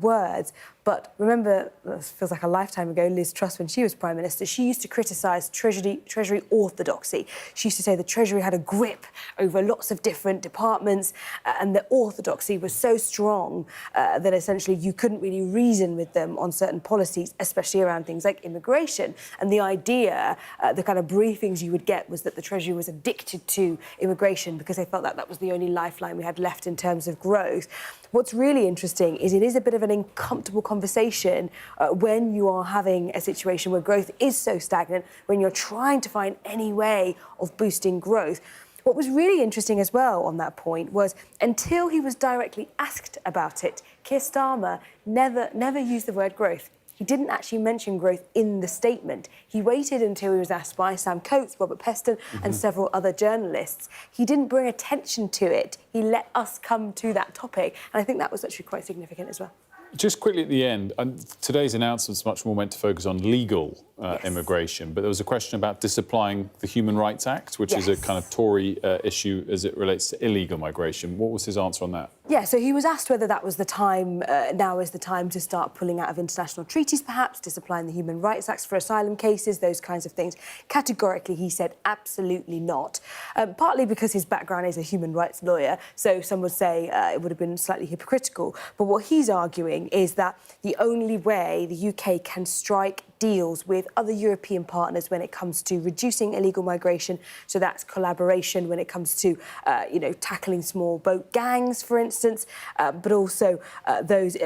words, but remember, it feels like a lifetime ago, Liz Truss, when she was Prime Minister, she used to criticise Treasury orthodoxy. She used to say the Treasury had a grip over lots of different departments and the orthodoxy was so strong that essentially you couldn't really reason with them on certain policies, especially around things like immigration. And the idea, the kind of briefings you would get was that the Treasury was addicted to immigration because they felt that that was the only lifeline we had left in terms of growth. What's really interesting is it is a bit of an uncomfortable conversation when you are having a situation where growth is so stagnant, when you're trying to find any way of boosting growth. What was really interesting as well on that point was until he was directly asked about it, Keir Starmer never used the word growth. He didn't actually mention growth in the statement. He waited until he was asked by Sam Coates, Robert Peston and several other journalists. He didn't bring attention to it. He let us come to that topic. And I think that was actually quite significant as well.
Just quickly at the end, today's announcement's much more meant to focus on legal immigration, but there was a question about disapplying the Human Rights Act, which is a kind of Tory issue as it relates to illegal migration. What was his answer on that?
Yeah, so he was asked whether that was the time, now is the time to start pulling out of international treaties, perhaps, disapplying the Human Rights Act for asylum cases, those kinds of things. Categorically, he said absolutely not, partly because his background is a human rights lawyer, so some would say it would have been slightly hypocritical. But what he's arguing is that the only way the UK can strike deals with other European partners when it comes to reducing illegal migration, so that's collaboration when it comes to, you know, tackling small boat gangs, for instance, but also those...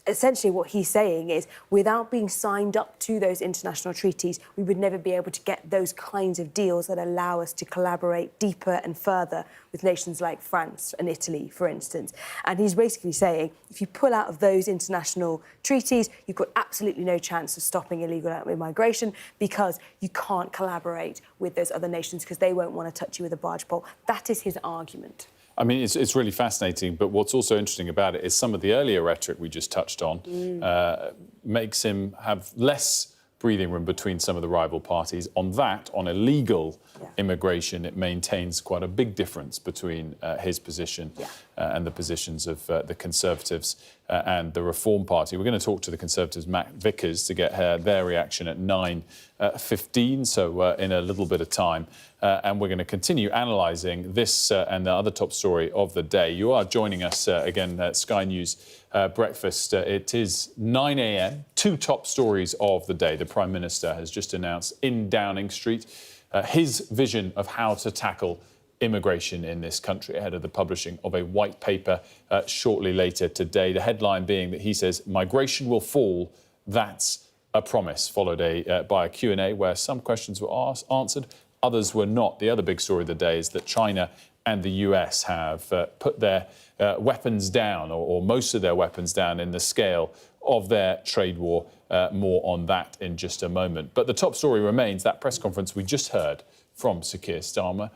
Essentially what he's saying is without being signed up to those international treaties, we would never be able to get those kinds of deals that allow us to collaborate deeper and further with nations like France and Italy, for instance. And he's basically saying if you pull out of those international treaties, you've got absolutely no chance of stopping illegal immigration because you can't collaborate with those other nations because they won't want to touch you with a barge pole. That is his argument.
I mean, it's really fascinating, but what's also interesting about it is some of the earlier rhetoric we just touched on makes him have less breathing room between some of the rival parties. On that, on illegal immigration, it maintains quite a big difference between his position and the positions of the Conservatives and the Reform Party. We're going to talk to the Conservatives' Matt Vickers to get their reaction at 9:15, so in a little bit of time. And we're going to continue analysing this and the other top story of the day. You are joining us again at Sky News Breakfast. It is 9 a.m. Two top stories of the day. The Prime Minister has just announced in Downing Street his vision of how to tackle immigration in this country ahead of the publishing of a white paper shortly later today. The headline being that he says migration will fall. That's a promise, followed by a Q&A where some questions were answered, others were not. The other big story of the day is that China and the US have put their weapons down, or most of their weapons down, in the scale of their trade war. More on that in just a moment. But the top story remains that press conference we just heard from Sir Keir Starmer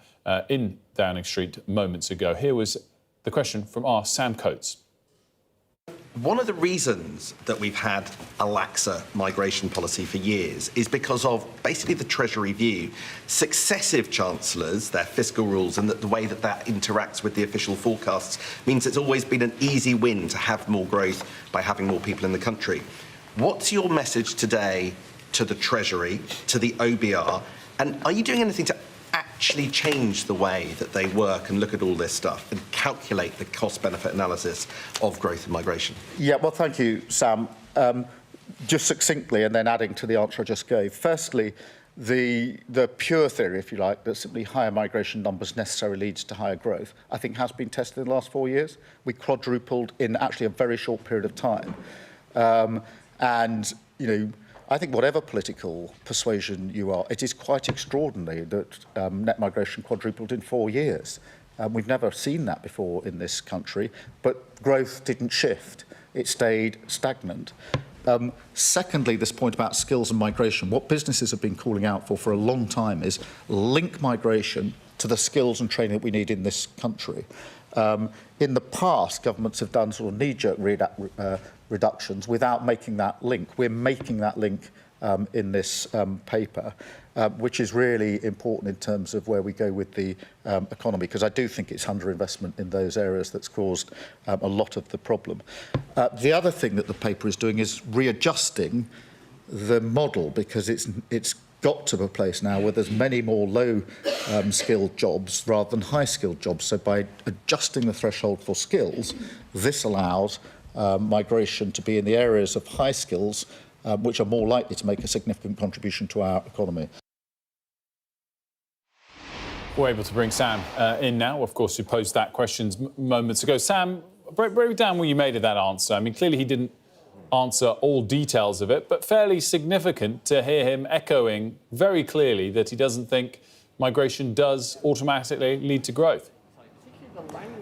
in Downing Street moments ago. Here was the question from our Sam Coates.
One of the reasons that we've had a laxer migration policy for years is because of basically the Treasury view. Successive chancellors, their fiscal rules, and the way that interacts with the official forecasts means it's always been an easy win to have more growth by having more people in the country. What's your message today to the Treasury, to the OBR, and are you doing anything to actually change the way that they work and look at all this stuff and calculate the cost-benefit analysis of growth and migration?
Yeah, well, thank you, Sam. Just succinctly, and then adding to the answer I just gave. Firstly, the pure theory, if you like, that simply higher migration numbers necessarily leads to higher growth, I think has been tested in the last 4 years. We quadrupled in actually a very short period of time. And, you know, I think whatever political persuasion you are, it is quite extraordinary that net migration quadrupled in 4 years. We've never seen that before in this country, but growth didn't shift. It stayed stagnant. Secondly, this point about skills and migration, what businesses have been calling out for a long time is link migration to the skills and training that we need in this country. In the past, governments have done sort of knee-jerk reductions without making that link. We're making that link in this paper, which is really important in terms of where we go with the economy, because I do think it's underinvestment in those areas that's caused a lot of the problem. The other thing that the paper is doing is readjusting the model, because it's got to a place now where there's many more low-skilled jobs rather than high-skilled jobs. So by adjusting the threshold for skills, this allows migration to be in the areas of high skills, which are more likely to make a significant contribution to our economy.
We're able to bring Sam in now, of course, who posed that question moments ago. Sam, break down what you made of that answer. I mean, clearly he didn't answer all details of it, but fairly significant to hear him echoing very clearly that he doesn't think migration does automatically lead to growth.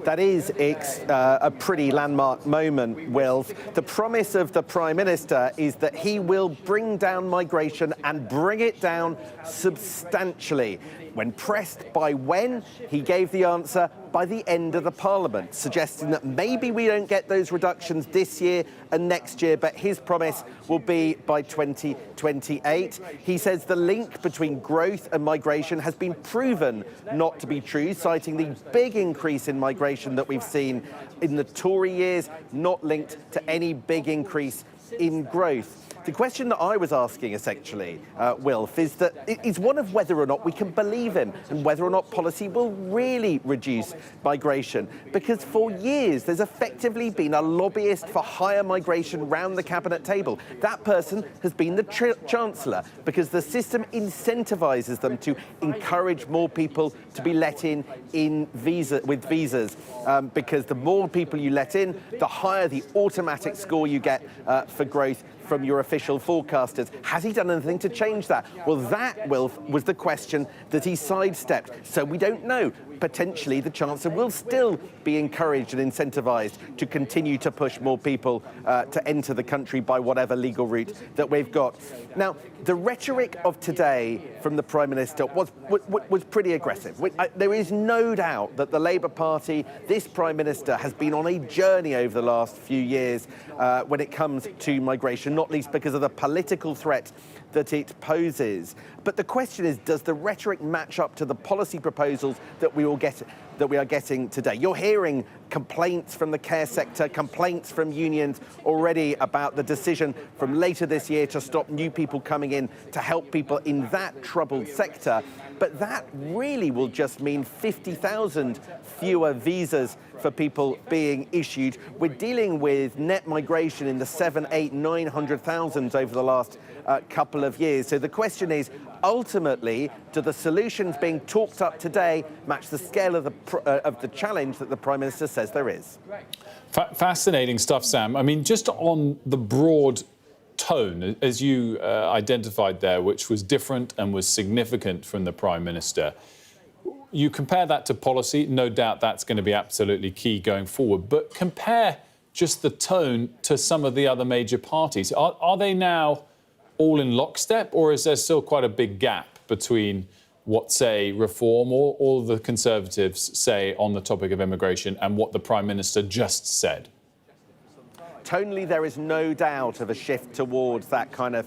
That is a pretty landmark moment, Wilf. The promise of the Prime Minister is that he will bring down migration and bring it down substantially. When pressed by when, he gave the answer by the end of the Parliament, suggesting that maybe we don't get those reductions this year and next year, but his promise will be by 2028. He says the link between growth and migration has been proven not to be true, citing the big increase in migration that we've seen in the Tory years, not linked to any big increase in growth. The question that I was asking, essentially, Wilf, is one of whether or not we can believe him and whether or not policy will really reduce migration. Because for years, there's effectively been a lobbyist for higher migration round the cabinet table. That person has been the Chancellor, because the system incentivises them to encourage more people to be let in with visas. Because the more people you let in, the higher the automatic score you get for growth from your official forecasters. Has he done anything to change that? Well, that, Wilf, was the question that he sidestepped. So we don't know. Potentially, the Chancellor will still be encouraged and incentivised to continue to push more people to enter the country by whatever legal route that we've got. Now, the rhetoric of today from the Prime Minister was pretty aggressive. There is no doubt that the Labour Party, this Prime Minister, has been on a journey over the last few years when it comes to migration, not least because of the political threat that it poses. But the question is, does the rhetoric match up to the policy proposals that we are getting today? You're hearing complaints from the care sector, complaints from unions already about the decision from later this year to stop new people coming in to help people in that troubled sector. But that really will just mean 50,000 fewer visas for people being issued. We're dealing with net migration in the 900,000 over the last couple of years. So the question is, ultimately, do the solutions being talked up today match the scale of the challenge that the Prime Minister says there is?
Fascinating stuff, Sam. I mean, just on the broad tone, as you identified there, which was different and was significant from the Prime Minister, you compare that to policy, no doubt that's going to be absolutely key going forward, but compare just the tone to some of the other major parties. Are they now all in lockstep, or is there still quite a big gap between what, say, Reform or all the Conservatives say on the topic of immigration and what the Prime Minister just said?
Tonally, there is no doubt of a shift towards that kind of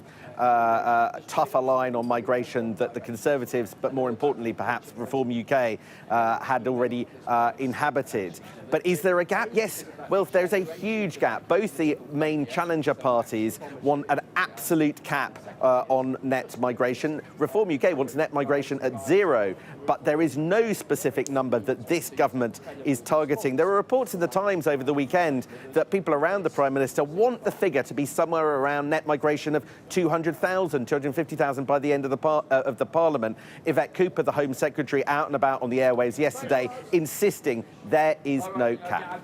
tougher line on migration that the Conservatives, but more importantly, perhaps Reform UK, had already inhabited. But is there a gap? Yes, well, there's a huge gap. Both the main challenger parties want an absolute cap on net migration. Reform UK wants net migration at 0, but there is no specific number that this government is targeting. There were reports in the Times over the weekend that people around the Prime Minister want the figure to be somewhere around net migration of 200,000, 250,000 by the end of the Parliament. Yvette Cooper, the Home Secretary, out and about on the airwaves yesterday, insisting there is no cap.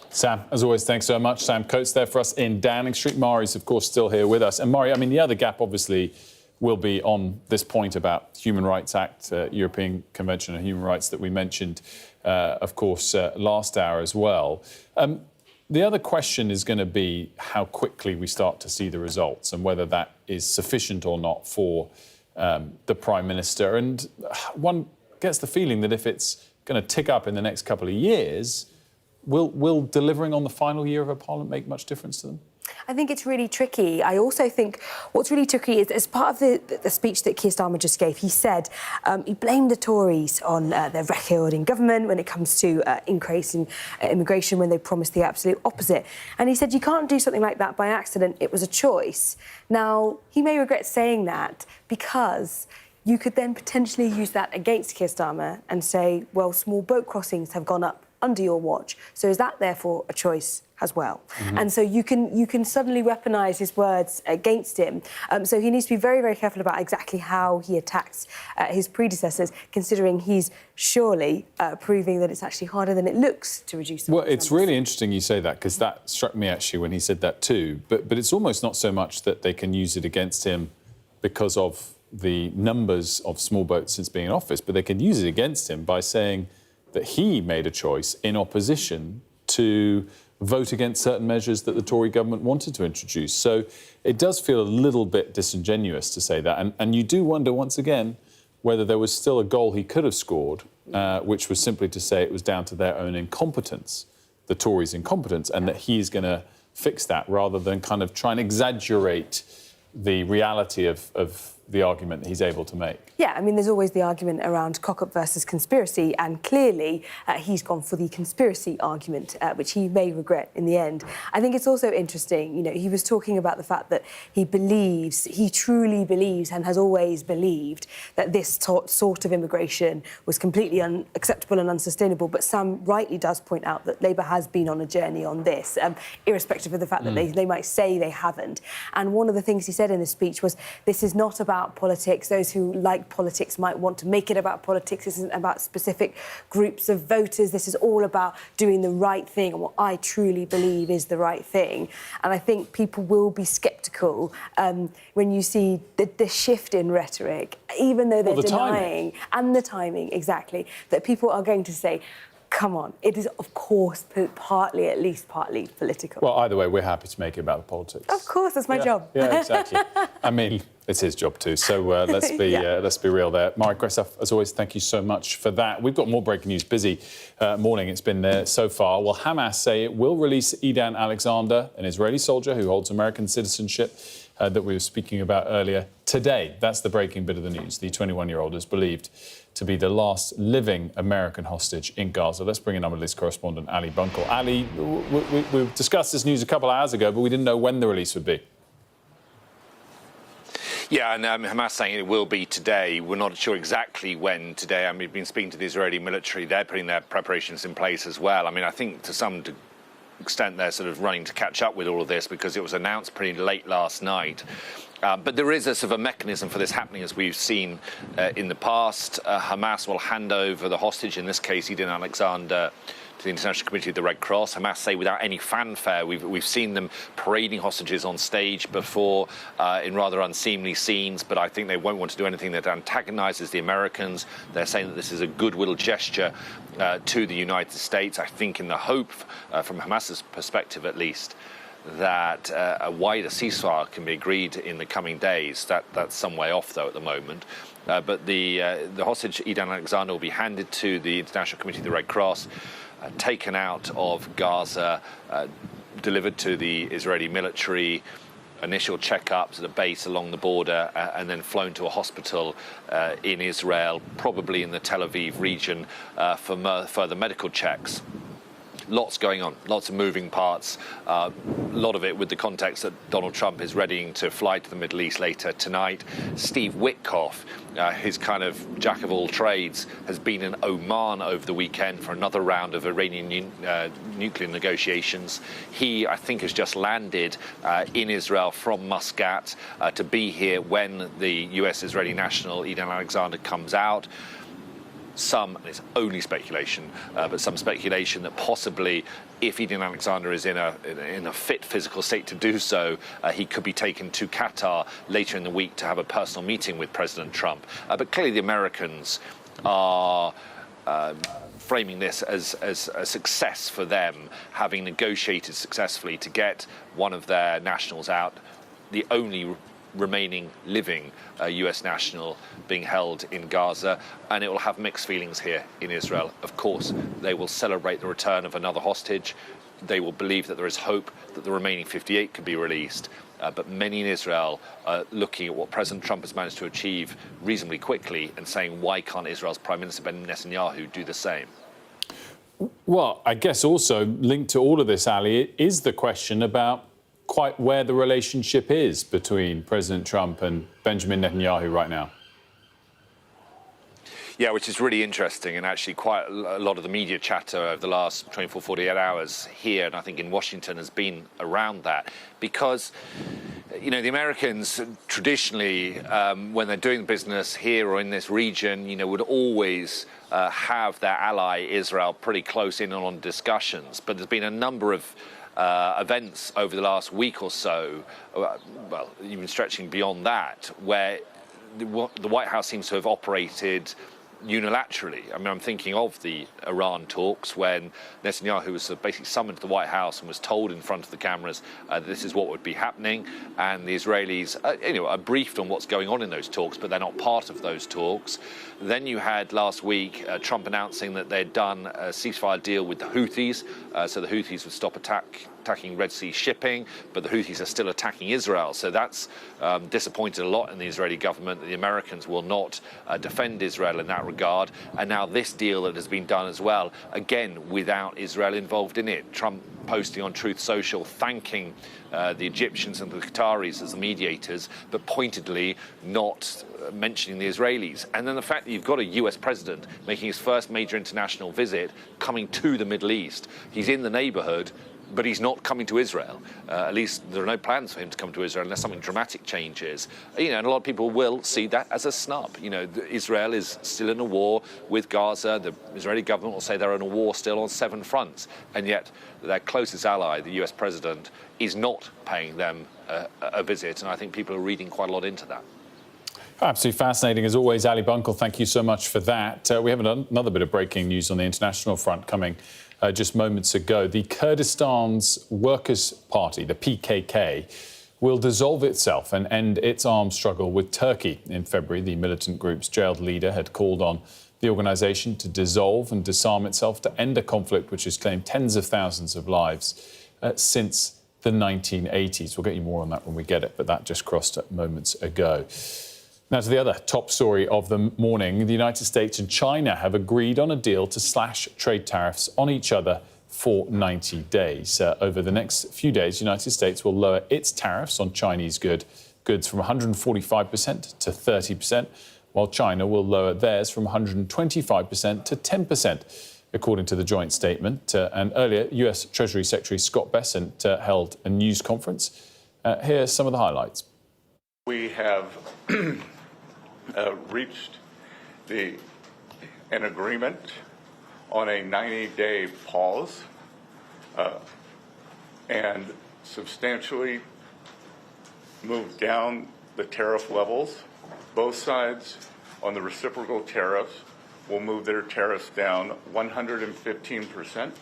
Sam, as always, thanks so much. Sam Coates there for us in Downing Street. Mari's, of course, still here with us. And Mari, I mean, the other gap, obviously, will be on this point about Human Rights Act, European Convention on Human Rights that we mentioned, of course, last hour as well. The other question is going to be how quickly we start to see the results and whether that is sufficient or not for the Prime Minister. And one gets the feeling that if it's going to tick up in the next couple of years, will delivering on the final year of a Parliament make much difference to them?
I think it's really tricky. I also think what's really tricky is, as part of the speech that Keir Starmer just gave, he said he blamed the Tories on their record in government when it comes to increasing immigration, when they promised the absolute opposite. And he said you can't do something like that by accident. It was a choice. Now, he may regret saying that because you could then potentially use that against Keir Starmer and say, well, small boat crossings have gone up under your watch. So is that therefore a choice as well? Mm-hmm. And so you can suddenly weaponise his words against him. So he needs to be very, very careful about exactly how he attacks his predecessors, considering he's surely proving that it's actually harder than it looks to reduce the
it's really interesting you say that, because that struck me actually when he said that too. But it's almost not so much that they can use it against him because of the numbers of small boats since being in office, but they can use it against him by saying that he made a choice in opposition to vote against certain measures that the Tory government wanted to introduce. So it does feel a little bit disingenuous to say that. And you do wonder, once again, whether there was still a goal he could have scored, which was simply to say it was down to their own incompetence, the Tories' incompetence, and that he's going to fix that, rather than kind of try and exaggerate the reality of the argument that he's able to make.
Yeah, I mean, there's always the argument around cock-up versus conspiracy, and clearly he's gone for the conspiracy argument, which he may regret in the end. I think it's also interesting, you know, he was talking about the fact that he truly believes and has always believed that this sort of immigration was completely unacceptable and unsustainable. But Sam rightly does point out that Labour has been on a journey on this, irrespective of the fact that they might say they haven't. And one of the things he said in the speech was, this is not about about politics. Those who like politics might want to make it about politics. This isn't about specific groups of voters. This is all about doing the right thing and what I truly believe is the right thing. And I think people will be sceptical when you see the shift in rhetoric, even though they're denying, and the timing, exactly, that people are going to say, come on, it is, of course, partly, at least partly political.
Well, either way, we're happy to make it about the politics.
Of course, that's my job.
Yeah, exactly. I mean, it's his job too, so let's be real there. Mark Gressaf, as always, thank you so much for that. We've got more breaking news. Busy morning it's been there so far. Well, Hamas say it will release Idan Alexander, an Israeli soldier who holds American citizenship, that we were speaking about earlier, today. That's the breaking bit of the news. The 21-year-old is believed to be the last living American hostage in Gaza. Let's bring in our Middle East correspondent, Ali Bunkel. Ali, we discussed this news a couple of hours ago, but we didn't know when the release would be.
Yeah, and Hamas saying it will be today. We're not sure exactly when today. I mean, we've been speaking to the Israeli military. They're putting their preparations in place as well. I mean, I think to some extent they're sort of running to catch up with all of this because it was announced pretty late last night. But there is a sort of a mechanism for this happening, as we've seen in the past. Hamas will hand over the hostage, in this case, Idan Alexander, to the International Committee of the Red Cross. Hamas say without any fanfare. We've seen them parading hostages on stage before in rather unseemly scenes, but I think they won't want to do anything that antagonises the Americans. They're saying that this is a goodwill gesture to the United States, I think in the hope, from Hamas's perspective at least, that a wider ceasefire can be agreed in the coming days. That's some way off, though, at the moment. But the hostage, Idan Alexander, will be handed to the International Committee of the Red Cross, taken out of Gaza, delivered to the Israeli military, initial checkups at a base along the border, and then flown to a hospital in Israel, probably in the Tel Aviv region, for further medical checks. Lots going on, lots of moving parts, a lot of it with the context that Donald Trump is readying to fly to the Middle East later tonight. Steve Witkoff, his kind of jack of all trades, has been in Oman over the weekend for another round of Iranian nuclear negotiations. He, I think, has just landed in Israel from Muscat to be here when the US-Israeli national Idan Alexander comes out. Some, and it's only speculation, but some speculation that possibly if Idan Alexander is in a fit physical state to do so, he could be taken to Qatar later in the week to have a personal meeting with President Trump. But clearly the Americans are framing this as a success for them, having negotiated successfully to get one of their nationals out, the only remaining living US national being held in Gaza, and it will have mixed feelings here in Israel. Of course, they will celebrate the return of another hostage. They will believe that there is hope that the remaining 58 could be released. But many in Israel are looking at what President Trump has managed to achieve reasonably quickly and saying, why can't Israel's Prime Minister Benjamin Netanyahu do the same?
Well, I guess also linked to all of this, Ali, is the question about quite where the relationship is between President Trump and Benjamin Netanyahu right now.
Yeah, which is really interesting, and actually quite a lot of the media chatter over the last 24, 48 hours here, and I think in Washington, has been around that. Because, you know, the Americans traditionally, when they're doing business here or in this region, you know, would always have their ally Israel pretty close in on discussions. But there's been a number of events over the last week or so, well, even stretching beyond that, where the White House seems to have operated unilaterally. I mean, I'm thinking of the Iran talks when Netanyahu was basically summoned to the White House and was told in front of the cameras that this is what would be happening, and the Israelis are briefed on what's going on in those talks, but they're not part of those talks. Then you had last week Trump announcing that they'd done a ceasefire deal with the Houthis, so the Houthis would stop attacking Red Sea shipping, but the Houthis are still attacking Israel. So that's disappointed a lot in the Israeli government that the Americans will not defend Israel in that regard. And now this deal that has been done as well, again, without Israel involved in it. Trump posting on Truth Social, thanking the Egyptians and the Qataris as the mediators, but pointedly not mentioning the Israelis. And then the fact that you've got a US president making his first major international visit coming to the Middle East. He's in the neighborhood, but he's not coming to Israel. At least there are no plans for him to come to Israel unless something dramatic changes. And a lot of people will see that as a snub. Israel is still in a war with Gaza. The Israeli government will say they're in a war still on 7 fronts, and yet their closest ally, the US president, is not paying them a visit, and I think people are reading quite a lot into that.
Absolutely fascinating as always, Ali Bunkle. Thank you so much for that. We have another bit of breaking news on the international front coming just moments ago. The Kurdistan's Workers' Party, the PKK, will dissolve itself and end its armed struggle with Turkey. In February, the militant group's jailed leader had called on the organisation to dissolve and disarm itself to end a conflict which has claimed tens of thousands of lives since the 1980s. We'll get you more on that when we get it, but that just crossed moments ago. Now to the other top story of the morning. The United States and China have agreed on a deal to slash trade tariffs on each other for 90 days. Over the next few days, the United States will lower its tariffs on Chinese goods from 145% to 30%, while China will lower theirs from 125% to 10%, according to the joint statement. And earlier, US Treasury Secretary Scott Bessent held a news conference. Here are some of the highlights.
We have reached an agreement on a 90-day pause and substantially moved down the tariff levels. Both sides on the reciprocal tariffs will move their tariffs down 115%.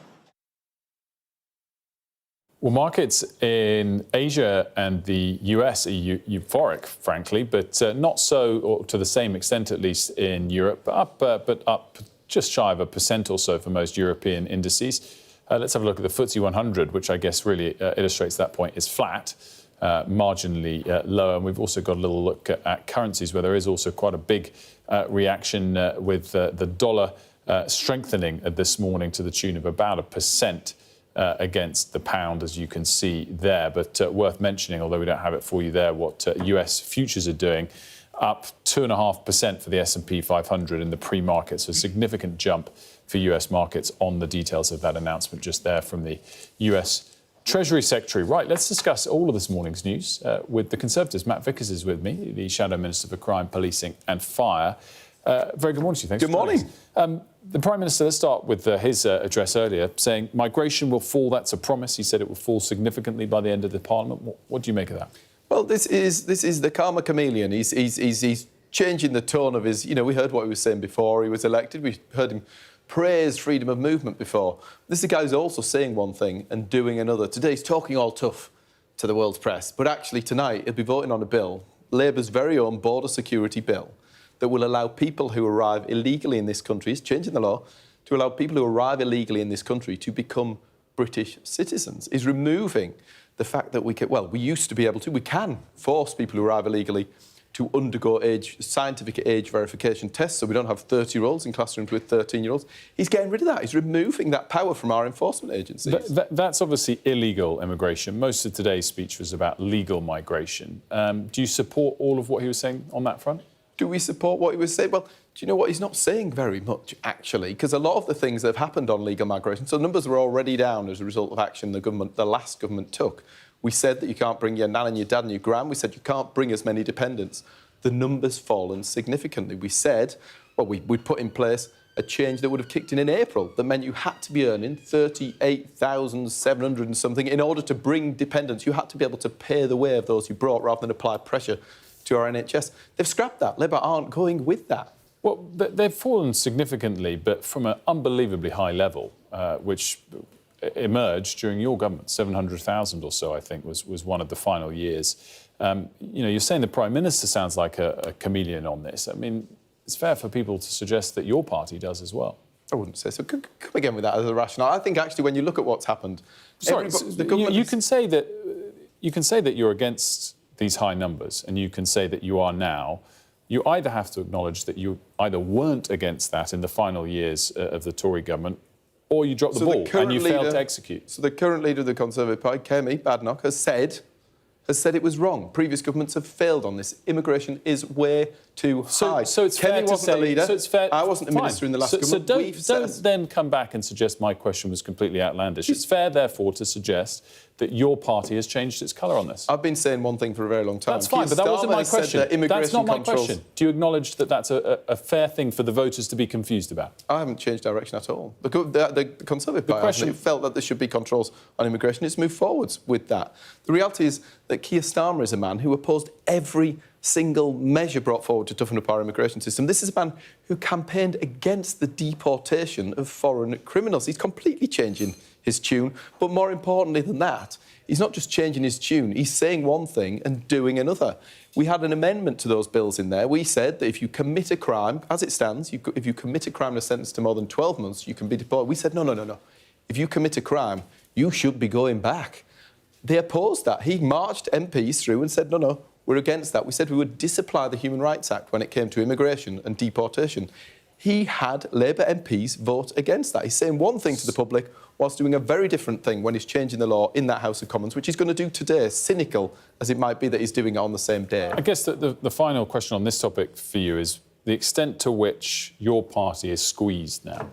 Well, markets in Asia and the US are euphoric, frankly, but not so, or to the same extent at least, in Europe, but up just shy of 1% or so for most European indices. Let's have a look at the FTSE 100, which I guess really illustrates that point, is flat, marginally lower. And we've also got a little look at currencies, where there is also quite a big reaction with the dollar strengthening this morning to the tune of about 1%. Against the pound, as you can see there. But worth mentioning, although we don't have it for you there, what US futures are doing, up 2.5% for the S&P 500 in the pre-market. So a significant jump for US markets on the details of that announcement just there from the US Treasury Secretary. Right, let's discuss all of this morning's news with the Conservatives. Matt Vickers is with me, the Shadow Minister for Crime, Policing and Fire. Very good morning to you. Thanks. Good morning. The Prime Minister, let's start with his address earlier, saying migration will fall. That's a promise. He said it will fall significantly by the end of the Parliament. What do you make of that?
Well, this is the karma chameleon. He's changing the tone of his... we heard what he was saying before he was elected. We heard him praise freedom of movement before. This is a guy who's also saying one thing and doing another. Today he's talking all tough to the world's press, but actually tonight he'll be voting on a bill, Labour's very own border security bill, that will allow people who arrive illegally in this country, he's changing the law, to allow people who arrive illegally in this country to become British citizens. He's removing the fact that we used to be able to, we can force people who arrive illegally to undergo scientific age verification tests, so we don't have 30-year-olds in classrooms with 13-year-olds. He's getting rid of that. He's removing that power from our enforcement agencies.
That's obviously illegal immigration. Most of today's speech was about legal migration. Do you support all of what he was saying on that front?
Do we support what he was saying? Well, do you know what? He's not saying very much, actually, because a lot of the things that have happened on legal migration, so numbers were already down as a result of action the last government took. We said that you can't bring your nan and your dad and your gran. We said you can't bring as many dependents. The numbers fallen significantly. We said, we'd put in place a change that would have kicked in April that meant you had to be earning 38,700 and something in order to bring dependents. You had to be able to pay the way of those you brought rather than apply pressure to our NHS. They've scrapped that. Labour aren't going with that.
Well, they've fallen significantly, but from an unbelievably high level, which emerged during your government. 700,000 or so, I think, was one of the final years. You're saying the Prime Minister sounds like a chameleon on this. I mean, it's fair for people to suggest that your party does as well.
I wouldn't say so. Come again with that as a rationale. I think, actually, when you look at what's happened...
Sorry, you can say that you're against these high numbers, and you can say that you are now. You either have to acknowledge that you either weren't against that in the final years of the Tory government, or you dropped the ball and you failed to execute.
So the current leader of the Conservative Party, Kemi Badenoch, has said has said it was wrong. Previous governments have failed on this. Immigration is way too high.
So it's
Kenny
fair to
wasn't
say,
the leader.
So it's fair,
I wasn't the minister in the last government.
So don't then come back and suggest my question was completely outlandish. It's fair, therefore, to suggest that your party has changed its colour on this.
I've been saying one thing for a very long time.
That's fine, but that wasn't my question. That's not my question. Do you acknowledge that that's a fair thing for the voters to be confused about?
I haven't changed direction at all. The Conservative Party felt that there should be controls on immigration. It's moved forwards with that. The reality is that Keir Starmer is a man who opposed every single measure brought forward to toughen up our immigration system. This is a man who campaigned against the deportation of foreign criminals. He's completely changing his tune, but more importantly than that, he's not just changing his tune, he's saying one thing and doing another. We had an amendment to those bills in there. We said that if you commit a crime, as it stands, if you commit a crime and are sentenced to more than 12 months, you can be deported. We said, no. If you commit a crime, you should be going back. They opposed that. He marched MPs through and said, no, we're against that. We said we would disapply the Human Rights Act when it came to immigration and deportation. He had Labour MPs vote against that. He's saying one thing to the public whilst doing a very different thing when he's changing the law in that House of Commons, which he's going to do today, cynical as it might be that he's doing it on the same day.
I guess the final question on this topic for you is the extent to which your party is squeezed now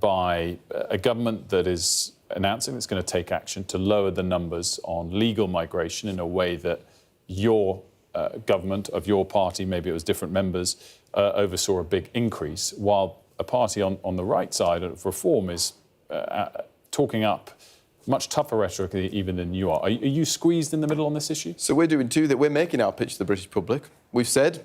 by a government that is announcing it's going to take action to lower the numbers on legal migration in a way that your government of your party, maybe it was different members, oversaw a big increase, while a party on the right side of reform is talking up much tougher rhetoric even than you are. Are you squeezed in the middle on this issue?
So we're doing two, that we're making our pitch to the British public. We've said,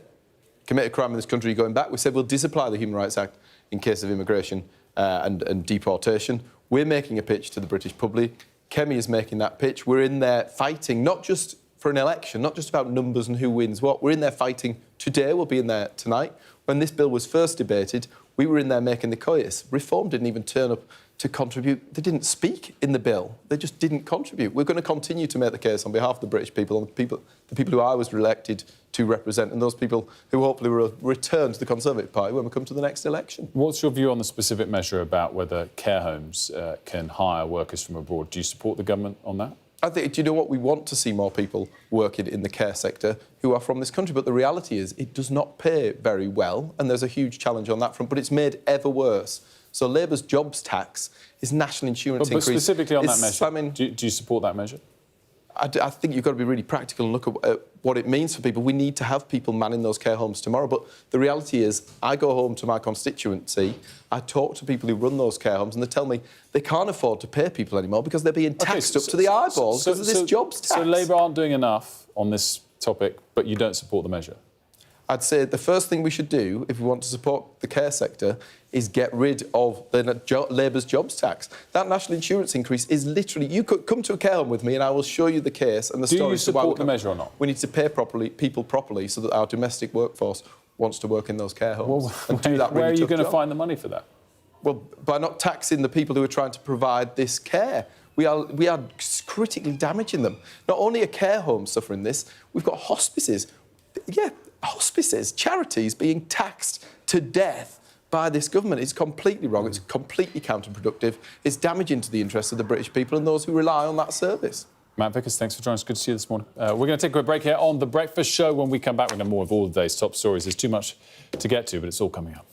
commit a crime in this country, you're going back. We said we'll disapply the Human Rights Act in case of immigration and deportation. We're making a pitch to the British public. Kemi is making that pitch. We're in there fighting, not just for an election, not just about numbers and who wins what. We're in there fighting today, we'll be in there tonight. When this bill was first debated, we were in there making the case. Reform didn't even turn up to contribute. They didn't speak in the bill. They just didn't contribute. We're going to continue to make the case on behalf of the British people and the people who I was elected to represent, and those people who hopefully will return to the Conservative Party when we come to the next election.
What's your view on the specific measure about whether care homes can hire workers from abroad? Do you support the government on that?
I think, do you know what? We want to see more people working in the care sector who are from this country, but the reality is it does not pay very well, and there's a huge challenge on that front, but it's made ever worse. So Labour's jobs tax, his national insurance increase... But
specifically on that measure, do you support that measure?
I think you've got to be really practical and look at what it means for people. We need to have people manning those care homes tomorrow. But the reality is, I go home to my constituency, I talk to people who run those care homes, and they tell me they can't afford to pay people anymore because they're being taxed up to the eyeballs because of this jobs tax.
So Labour aren't doing enough on this topic, but you don't support the measure?
I'd say the first thing we should do, if we want to support the care sector, is get rid of Labour's jobs tax. That national insurance increase is literally... You could come to a care home with me and I will show you the case and the story.
Do you support the measure or not?
We need to pay people properly so that our domestic workforce wants to work in those care homes.
Well, where are you going to find the money for that?
Well, by not taxing the people who are trying to provide this care. We are critically damaging them. Not only are care homes suffering this, we've got hospices. Yeah, hospices, charities being taxed to death by this government. It's completely wrong. It's completely counterproductive. It's damaging to the interests of the British people and those who rely on that service.
Matt Vickers, thanks for joining us. Good to see you this morning. We're going to take a quick break here on The Breakfast Show. When we come back, we're going to have more of all the day's top stories. There's too much to get to, but it's all coming up.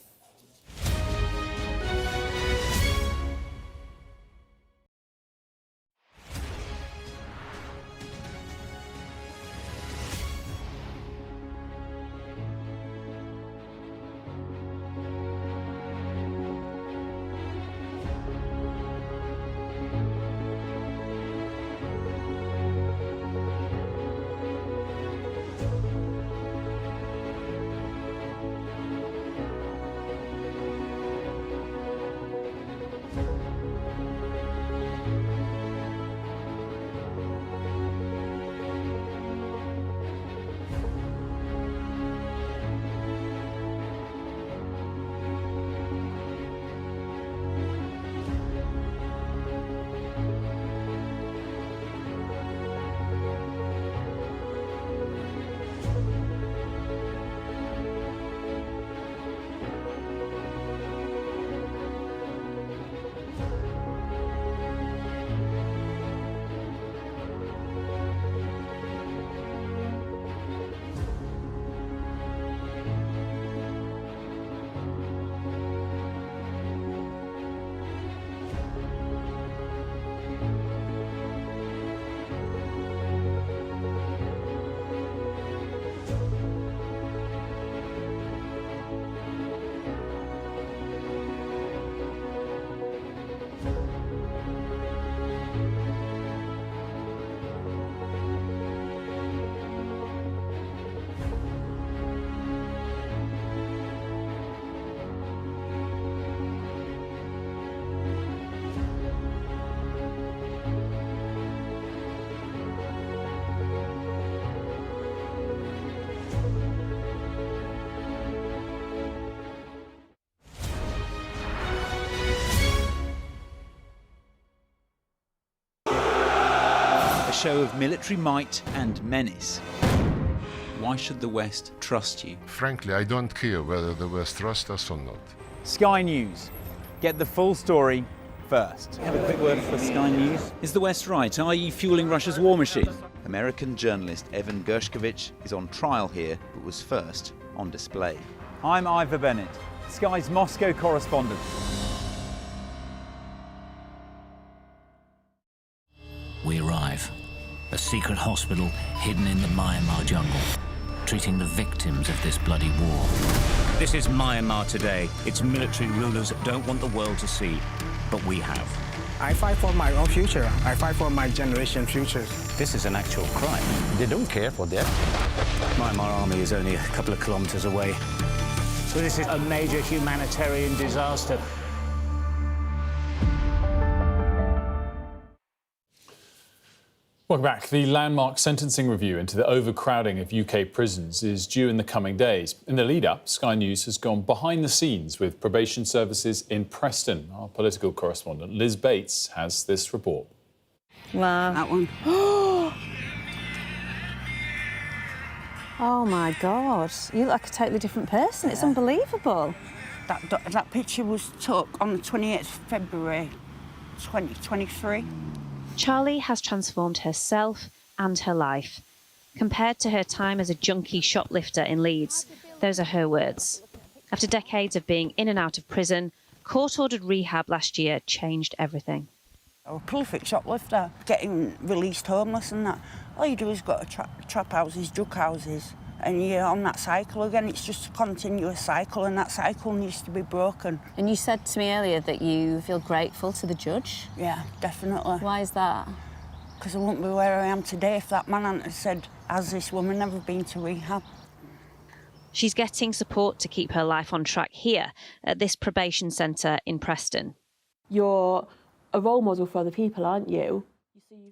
show of military might and menace. Why should the West trust you?
Frankly, I don't care whether the West trusts us or not.
Sky News. Get the full story first. Have a quick word for Sky News. Is the West right? Are you fueling Russia's war machine? American journalist Evan Gershkovich is on trial here, but was first on display. I'm Ivor Bennett, Sky's Moscow correspondent.
We arrive. A secret hospital hidden in the Myanmar jungle, treating the victims of this bloody war. This is Myanmar today. Its military rulers don't want the world to see, but we have.
I fight for my own future. I fight for my generation's future.
This is an actual crime.
They don't care for that.
Myanmar army is only a couple of kilometers away.
So this is a major humanitarian disaster.
Welcome back. The landmark sentencing review into the overcrowding of UK prisons is due in the coming days. In the lead-up, Sky News has gone behind the scenes with probation services in Preston. Our political correspondent Liz Bates has this report.
Wow. That one. Oh my God, you look like a totally different person. It's unbelievable.
That picture was took on the 28th of February 2023.
Charlie has transformed herself and her life. Compared to her time as a junkie shoplifter in Leeds, those are her words. After decades of being in and out of prison, court-ordered rehab last year changed everything.
I'm a prolific shoplifter, getting released homeless and that. All you do is go to trap houses, drug houses, and you're on that cycle again. It's just a continuous cycle, and that cycle needs to be broken.
And you said to me earlier that you feel grateful to the judge.
Yeah, definitely.
Why is that?
Because I wouldn't be where I am today if that man hadn't said, has this woman never been to rehab?
She's getting support to keep her life on track here at this probation centre in Preston.
You're a role model for other people, aren't you?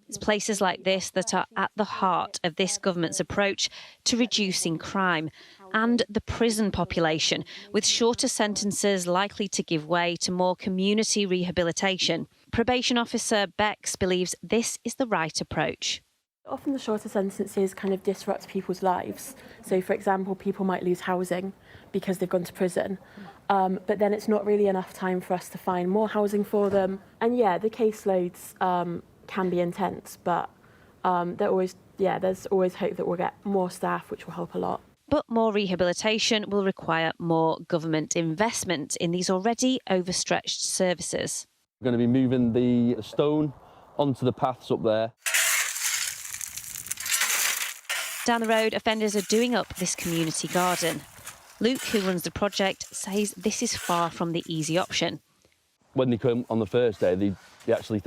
It's places like this that are at the heart of this government's approach to reducing crime and the prison population, with shorter sentences likely to give way to more community rehabilitation. Probation officer Bex believes this is the right approach.
Often the shorter sentences kind of disrupt people's lives. So, for example, people might lose housing because they've gone to prison. But then it's not really enough time for us to find more housing for them. And yeah, the caseloads can be intense, but there's always hope that we'll get more staff, which will help a lot.
But more rehabilitation will require more government investment in these already overstretched services.
We're going to be moving the stone onto the paths up there.
Down the road, offenders are doing up this community garden. Luke, who runs the project, says this is far from the easy option.
When they come on the first day, they actually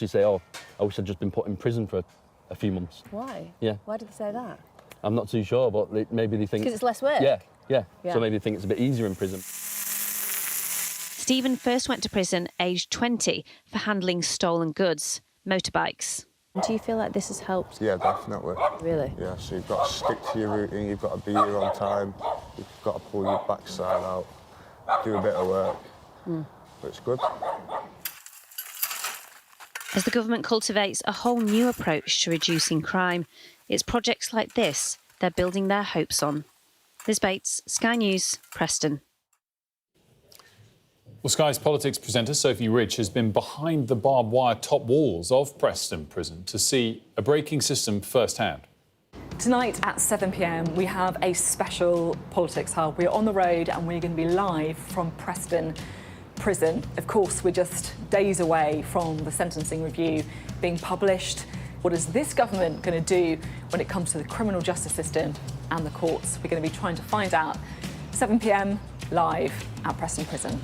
say, oh, I wish I'd just been put in prison for a few months.
Why?
Yeah.
Why did they say that?
I'm not too sure, but maybe they think...
Because it's less work?
Yeah.
Yeah.
So maybe they think it's a bit easier in prison.
Stephen first went to prison aged 20 for handling stolen goods, motorbikes.
Do you feel like this has helped?
Yeah, definitely.
Really?
Yeah, so you've got to stick to your routine, you've got to be here on time, you've got to pull your backside out, do a bit of work. But it's good.
As the government cultivates a whole new approach to reducing crime, it's projects like this they're building their hopes on. Liz Bates, Sky News, Preston.
Well, Sky's politics presenter Sophie Ridge has been behind the barbed wire top walls of Preston Prison to see a braking system firsthand.
Tonight at 7 p.m. we have a special politics hub. We're on the road and we're going to be live from Preston Prison. Of course, we're just days away from the sentencing review being published. What is this government going to do when it comes to the criminal justice system and the courts? We're going to be trying to find out. 7 p.m. live at Preston Prison.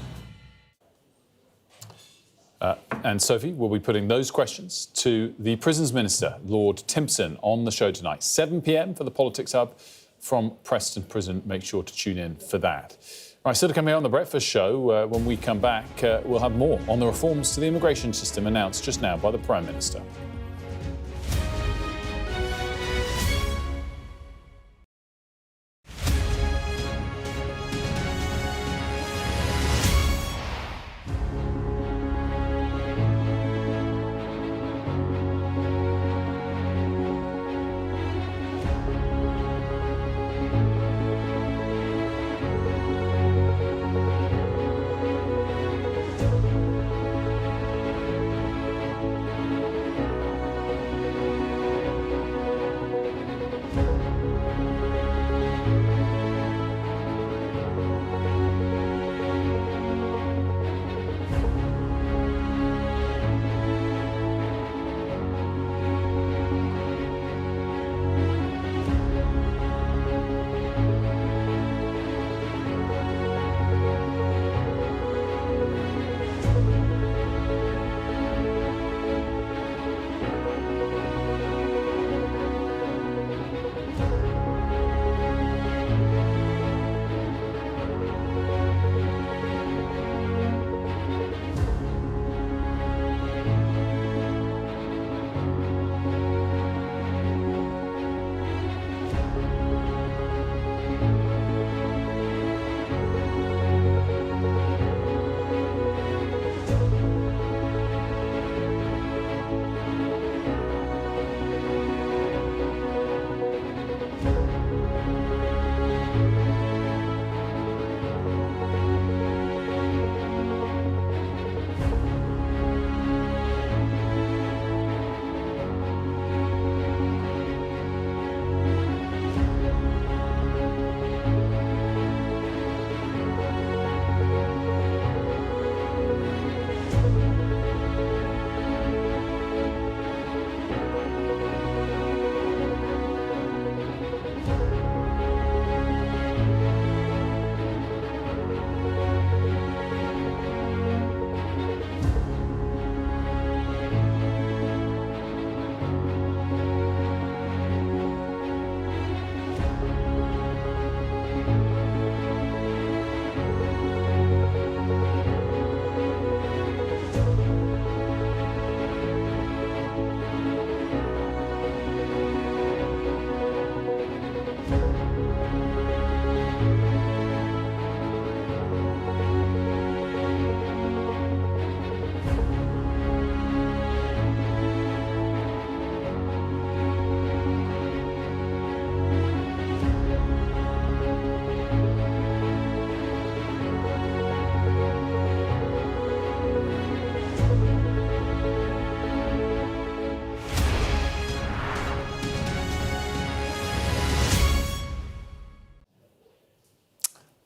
And Sophie will be putting those questions to the Prisons Minister, Lord Timpson, on the show tonight. 7 p.m. for the Politics Hub from Preston Prison. Make sure to tune in for that. Right, still to come here on The Breakfast Show. When we come back, we'll have more on the reforms to the immigration system announced just now by the Prime Minister.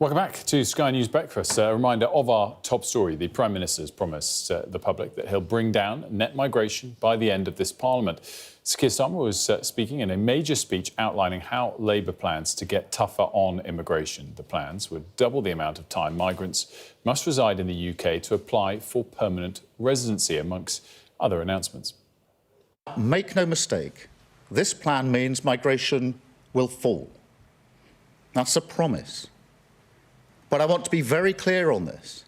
Welcome back to Sky News Breakfast. A reminder of our top story. The Prime Minister's promised the public that he'll bring down net migration by the end of this Parliament. Sir Keir Starmer was speaking in a major speech outlining how Labour plans to get tougher on immigration. The plans would double the amount of time migrants must reside in the UK to apply for permanent residency, amongst other announcements.
Make no mistake, this plan means migration will fall. That's a promise. But I want to be very clear on this.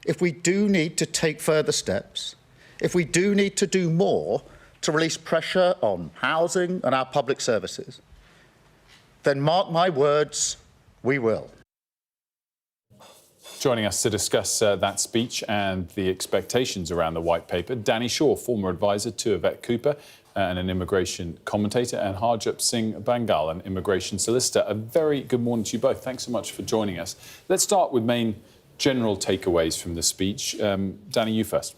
If we do need to take further steps, if we do need to do more to release pressure on housing and our public services, then mark my words, we will.
Joining us to discuss that speech and the expectations around the White Paper, Danny Shaw, former advisor to Yvette Cooper and an immigration commentator, and Harjap Singh Bangal, an immigration solicitor. A very good morning to you both. Thanks so much for joining us. Let's start with main general takeaways from the speech. Danny, you first.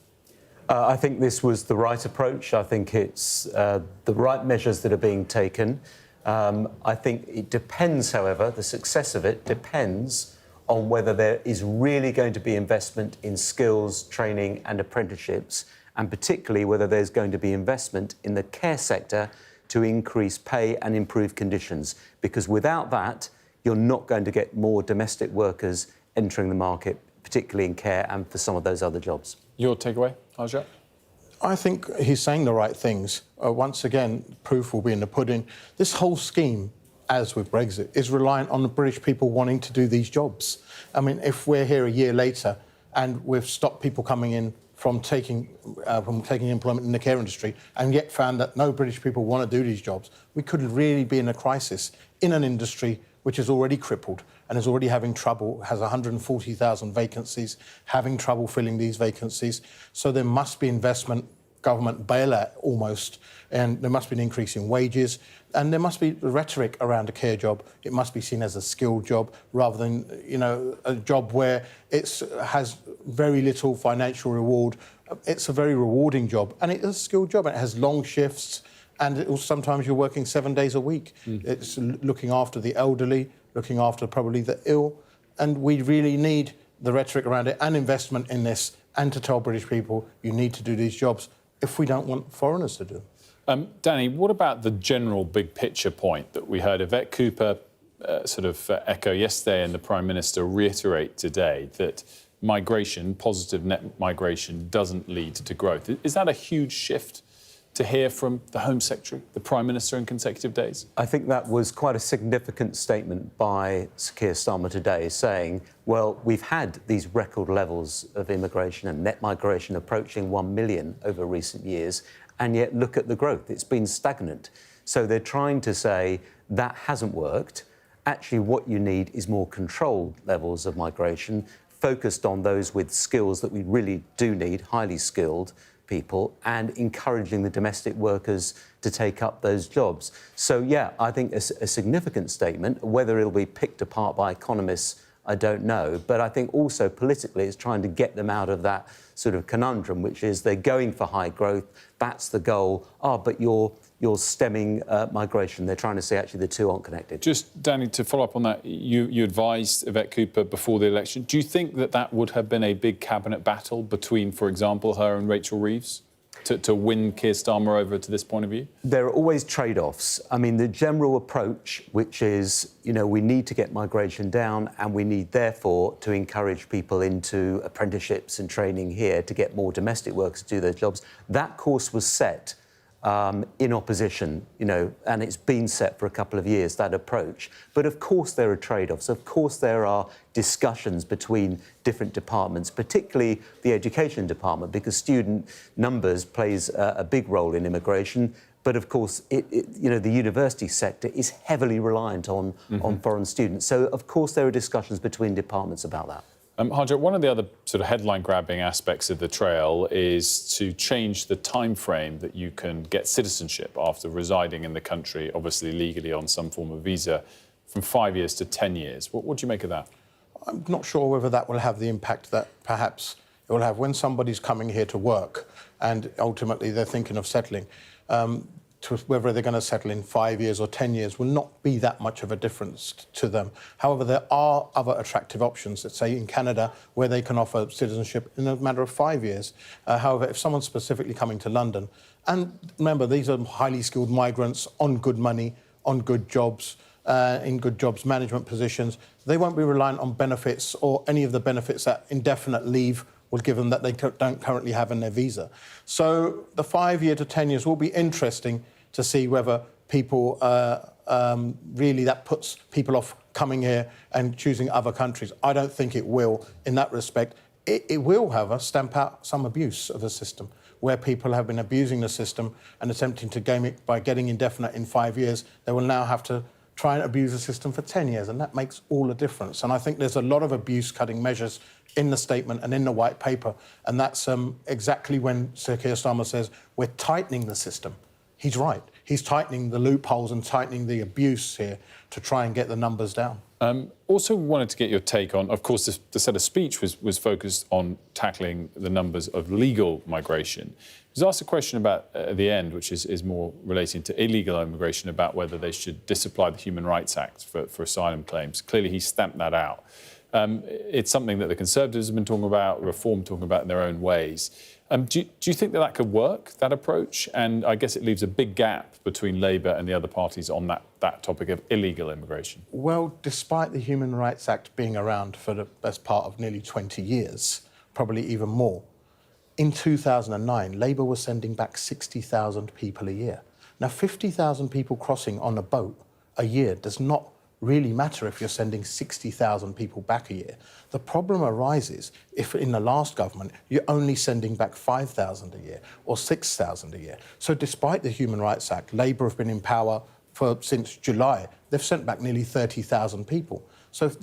I think this was the right approach. I think it's the right measures that are being taken. I think it depends, however, the success of it depends on whether there is really going to be investment in skills, training and apprenticeships, and particularly whether there's going to be investment in the care sector to increase pay and improve conditions. Because without that, you're not going to get more domestic workers entering the market, particularly in care and for some of those other jobs.
Your takeaway, Harjap?
I think he's saying the right things. Once again, proof will be in the pudding. This whole scheme, as with Brexit, is reliant on the British people wanting to do these jobs. I mean, if we're here a year later and we've stopped people coming in from taking employment in the care industry and yet found that no British people want to do these jobs, we could really be in a crisis in an industry which is already crippled and is already having trouble, has 140,000 vacancies, having trouble filling these vacancies. So there must be investment, government bailout almost, and there must be an increase in wages, and there must be rhetoric around a care job. It must be seen as a skilled job rather than, a job where it has very little financial reward. It's a very rewarding job, and it is a skilled job. And it has long shifts, and sometimes you're working 7 days a week. It's looking after the elderly, looking after probably the ill, and we really need the rhetoric around it and investment in this, and to tell British people you need to do these jobs if we don't want foreigners to do them.
Danny, what about the general big picture point that we heard Yvette Cooper echo yesterday and the Prime Minister reiterate today, that migration, positive net migration, doesn't lead to growth? Is that a huge shift to hear from the Home Secretary, the Prime Minister, in consecutive days?
I think that was quite a significant statement by Sir Keir Starmer today, saying, well, we've had these record levels of immigration and net migration approaching 1 million over recent years, and yet look at the growth. It's been stagnant. So they're trying to say that hasn't worked. Actually, what you need is more controlled levels of migration, focused on those with skills that we really do need, highly skilled people, and encouraging the domestic workers to take up those jobs. So, yeah, I think a significant statement. Whether it'll be picked apart by economists, I don't know. But I think also politically it's trying to get them out of that sort of conundrum, which is they're going for high growth, that's the goal. But you're stemming migration. They're trying to say, actually, the two aren't connected.
Just, Danny, to follow up on that, you advised Yvette Cooper before the election. Do you think that would have been a big cabinet battle between, for example, her and Rachel Reeves to win Keir Starmer over to this point of view?
There are always trade-offs. I mean, the general approach, which is, we need to get migration down and we need, therefore, to encourage people into apprenticeships and training here to get more domestic workers to do those jobs. That course was set in opposition, and it's been set for a couple of years, that approach. But of course there are trade-offs. Of course there are discussions between different departments, particularly the education department, because student numbers plays a big role in immigration. But of course, the university sector is heavily reliant on foreign students. So of course there are discussions between departments about that.
Harjap, one of the other sort of headline-grabbing aspects of the trail is to change the time frame that you can get citizenship after residing in the country, obviously legally on some form of visa, from 5 years to 10 years. What do you make of that?
I'm not sure whether that will have the impact that perhaps it will have when somebody's coming here to work and ultimately they're thinking of settling. to whether they're going to settle in 5 years or 10 years will not be that much of a difference to them. However, there are other attractive options, let's say in Canada, where they can offer citizenship in a matter of 5 years. However, if someone's specifically coming to London, and remember, these are highly skilled migrants on good money, on good jobs, in good jobs management positions, they won't be reliant on benefits or any of the benefits that indefinite leave will give them that they don't currently have in their visa. So the 5 year to 10 years will be interesting to see whether people really that puts people off coming here and choosing other countries. I don't think it will in that respect. It will, however, stamp out some abuse of the system, where people have been abusing the system and attempting to game it by getting indefinite in 5 years. They will now have to try and abuse the system for 10 years, and that makes all the difference. And I think there's a lot of abuse-cutting measures in the statement and in the white paper, and that's exactly when Sir Keir Starmer says we're tightening the system. He's right. He's tightening the loopholes and tightening the abuse here to try and get the numbers down.
Also wanted to get your take on, of course, the set of speech was focused on tackling the numbers of legal migration. He was asked a question about at the end, which is more relating to illegal immigration, about whether they should disapply the Human Rights Act for asylum claims. Clearly, he stamped that out. It's something that the Conservatives have been talking about, Reform talking about in their own ways. Do you think that could work, that approach? And I guess it leaves a big gap between Labour and the other parties on that topic of illegal immigration.
Well, despite the Human Rights Act being around for the best part of nearly 20 years, probably even more, in 2009, Labour was sending back 60,000 people a year. Now, 50,000 people crossing on a boat a year does not really matter if you're sending 60,000 people back a year. The problem arises if in the last government you're only sending back 5,000 a year or 6,000 a year. So despite the Human Rights Act, Labour have been in power since July. They've sent back nearly 30,000 people. So if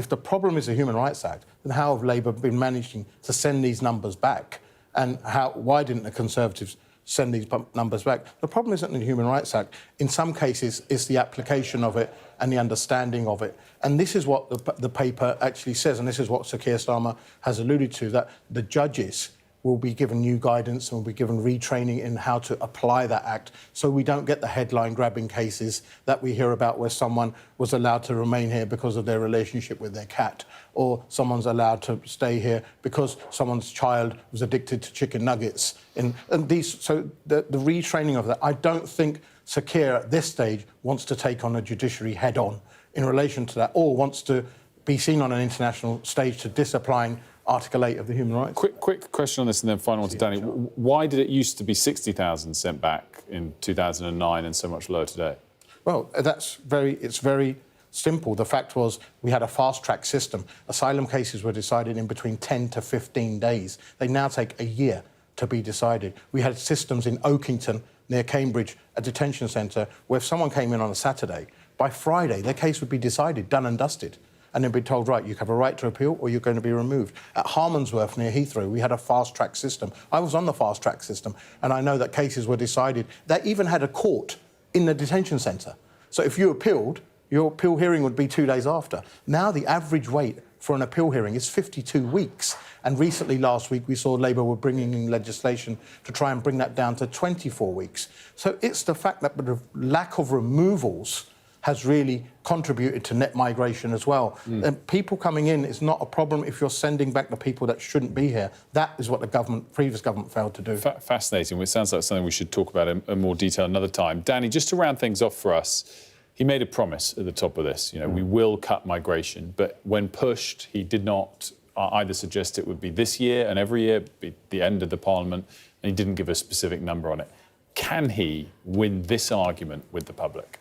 the problem is the Human Rights Act, then how have Labour been managing to send these numbers back? And why didn't the Conservatives send these numbers back? The problem isn't the Human Rights Act. In some cases, it's the application of it and the understanding of it. And this is what the paper actually says, and this is what Sir Keir Starmer has alluded to, that the judges will be given new guidance and will be given retraining in how to apply that act, so we don't get the headline-grabbing cases that we hear about where someone was allowed to remain here because of their relationship with their cat, or someone's allowed to stay here because someone's child was addicted to chicken nuggets. So the retraining of that, I don't think Sir Keir at this stage wants to take on the judiciary head-on in relation to that, or wants to be seen on an international stage to disapplying Article 8 of the Human Rights.
Quick question on this, and then final one to Danny. Why did it used to be 60,000 sent back in 2009 and so much lower today?
Well, it's very simple. The fact was we had a fast-track system. Asylum cases were decided in between 10 to 15 days. They now take a year to be decided. We had systems in Oakington, near Cambridge, a detention centre, where if someone came in on a Saturday, by Friday their case would be decided, done and dusted. And they'd be told, right, you have a right to appeal or you're going to be removed. At Harmondsworth, near Heathrow, we had a fast-track system. I was on the fast-track system, and I know that cases were decided. They even had a court in the detention centre. So if you appealed, your appeal hearing would be 2 days after. Now the average wait for an appeal hearing is 52 weeks. And recently, last week, we saw Labour were bringing in legislation to try and bring that down to 24 weeks. So it's the fact that the lack of removals has really contributed to net migration as well. And people coming in is not a problem if you're sending back the people that shouldn't be here. That is what the previous government failed to do.
Fascinating. It sounds like something we should talk about in more detail another time. Danny, just to round things off for us, he made a promise at the top of this. You know, we will cut migration, but when pushed, he did not either suggest it would be this year and every year, be the end of the Parliament, and he didn't give a specific number on it. Can he win this argument with the public?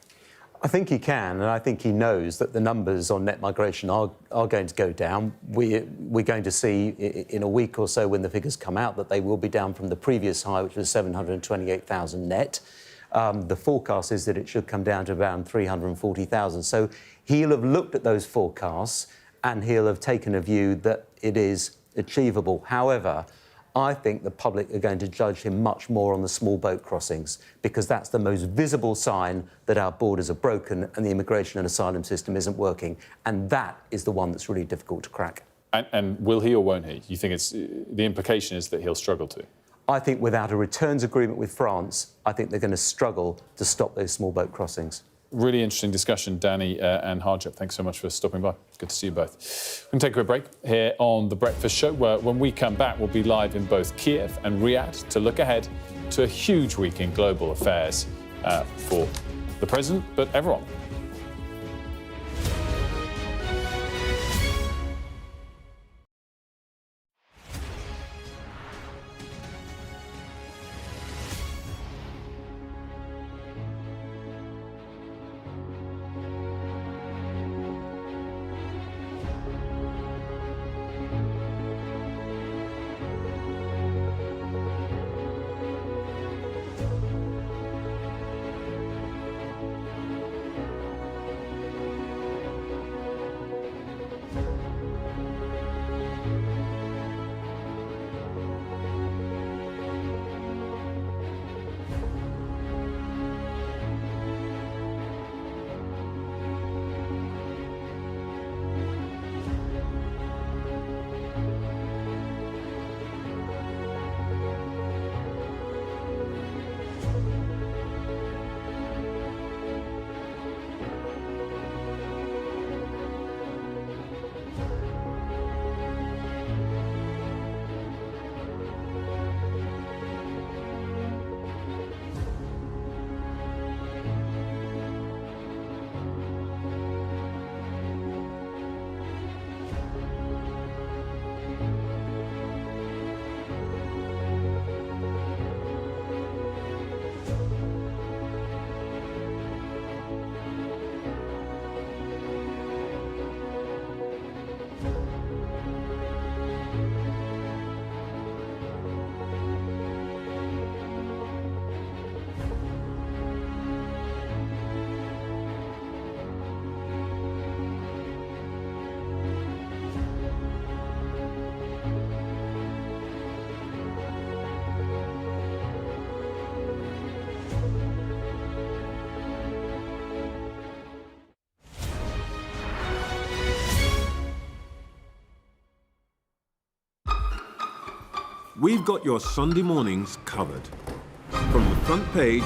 I think he can, and I think he knows that the numbers on net migration are going to go down. We're going to see in a week or so, when the figures come out, that they will be down from the previous high, which was 728,000 net. The forecast is that it should come down to around 340,000. So he'll have looked at those forecasts and he'll have taken a view that it is achievable. However, I think the public are going to judge him much more on the small boat crossings, because that's the most visible sign that our borders are broken and the immigration and asylum system isn't working. And that is the one that's really difficult to crack.
And will he or won't he? You think the implication is that he'll struggle to?
I think without a returns agreement with France, I think they're going to struggle to stop those small boat crossings.
Really interesting discussion, Danny and Harjit. Thanks so much for stopping by. Good to see you both. We're going to take a quick break here on The Breakfast Show, where when we come back, we'll be live in both Kiev and Riyadh to look ahead to a huge week in global affairs for the President, but everyone.
We've got your Sunday mornings covered. From the front page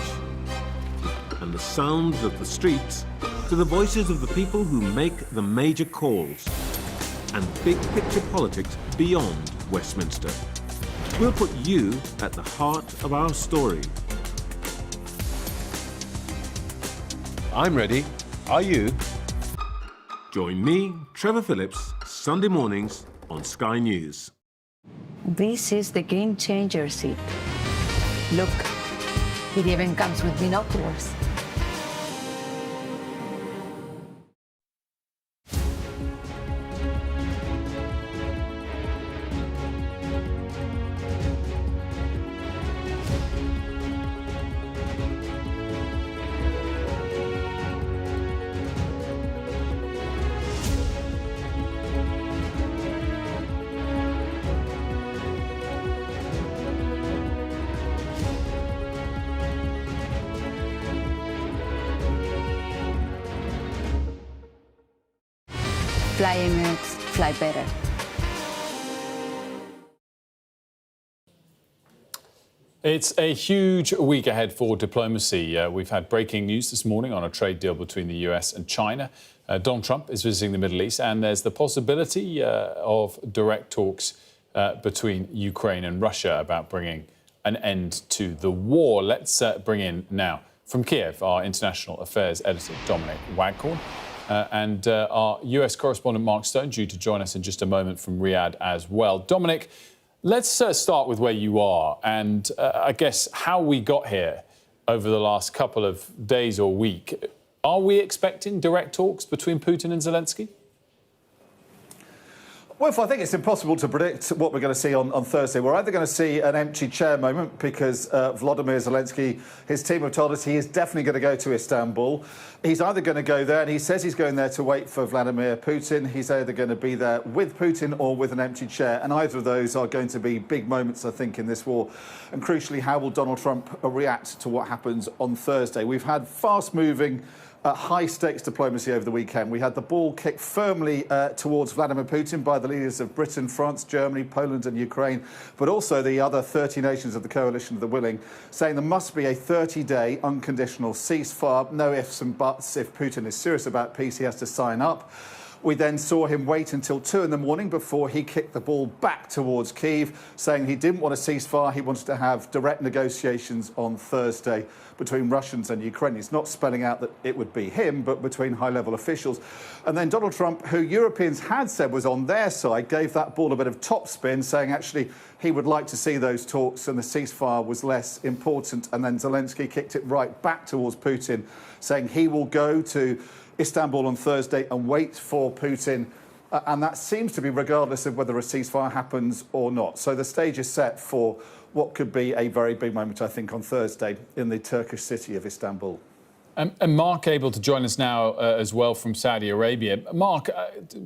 and the sounds of the streets to the voices of the people who make the major calls and big picture politics beyond Westminster. We'll put you at the heart of our story.
I'm ready. Are you?
Join me, Trevor Phillips, Sunday mornings on Sky News.
This is the game changer seat. Look, it even comes with binoculars. Fly Emirates, fly better.
It's a huge week ahead for diplomacy. We've had breaking news this morning on a trade deal between the US and China. Donald Trump is visiting the Middle East, and there's the possibility of direct talks between Ukraine and Russia about bringing an end to the war. Let's bring in now from Kiev our international affairs editor, Dominic Waghorn. And our US correspondent, Mark Stone, due to join us in just a moment from Riyadh as well. Dominic, let's start with where you are and I guess how we got here over the last couple of days or week. Are we expecting direct talks between Putin and Zelensky?
Well, I think it's impossible to predict what we're going to see on Thursday. We're either going to see an empty chair moment because Volodymyr Zelensky, his team have told us he is definitely going to go to Istanbul. He's either going to go there, and he says he's going there to wait for Vladimir Putin. He's either going to be there with Putin or with an empty chair, and either of those are going to be big moments, I think, in this war. And crucially, how will Donald Trump react to what happens on Thursday? We've had fast-moving high-stakes diplomacy over the weekend. We had the ball kicked firmly towards Vladimir Putin by the leaders of Britain, France, Germany, Poland and Ukraine, but also the other 30 nations of the coalition of the willing, saying there must be a 30-day unconditional ceasefire, no ifs and buts. If Putin is serious about peace, he has to sign up. We then saw him wait until 2 in the morning before he kicked the ball back towards Kyiv, saying he didn't want a ceasefire. He wanted to have direct negotiations on Thursday between Russians and Ukrainians, not spelling out that it would be him, but between high-level officials. And then Donald Trump, who Europeans had said was on their side, gave that ball a bit of topspin, saying actually he would like to see those talks and the ceasefire was less important. And then Zelensky kicked it right back towards Putin, saying he will go to Istanbul on Thursday and wait for Putin. And that seems to be regardless of whether a ceasefire happens or not. So the stage is set for what could be a very big moment, I think, on Thursday in the Turkish city of Istanbul.
And Mark able to join us now as well from Saudi Arabia. Mark,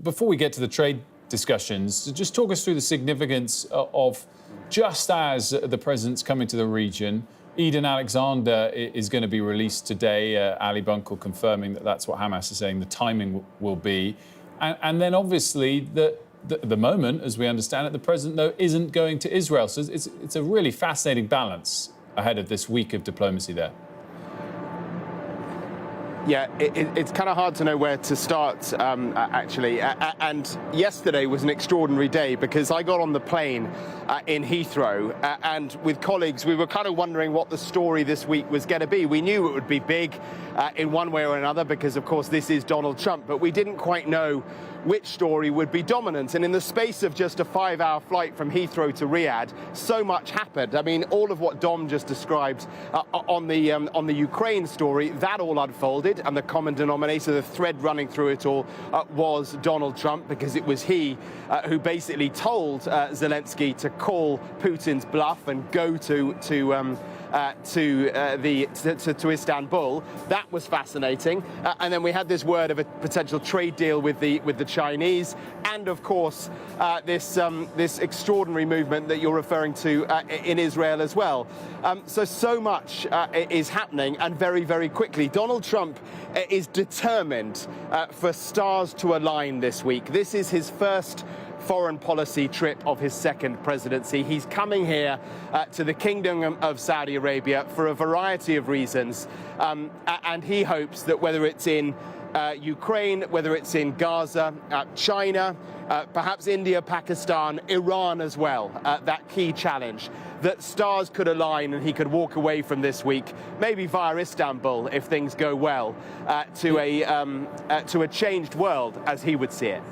before we get to the trade discussions, just talk us through the significance of just as the president's coming to the region, Eden Alexander is going to be released today. Ali Bunkel confirming that that's what Hamas is saying the timing will be. And then obviously the moment, as we understand it, the president, though, isn't going to Israel. So it's a really fascinating balance ahead of this week of diplomacy there.
Yeah, it's kind of hard to know where to start, actually. And yesterday was an extraordinary day because I got on the plane in Heathrow and with colleagues, we were kind of wondering what the story this week was going to be. We knew it would be big in one way or another because, of course, this is Donald Trump, but we didn't quite know which story would be dominant. And in the space of just a 5-hour flight from Heathrow to Riyadh, so much happened. I mean, all of what Dom just described on the Ukraine story, that all unfolded. And the common denominator, the thread running through it all, was Donald Trump, because it was he who basically told Zelensky to call Putin's bluff and go to Istanbul. That was fascinating. And then we had this word of a potential trade deal with the Chinese, and of course this extraordinary movement that you're referring to in Israel as well. So much is happening, and very, very quickly. Donald Trump is determined for stars to align this week. This is his first foreign policy trip of his second presidency. He's coming here to the Kingdom of Saudi Arabia for a variety of reasons, and he hopes that whether it's in Ukraine, whether it's in Gaza, China, perhaps India, Pakistan, Iran as well, that key challenge, that stars could align and he could walk away from this week, maybe via Istanbul if things go well, to a changed world as he would see it.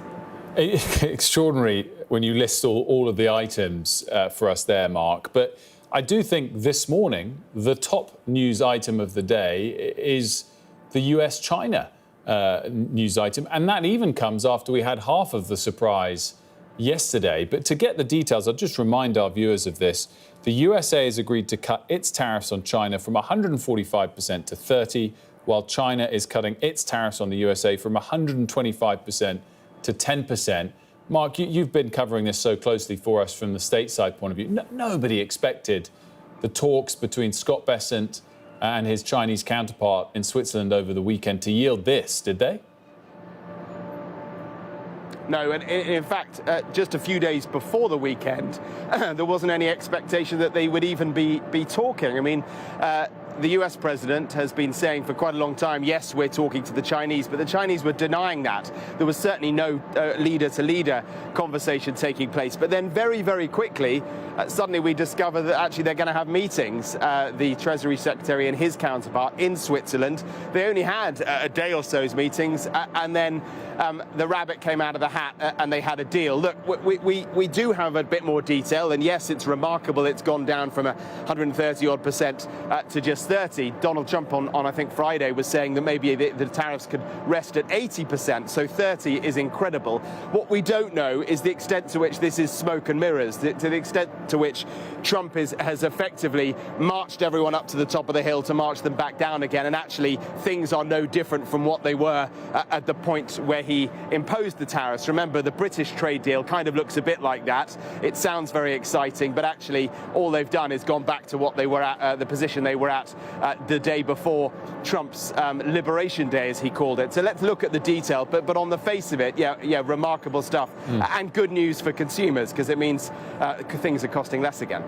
Extraordinary when you list all of the items for us there, Mark. But I do think this morning the top news item of the day is the US-China news item. And that even comes after we had half of the surprise yesterday. But to get the details, I'll just remind our viewers of this. The USA has agreed to cut its tariffs on China from 145% to 30%, while China is cutting its tariffs on the USA from 125% to 10%. Mark, you've been covering this so closely for us from the stateside point of view. Nobody expected the talks between Scott Bessent and his Chinese counterpart in Switzerland over the weekend to yield this, did they?
No, and in fact, just a few days before the weekend, there wasn't any expectation that they would even be talking. I mean, the US president has been saying for quite a long time, yes, we're talking to the Chinese, but the Chinese were denying that. There was certainly no leader-to-leader conversation taking place. But then very, very quickly, suddenly we discover that actually they're going to have meetings, the Treasury Secretary and his counterpart in Switzerland. They only had a day or so's meetings, and then the rabbit came out of the hat and they had a deal. Look, we do have a bit more detail, and yes, it's remarkable it's gone down from 130-odd% to just 30. Donald Trump on I think Friday was saying that maybe the tariffs could rest at 80%, so 30 is incredible. What we don't know is the extent to which this is smoke and mirrors, to the extent to which Trump has effectively marched everyone up to the top of the hill to march them back down again, and actually things are no different from what they were at the point where he imposed the tariffs. Remember, the British trade deal kind of looks a bit like that. It sounds very exciting, but actually all they've done is gone back to what they were at, the position they were at the day before Trump's Liberation Day, as he called it. So let's look at the detail. But on the face of it, yeah, remarkable stuff. And good news for consumers, because it means things are costing less again.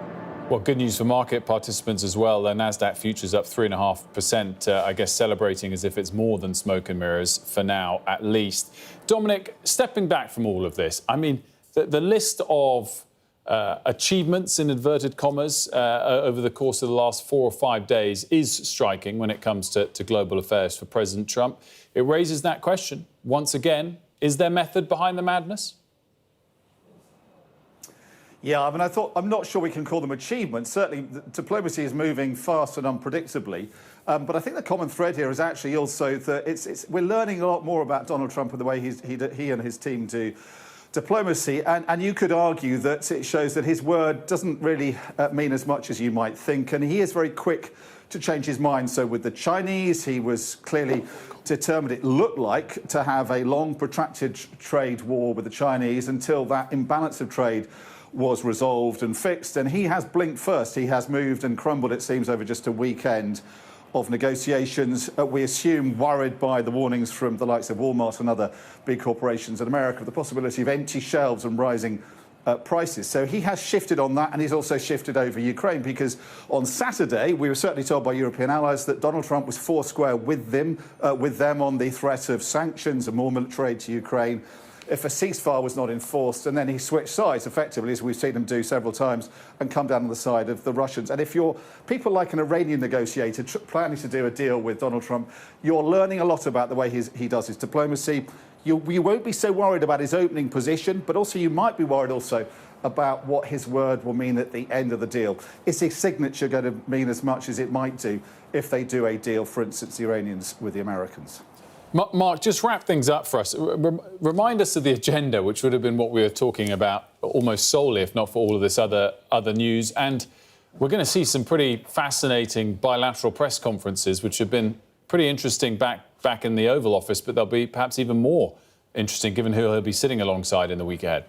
Well, good news for market participants as well. The Nasdaq futures up 3.5%, I guess celebrating as if it's more than smoke and mirrors for now, at least. Dominic, stepping back from all of this, I mean, the list of achievements, in inverted commas, over the course of the last 4 or 5 days is striking when it comes to global affairs for President Trump. It raises that question once again. Is there method behind the madness?
Yeah, I mean, I'm not sure we can call them achievements. Certainly, diplomacy is moving fast and unpredictably. But I think the common thread here is actually also that we're learning a lot more about Donald Trump and the way he and his team do diplomacy. And you could argue that it shows that his word doesn't really mean as much as you might think. And he is very quick to change his mind. So with the Chinese, he was clearly determined, it looked like, to have a long, protracted trade war with the Chinese until that imbalance of trade was resolved and fixed. And he has blinked first. He has moved and crumbled, it seems, over just a weekend of negotiations. We assume worried by the warnings from the likes of Walmart and other big corporations in America of the possibility of empty shelves and rising prices. So he has shifted on that, and he's also shifted over Ukraine, because on Saturday we were certainly told by European allies that Donald Trump was foursquare with them on the threat of sanctions and more military aid to Ukraine if a ceasefire was not enforced. And then he switched sides effectively, as we've seen him do several times, and come down on the side of the Russians. And if you're people like an Iranian negotiator planning to do a deal with Donald Trump, you're learning a lot about the way he does his diplomacy. You won't be so worried about his opening position, but also you might be worried also about what his word will mean at the end of the deal. Is his signature going to mean as much as it might do if they do a deal, for instance, the Iranians with the Americans?
Mark, just wrap things up for us. Remind us of the agenda, which would have been what we were talking about almost solely, if not for all of this other news. And we're going to see some pretty fascinating bilateral press conferences, which have been pretty interesting back in the Oval Office, but they'll be perhaps even more interesting given who he'll be sitting alongside in the week ahead.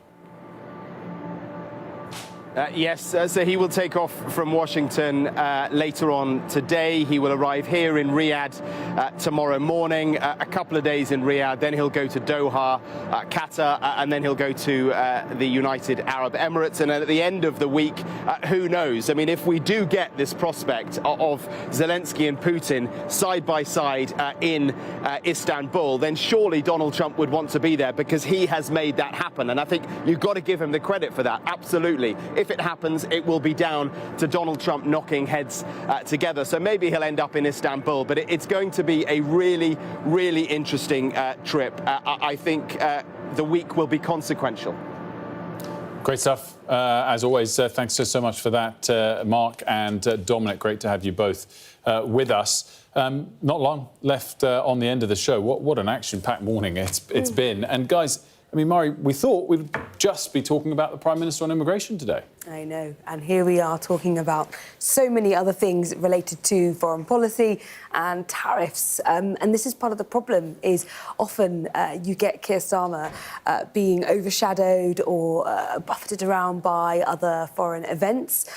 Yes, so he will take off from Washington later on today. He will arrive here in Riyadh tomorrow morning, a couple of days in Riyadh. Then he'll go to Doha, Qatar, and then he'll go to the United Arab Emirates. And at the end of the week, who knows? I mean, if we do get this prospect of Zelensky and Putin side by side in Istanbul, then surely Donald Trump would want to be there, because he has made that happen. And I think you've got to give him the credit for that, absolutely. If it happens, it will be down to Donald Trump knocking heads together. So maybe he'll end up in Istanbul, but it's going to be a really, really interesting trip. I think the week will be consequential.
Great stuff. As always, thanks so much for that, Mark and Dominic. Great to have you both with us. Not long left on the end of the show. What an action-packed morning it's been. And guys, I mean, Mari, we thought we'd just be talking about the Prime Minister on immigration today.
I know, and here we are talking about so many other things related to foreign policy and tariffs. And this is part of the problem, is often you get Keir Starmer being overshadowed or buffeted around by other foreign events.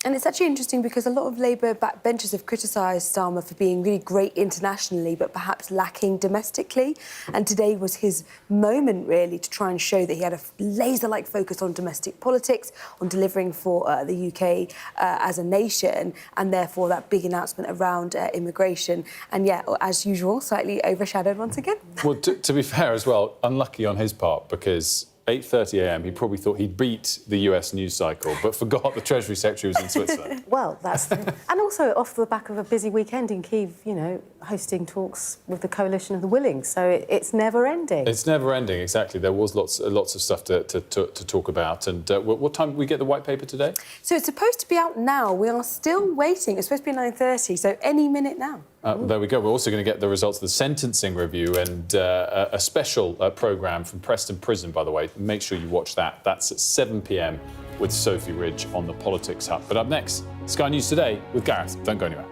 And it's actually interesting because a lot of Labour backbenchers have criticised Starmer for being really great internationally, but perhaps lacking domestically. And today was his moment, really, to try and show that he had a laser-like focus on domestic politics, on delivering for the UK as a nation, and therefore that big announcement around immigration. And yeah, as usual, slightly overshadowed once again.
Well, to be fair as well, unlucky on his part, because 8:30 a.m. he probably thought he'd beat the US news cycle, but forgot the Treasury Secretary was in Switzerland.
Well, that's... and also off the back of a busy weekend in Kyiv, you know, hosting talks with the Coalition of the Willing, so it's never-ending. It's
never-ending, exactly. There was lots of stuff to talk about. And what time did we get the white paper today?
So it's supposed to be out now. We are still waiting. It's supposed to be 9:30, so any minute now.
There we go. We're also going to get the results of the sentencing review and a special programme from Preston Prison, by the way. Make sure you watch that. That's at 7 p.m. with Sophie Ridge on the Politics Hub. But up next, Sky News Today with Gareth. Don't go anywhere.